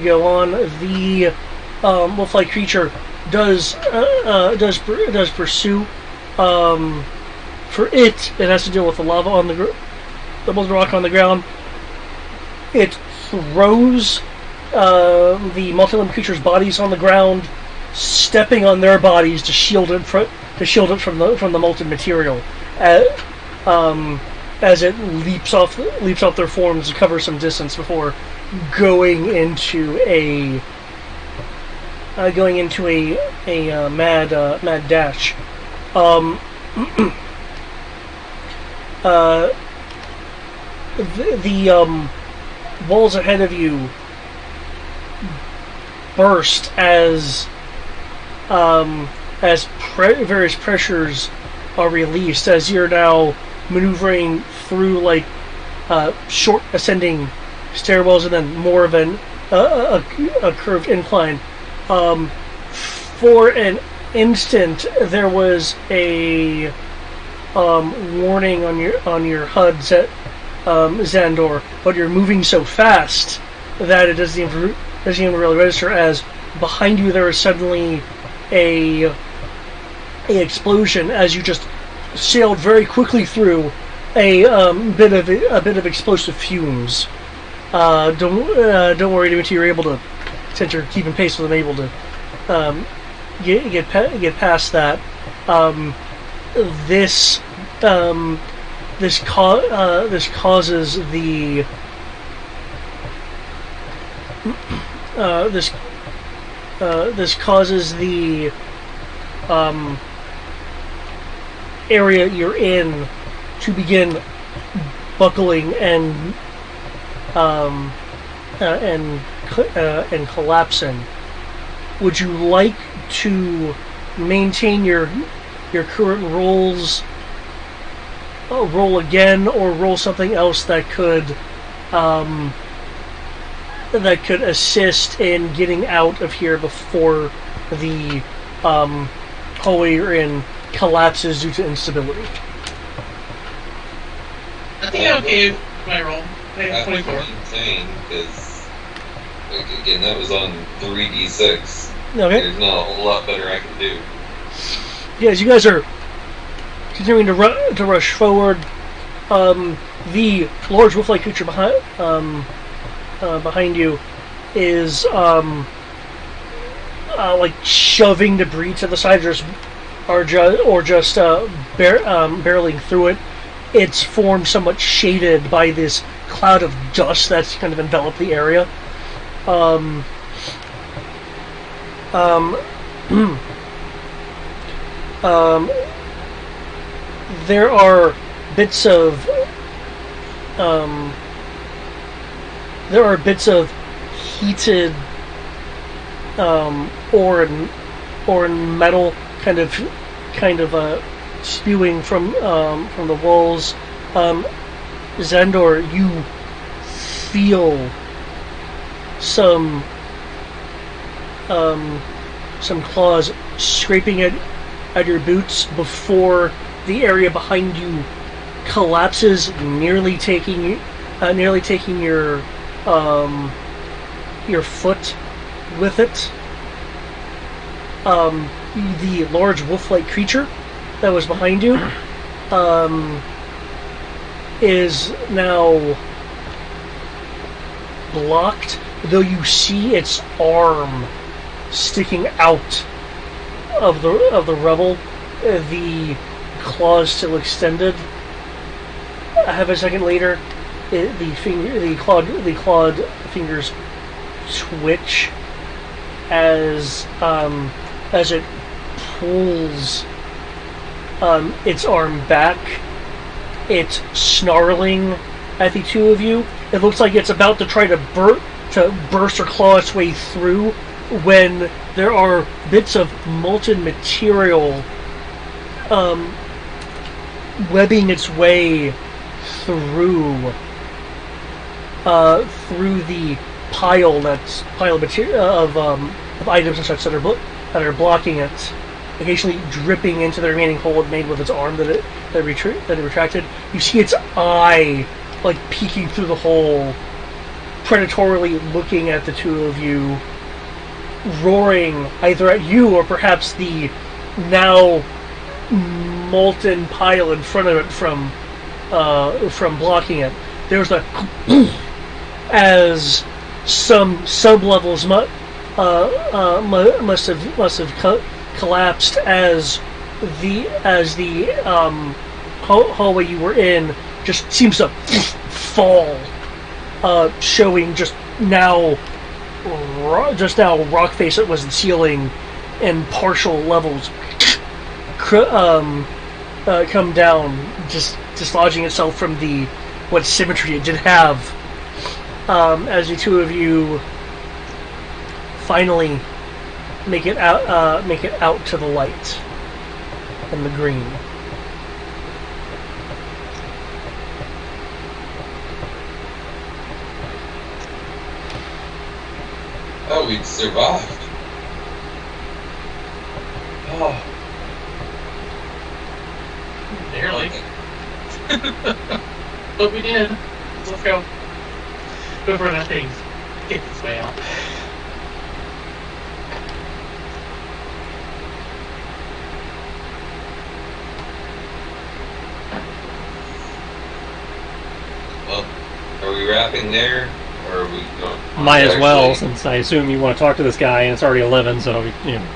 go on. The wolf-like creature does pursue. For it has to deal with the lava on the rock on the ground. It throws the multi-limbed creature's bodies on the ground, stepping on their bodies to shield it from the molten material. As it leaps off their forms to cover some distance before going into a mad dash. The walls ahead of you burst as various pressures are released as you're now maneuvering through short ascending stairwells and then more of a curved incline. For an instant, there was a warning on your HUD, Xandor, but you're moving so fast that it doesn't even really register. As behind you, there is suddenly a explosion as you just sailed very quickly through a bit of explosive fumes. Don't worry, Dimitri. You're able to, since you're keeping pace with them, able to get past that. This causes the area you're in to begin buckling and collapsing. Would you like to maintain your current rolls, roll again, or roll something else that could assist in getting out of here before the hallway you're in collapses due to instability? I think I'm okay with my roll. I have 24. Insane, because again, that was on 3d6. Okay. There's not a whole lot better I can do. Yeah, as you guys are continuing to rush forward, the large wolf-like creature behind you is shoving debris to the side, just barreling through it. Its form somewhat shaded by this cloud of dust that's kind of enveloped the area. There are bits of heated ore and metal kind of spewing from the walls. Xandor, you feel some claws scraping at your boots before the area behind you collapses, nearly taking your foot with it. The large wolf-like creature that was behind you is now blocked, though you see its arm sticking out of the rubble, the claws still extended. Half a second later, the clawed fingers twitch as it pulls its arm back. It's snarling at the two of you. It looks like it's about to try to burst or claw its way through when there are bits of molten material webbing its way through the pile of material of items and such that are blocking it, occasionally dripping into the remaining hole it made with its arm that it retracted. You see its eye like peeking through the hole, predatorily looking at the two of you, roaring either at you or perhaps the now molten pile in front of it from blocking it. There's a as some sublevels must have collapsed as the hallway you were in just seems to fall, showing just now rock face that was the ceiling and partial levels come down, just dislodging itself from what symmetry it did have, as the two of you finally make it out to the light and the green. Oh, we'd survived. Oh. Barely. But we did. So let's go. Go for that thing. Get this way out. Well, are we wrapping there? Or are we going? Might as well, since I assume you want to talk to this guy, and it's already 11, so, you know.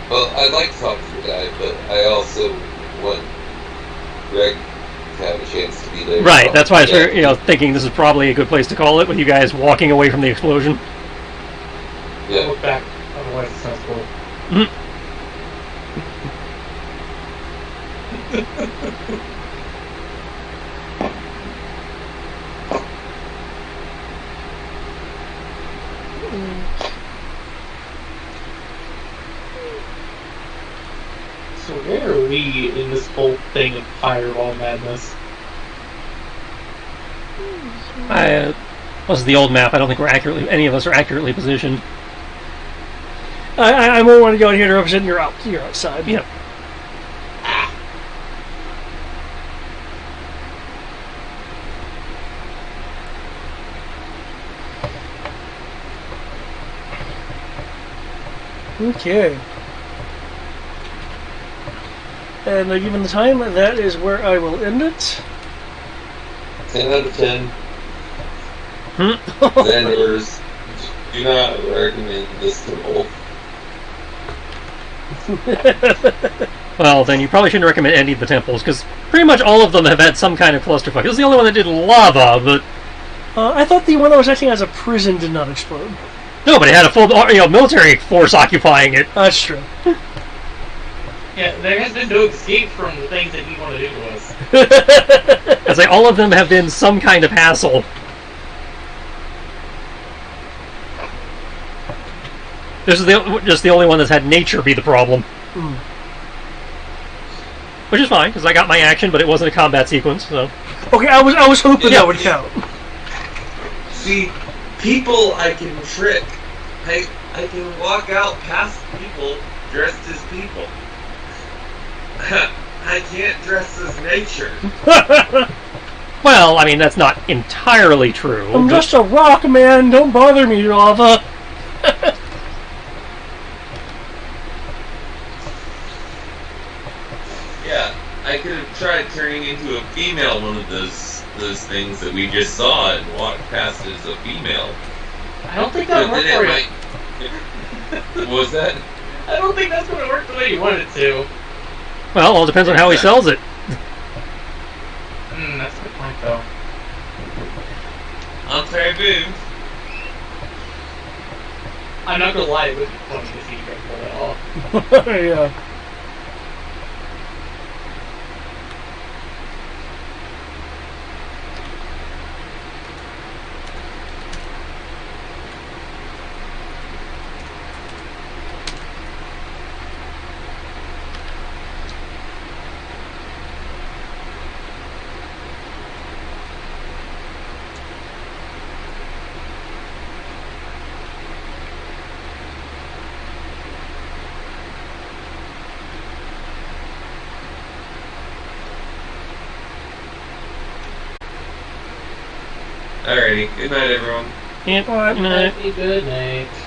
Well, I'd like to talk to the guy, but I also want Greg to have a chance to be there. Right, that's why I was thinking this is probably a good place to call it, with you guys walking away from the explosion. Yeah. Look back, otherwise it sounds cool. So where are we in this whole thing of fireball madness? This is the old map. I don't think any of us are accurately positioned. I more want to go in here to represent you're outside. Yep. Okay. And given the time, that is where I will end it. 10 out of 10. Xanders, do not recommend this to both. Well, then you probably shouldn't recommend any of the temples, because pretty much all of them have had some kind of clusterfuck. This is the only one that did lava, but... I thought the one that was acting as a prison did not explode. No, but it had a full military force occupying it. That's true. Yeah, there has been no escape from the things that you want to do to us. I say all of them have been some kind of hassle. This is just the only one that's had nature be the problem. Which is fine, because I got my action, but it wasn't a combat sequence, so... Okay, I was hoping that would count. See, people I can trick. I can walk out past people dressed as people. I can't dress as nature. Well, I mean, that's not entirely true. I'm just a rock, man. Don't bother me, lava. Yeah, I could have tried turning into a female one of those things that we just saw and walked past as a female. I don't think that would work for you. What was that? I don't think that's going to work the way you want it to. Well, it all depends on how he sells it. That's a good point, though. I'm sorry, boo. I'm not gonna lie, it would be funny to see Greg pull it off. Yeah. Alrighty, good night, everyone. Yep. Good night. Good night.